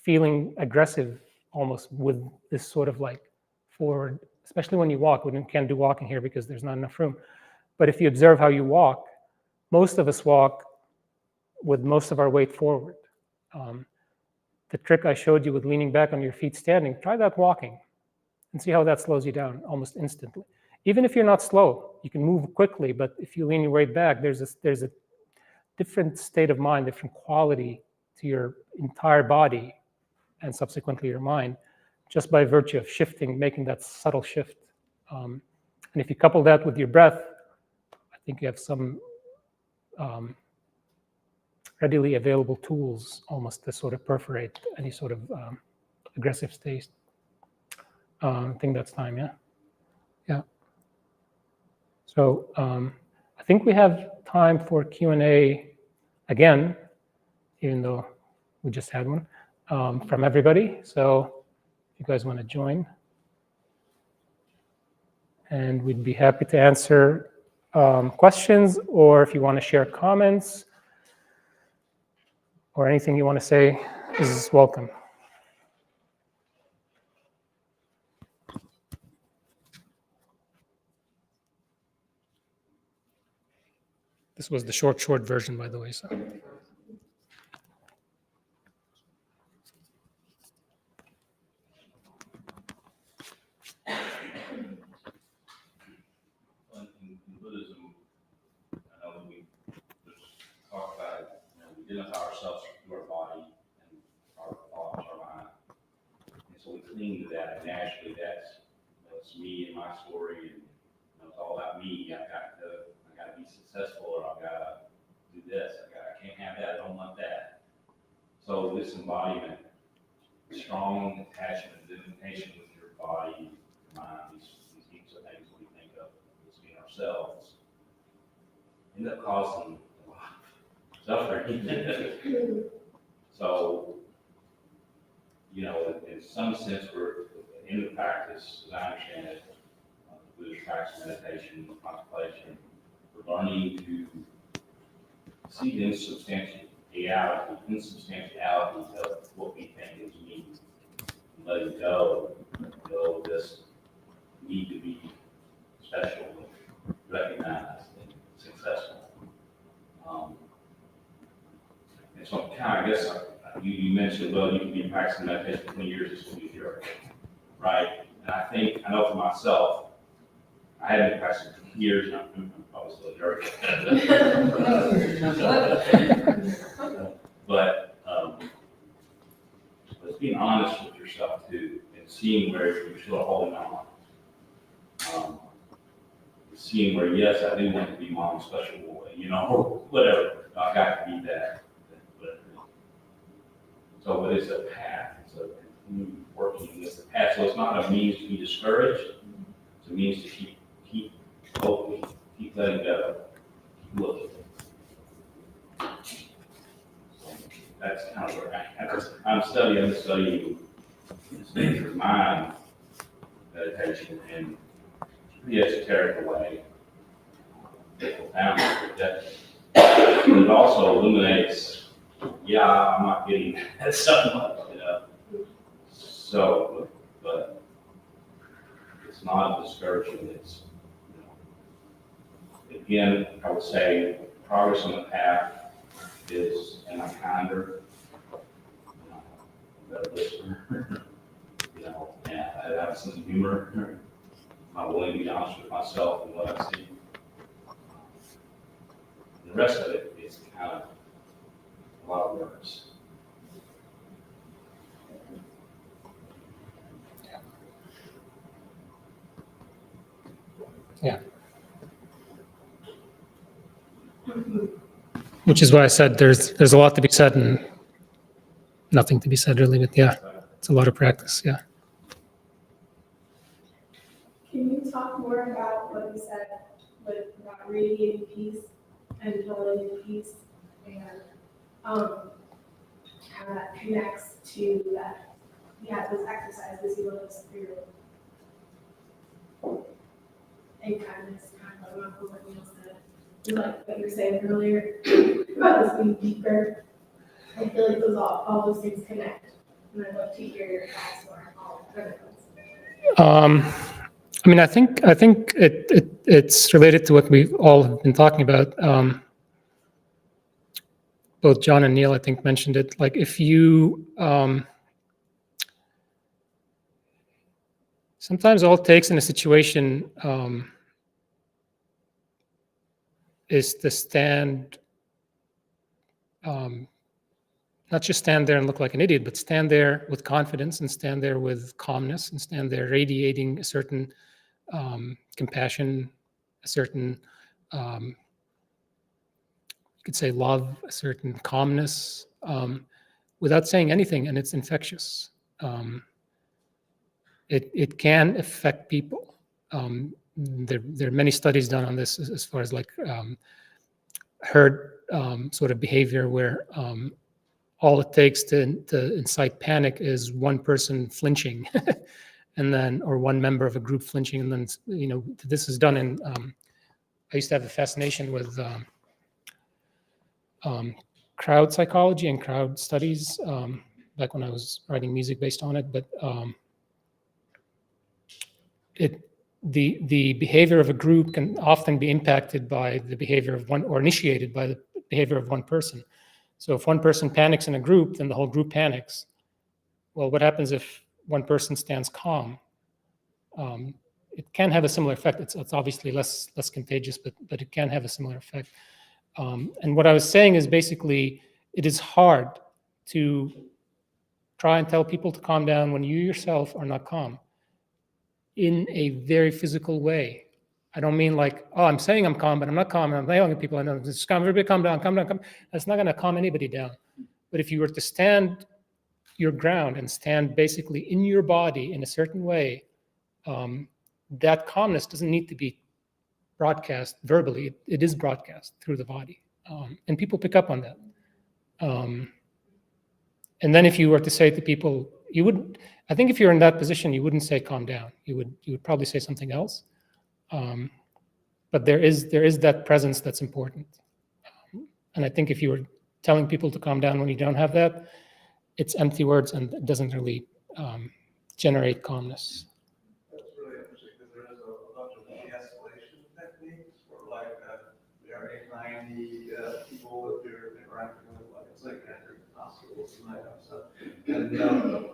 feeling aggressive almost with this sort of like forward, especially when you walk. We can't do walking here because there's not enough room. But if you observe how you walk, most of us walk with most of our weight forward. The trick I showed you with leaning back on your feet standing, try that walking and see how that slows you down almost instantly. Even if you're not slow, you can move quickly, but if you lean your weight back, there's different state of mind, different quality to your entire body and subsequently your mind, just by virtue of shifting, making that subtle shift. And if you couple that with your breath, I think you have some readily available tools almost to sort of perforate any sort of aggressive state. I think that's time, yeah? Yeah. So I think we have time for Q&A again, even though we just had one, from everybody. So if you guys want to join. And we'd be happy to answer questions, or if you want to share comments or anything you want to say is welcome. This was the short version, by the way. So. In Buddhism, I know that we just talk about it, we identify ourselves through our body and our thoughts, our mind. And so we cling to that, and naturally that's me and my story, and it's all about me. I gotta be successful, or I've gotta do this. I can't have that. I don't want that. So this embodiment, strong attachment, identification with your body, mind, these heaps of things we think of as being ourselves, end up causing a lot of suffering. So, in some sense, we're in the practice, as I understand it, the Buddhist practice, meditation, contemplation, we're learning to see the insubstantiality of what we think is me, and letting go of this need to be special, and recognized, and successful. And so, I guess you mentioned, well, you can be practicing meditation for 20 years, it's going to be here, right? And I know for myself, I haven't been practicing for years, and I'm probably still a jerk. But it's being honest with yourself too, and seeing where you're still holding on. Seeing where, yes, I do want to be mom's special boy, whatever. I got to be that. So, but it's a path. It's a continued working against the path. So it's not a means to be discouraged. It's a means to keep hoping, keep letting go, keep looking. So that's kind of where I'm studying this nature of mind meditation in a pretty esoteric way. That it also illuminates, I'm not getting that so much, So, but it's not a discouragement. It's, again, I would say progress on the path is, am I kinder? Better listener? And I have some humor. Am I willing to be honest with myself and what I see? The rest of it is kind of a lot of words. Yeah. Which is why I said there's a lot to be said and nothing to be said really, but yeah, it's a lot of practice, yeah. Can you talk more about what you said about radiating peace and feeling peace, and how that connects to that? Those exercises you want us through. And kindness, kind of like what Neil said. Like what you were saying earlier about this being deeper. I feel like all those things connect. And I'd love to hear your thoughts more on all of those. I think it's related to what we've all have been talking about. Both John and Neil, I think, mentioned it. Like if you, sometimes all it takes in a situation is to stand not just stand there and look like an idiot, but stand there with confidence and stand there with calmness and stand there radiating a certain compassion, a certain, you could say love, a certain calmness, without saying anything, and it's infectious. It can affect people. There are many studies done on this as far as like herd sort of behavior where all it takes to incite panic is one person flinching and then, or one member of a group flinching. And then, you know, this is done in, I used to have a fascination with crowd psychology and crowd studies back when I was writing music based on it. But the behavior of a group can often be impacted by the behavior of one, or initiated by the behavior of one person. So if one person panics in a group, then the whole group panics. Well, what happens if one person stands calm? It can have a similar effect. It's obviously less contagious, but it can have a similar effect. And what I was saying is basically, it is hard to try and tell people to calm down when you yourself are not calm in a very physical way. I don't mean like, oh, I'm saying I'm calm, but I'm not calm, and I'm yelling at people. I know, just calm, everybody calm down, calm down, calm. That's not going to calm anybody down. But if you were to stand your ground and stand basically in your body in a certain way, that calmness doesn't need to be broadcast verbally. It is broadcast through the body, and people pick up on that. And then if you were to say to people, you would, I think if you're in that position, you wouldn't say calm down. You would probably say something else. But there is that presence that's important. And I think if you were telling people to calm down when you don't have that, it's empty words and it doesn't really generate calmness. That's really interesting because there is a bunch of de-escalation techniques for like very 90 people that you're interacting with, like it's like entering hospitals tonight and stuff. And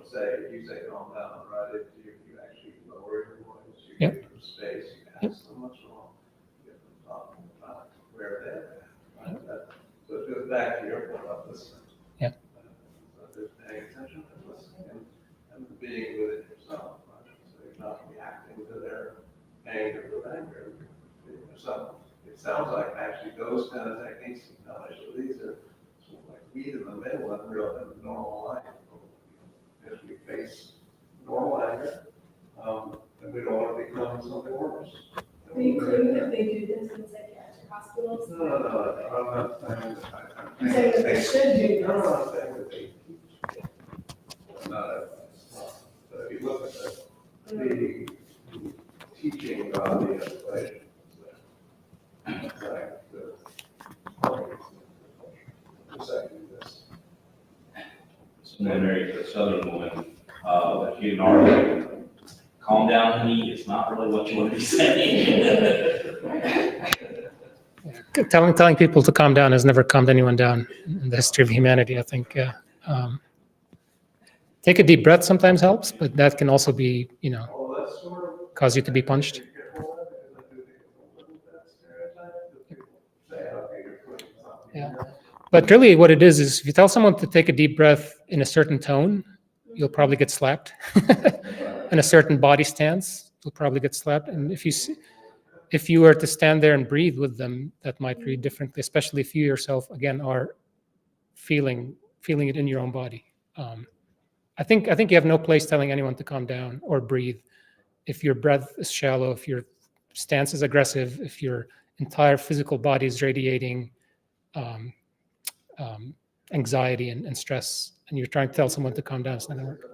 say, you say calm down, right? If you actually lower your voice, you Yep. give them space, you ask them what's wrong, you get them talking about where they're at. Right? So it goes back to your point about listening. Yeah. So just paying attention and listening and being within yourself, right? So you're not reacting to their anger with anger, being yourself. It sounds like actually those kind of techniques, these are sort of like weed in the middle of real and normal life. As we face normal anger, and we don't want to become something worse. Are you including that they do this in psychiatric hospitals? No, I'm not saying that. I'm saying that they should do No, this. I'm saying that they teach. Not everyone. But if you look at the teaching of the escalation, it's like the second this. So then married to a southern woman, she had already, calm down, honey, it's not really what you want to be saying. Telling people to calm down has never calmed anyone down in the history of humanity, I think. Take a deep breath sometimes helps, but that can also be, you know, Well, that's sort of. cause you to be punched. Yeah. But really what it is if you tell someone to take a deep breath in a certain tone, you'll probably get slapped. In a certain body stance, you'll probably get slapped. And if you were to stand there and breathe with them, that might read differently, especially if you yourself, again, are feeling it in your own body. I think you have no place telling anyone to calm down or breathe. If your breath is shallow, if your stance is aggressive, if your entire physical body is radiating anxiety and stress, and you're trying to tell someone to calm down, it's not going to work.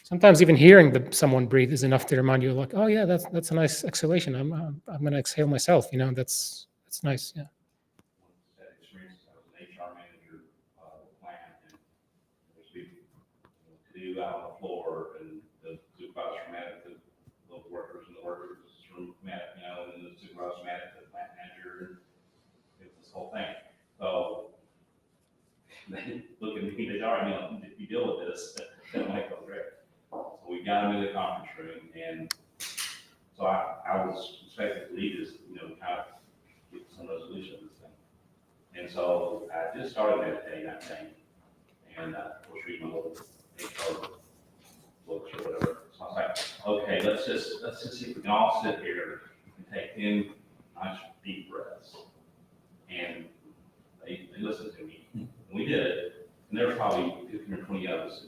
Sometimes even hearing someone breathe is enough to remind you, like, oh yeah, that's a nice exhalation. I'm going to exhale myself. You know, that's nice. Yeah. That experience, I was an HR manager of the plant, and there's people to do out on the floor, and the supervisor from at the workers and the workers from Matt, you know, and the supervisor from at the plant manager, and it was this whole thing. So they look at me, they say, all right, you know, if you deal with this, that might go great. So we got them in the conference room, and so I so I just started meditating, I think, and was reading my little HR books or whatever. So I was like, okay, let's just see if we can all sit here and take 10 nice deep breaths. And they listened to me. And we did it. And there were probably 15 or 20 of us.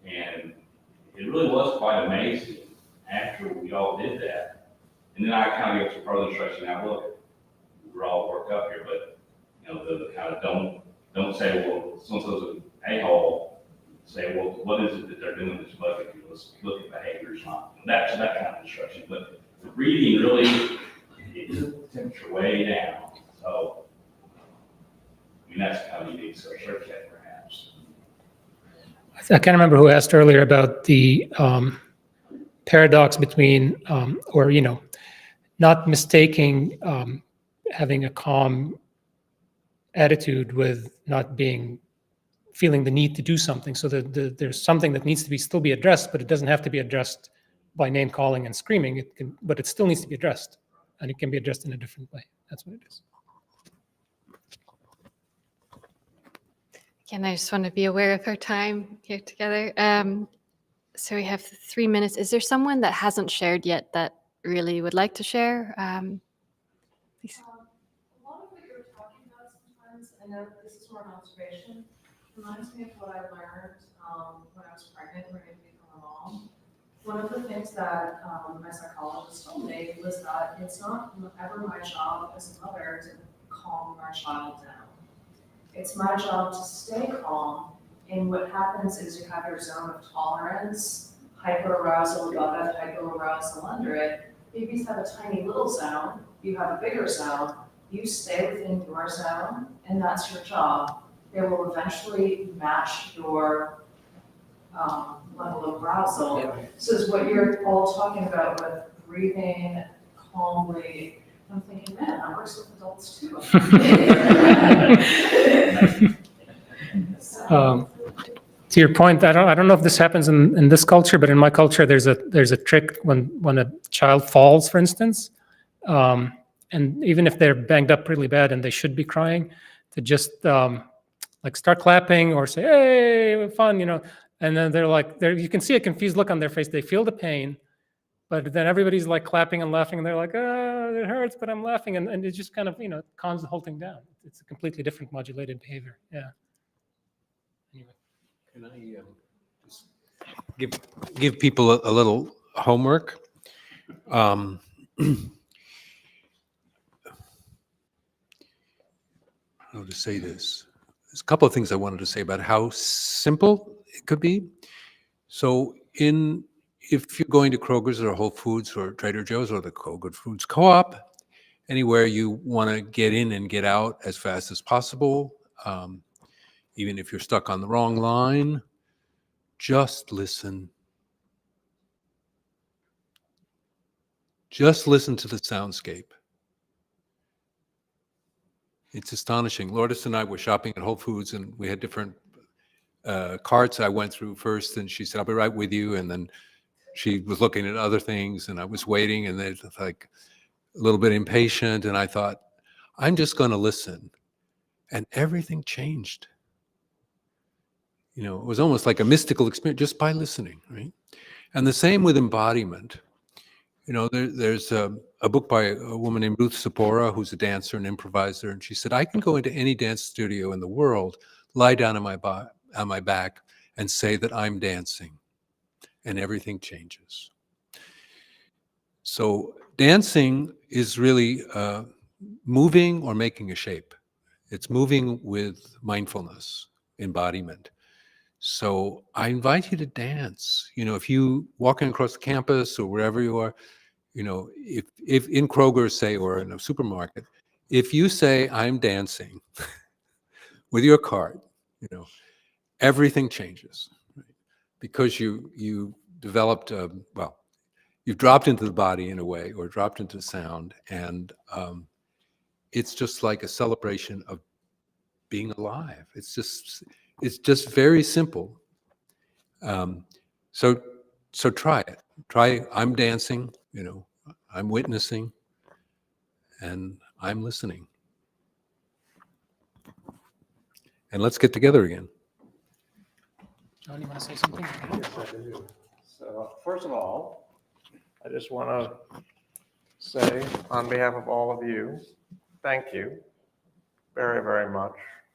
And it really was quite amazing after we all did that. And then I kind of gave some further instruction. Now, look, we're all worked up here, but you know, the kind of don't say, well, so-and-so's an a-hole. Say, well, what is it that they're doing that's bugging you? Let's look at behaviors, not that kind of instruction. But the breathing really, it took the temperature way down. So, I mean, that's kind of unique search that perhaps. I can't remember who asked earlier about the paradox between, or, you know, not mistaking having a calm attitude with not feeling the need to do something. So that there's something that needs to still be addressed, but it doesn't have to be addressed by name calling and screaming. But it still needs to be addressed, and it can be addressed in a different way. That's what it is. Again, I just want to be aware of our time here together. So we have 3 minutes. Is there someone that hasn't shared yet that really would like to share? Please. A lot of what you're talking about sometimes, I know this is more an observation, reminds me of what I learned when I was pregnant, when I became a mom. One of the things that my psychologist told me was that it's not ever my job as a mother to calm my child down. It's my job to stay calm, and what happens is you have your zone of tolerance, hyperarousal above it, hyperarousal under it. Babies have a tiny little zone, you have a bigger zone, you stay within your zone, and that's your job. They will eventually match your level of arousal. So it's what you're all talking about with breathing calmly. I'm thinking, man, that works with adults too. To your point, I don't know if this happens in this culture, but in my culture, there's a trick when a child falls, for instance, and even if they're banged up really bad and they should be crying, to just like start clapping or say, "Hey, fun," you know, and then they're like, you can see a confused look on their face. They feel the pain, but then everybody's like clapping and laughing, and they're like, "Oh, it hurts, but I'm laughing," and it just kind of, you know, calms the whole thing down. It's a completely different modulated behavior. Yeah. Anyway. Can I just give people a little homework? How to say this? There's a couple of things I wanted to say about how simple it could be. So if you're going to Kroger's or Whole Foods or Trader Joe's or the Good Foods Co-op, anywhere you want to get in and get out as fast as possible, even if you're stuck on the wrong line, just listen. Just listen to the soundscape. It's astonishing. Lourdes and I were shopping at Whole Foods, and we had different carts I went through first, and she said, "I'll be right with you." And then she was looking at other things, and I was waiting, and they was like a little bit impatient, and I thought, I'm just going to listen. And everything changed. You know, it was almost like a mystical experience just by listening, right? And the same with embodiment. You know, there's a book by a woman named Ruth Sapora, who's a dancer and improviser, and she said, I can go into any dance studio in the world, lie down on my back, and say that I'm dancing, and everything changes. So dancing is really moving or making a shape. It's moving with mindfulness, embodiment. So I invite you to dance. You know, if you walking across the campus or wherever you are, you know, if in Kroger, say, or in a supermarket, if you say, I'm dancing with your cart, you know, everything changes, right? Because you developed, you've dropped into the body in a way, or dropped into sound, and it's just like a celebration of being alive. It's just very simple. So try it. Try, I'm dancing, you know, I'm witnessing, and I'm listening. And let's get together again. John, you want to say something? Yes, I do. So first of all, I just want to say on behalf of all of you, thank you very, very much.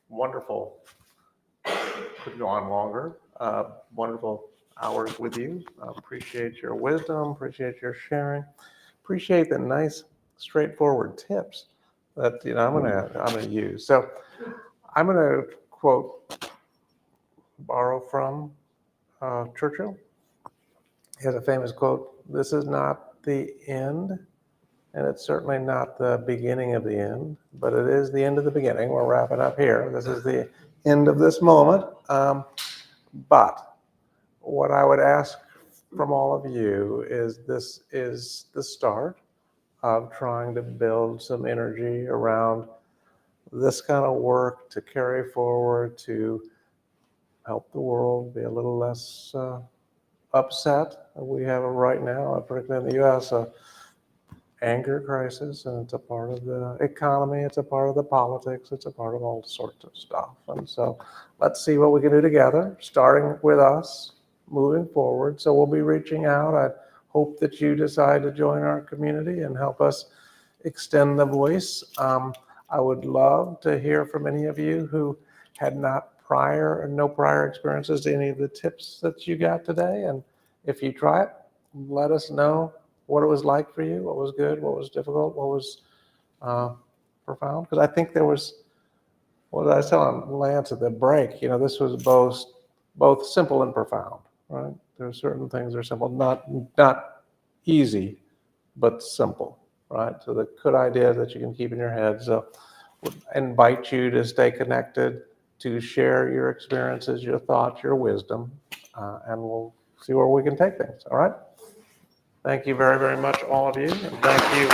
Wonderful. Could go on longer. Wonderful hours with you. Appreciate your wisdom, appreciate your sharing, appreciate the nice, straightforward tips that I'm gonna use. So I'm gonna borrow from Churchill. He has a famous quote: "This is not the end, and it's certainly not the beginning of the end, but it is the end of the beginning." We're wrapping up here. This is the end of this moment. But what I would ask from all of you is, this is the start of trying to build some energy around this kind of work to carry forward to help the world be a little less upset. We have right now, particularly in the U.S., a anger crisis, and it's a part of the economy, it's a part of the politics, it's a part of all sorts of stuff. And so let's see what we can do together, starting with us, moving forward. So we'll be reaching out. I hope that you decide to join our community and help us extend the voice. I would love to hear from any of you who had no prior experiences to any of the tips that you got today. And if you try it, let us know what it was like for you, what was good, what was difficult, what was profound. Because I think there was, what did I was telling Lance at the break, this was both simple and profound, right? There are certain things that are simple, not easy, but simple, right? So the good ideas that you can keep in your head. So I invite you to stay connected, to share your experiences, your thoughts, your wisdom, and we'll see where we can take things, all right? Thank you very, very much, all of you, and thank you.